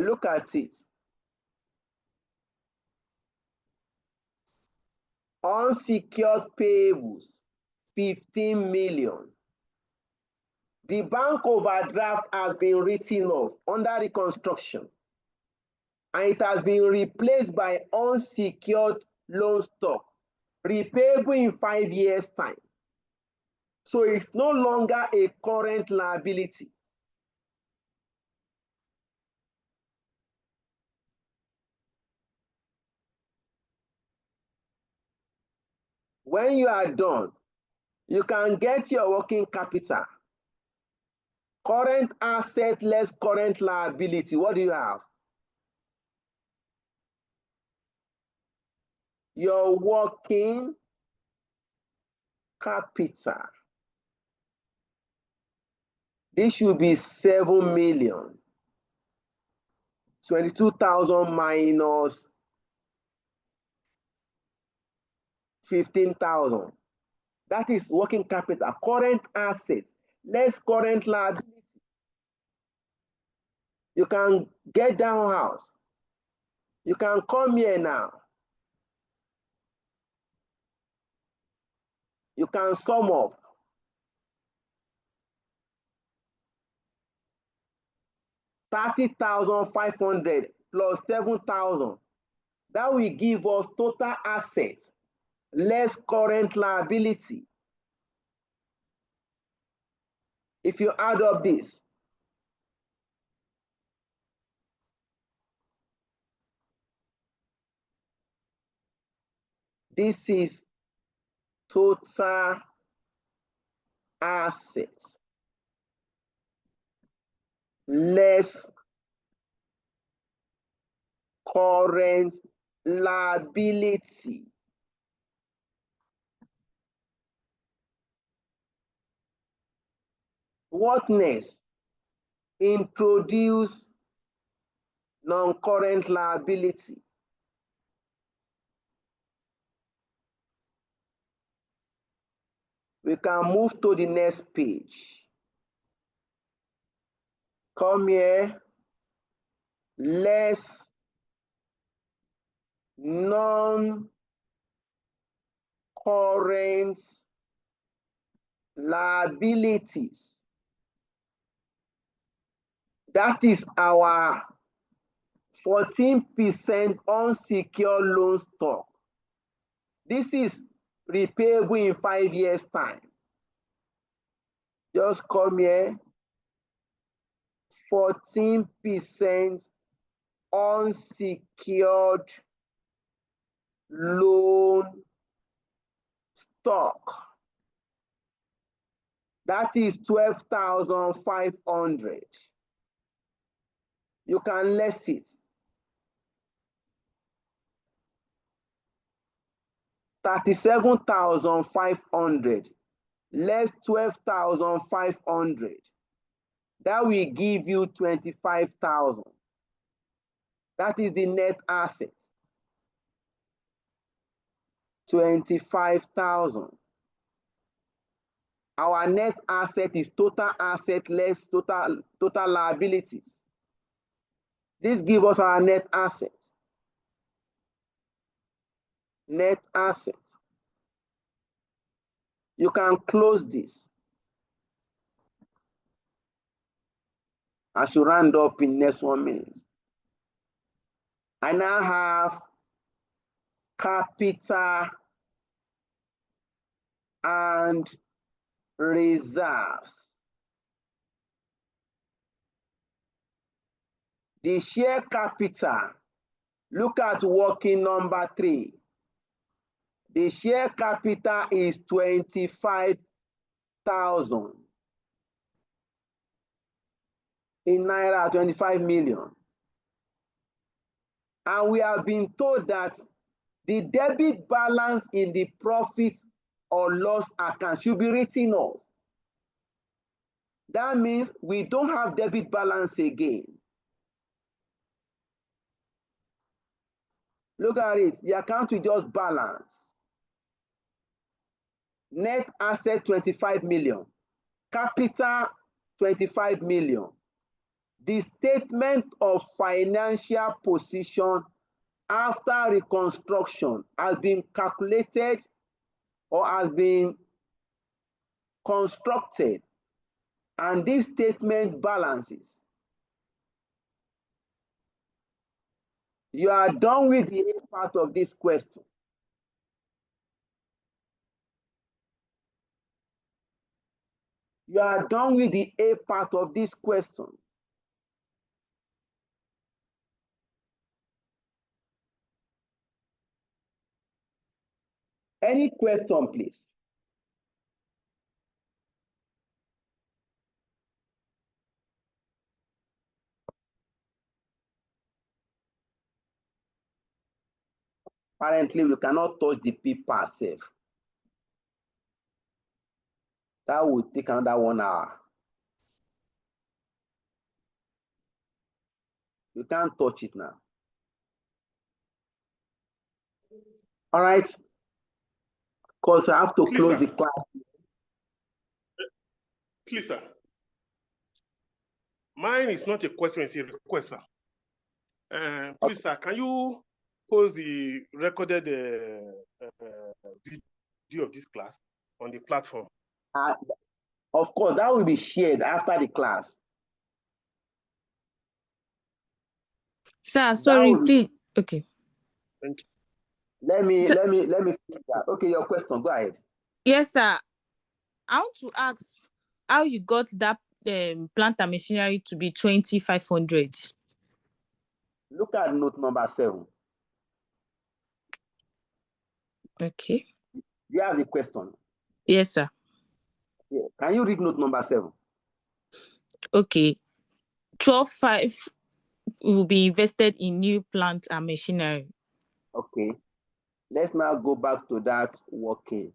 Look at it. Unsecured payables, 15 million. The bank overdraft has been written off under reconstruction, and it has been replaced by unsecured loan stock, repayable in 5 years' time. So it's no longer a current liability. When you are done, you can get your working capital. Current asset less current liability. What do you have? Your working capital. This should be 7 million. 22,000 minus 15,000. That is working capital. Current assets less current liability. You can get down house. You can come here now. You can sum up. $30,500 plus 7,000. That will give us total assets less current liability. If you add up this, this is total assets less current liability. What next? Introduce non-current liability. We can move to the next page. Come here. Less non-current liabilities. That is our 14% unsecured loan stock. This is repayable in 5 years' time. Just come here. 14% unsecured loan stock. That is 12,500. You can less it. 37,500 less 12,500. That will give you 25,000. That is the net asset. 25,000. Our net asset is total asset less total liabilities. This gives us our net asset. Net asset. You can close this. I should round up in next 1 minute. I now have capital and reserves. The share capital, look at working number 3. The share capital is 25,000 in Naira, 25 million. And we have been told that the debit balance in the profit or loss account should be written off. That means we don't have debit balance again. Look at it, the account will just balance. Net asset 25 million, capital 25 million. The statement of financial position after reconstruction has been calculated or has been constructed, and this statement balances. You are done with the A part of this question. You are done with the A part of this question. Any question, please? Apparently, we cannot touch the paper safe. That will take another 1 hour. You can't touch it now. All right. Because I have to close the class. Please, sir. Mine is not a question, it's a request, sir. Please, sir, can you post the recorded video of this class on the platform? Of course, that will be shared after the class. Sir, sorry, please. Okay. Thank you. Let me finish that. Okay, your question. Go ahead. Yes, sir. I want to ask how you got that plant and machinery to be 2,500. Look at note number 7. Okay. You have the question. Yes, sir. Yeah. Can you read note number 7? Okay. 12,500 will be invested in new plant and machinery. Okay. Let's now go back to that working.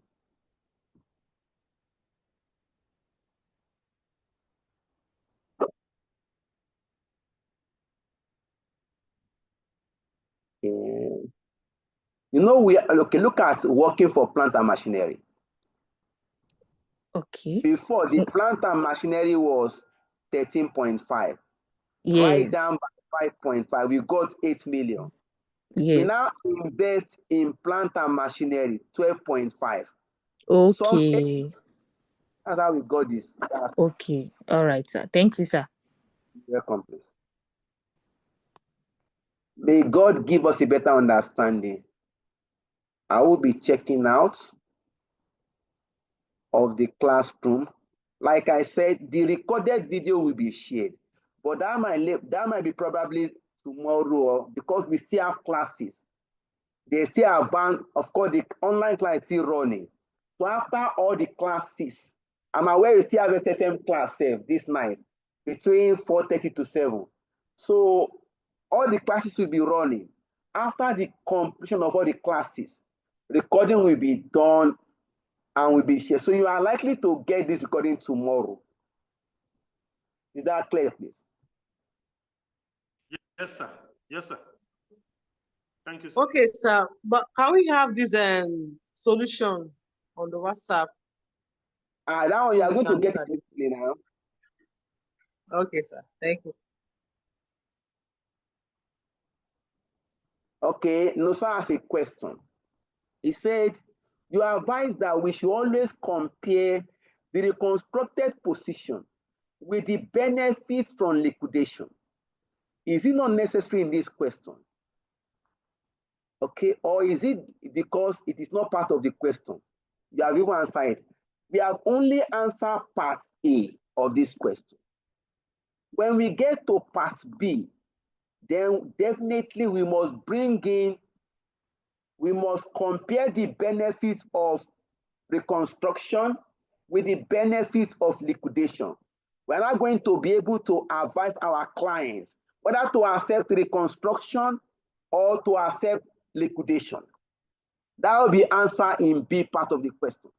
Okay. You know, look at working for plant and machinery. Okay. Before, the plant and machinery was 13.5. Yes. Write down by 5.5. We got 8 million. Yes. We now invest in plant and machinery 12.5. Okay. That's how we got this. Okay. All right, sir. Thank you, sir. Welcome, please. May God give us a better understanding. I will be checking out of the classroom. Like I said, the recorded video will be shared, but that might be probably tomorrow because we still have classes. They still advance. Of course, the online class is still running. So after all the classes, I'm aware you still have SFM class this night between 4:30 to 7. So all the classes will be running. After the completion of all the classes, recording will be done and will be shared. So you are likely to get this recording tomorrow. Is that clear, please? Yes, sir. Yes, sir. Thank you, sir. Okay, sir. But can we have this solution on the WhatsApp? Now you are going to get it now. Okay, sir. Thank you. Okay, Nosa has a question. He said, you advise that we should always compare the reconstructed position with the benefits from liquidation. Is it not necessary in this question? Okay, or is it because it is not part of the question? You have even answered it. We have only answered part A of this question. When we get to part B, then definitely we must compare the benefits of reconstruction with the benefits of liquidation. We're not going to be able to advise our clients whether to accept reconstruction or to accept liquidation. That will be answered in B part of the question.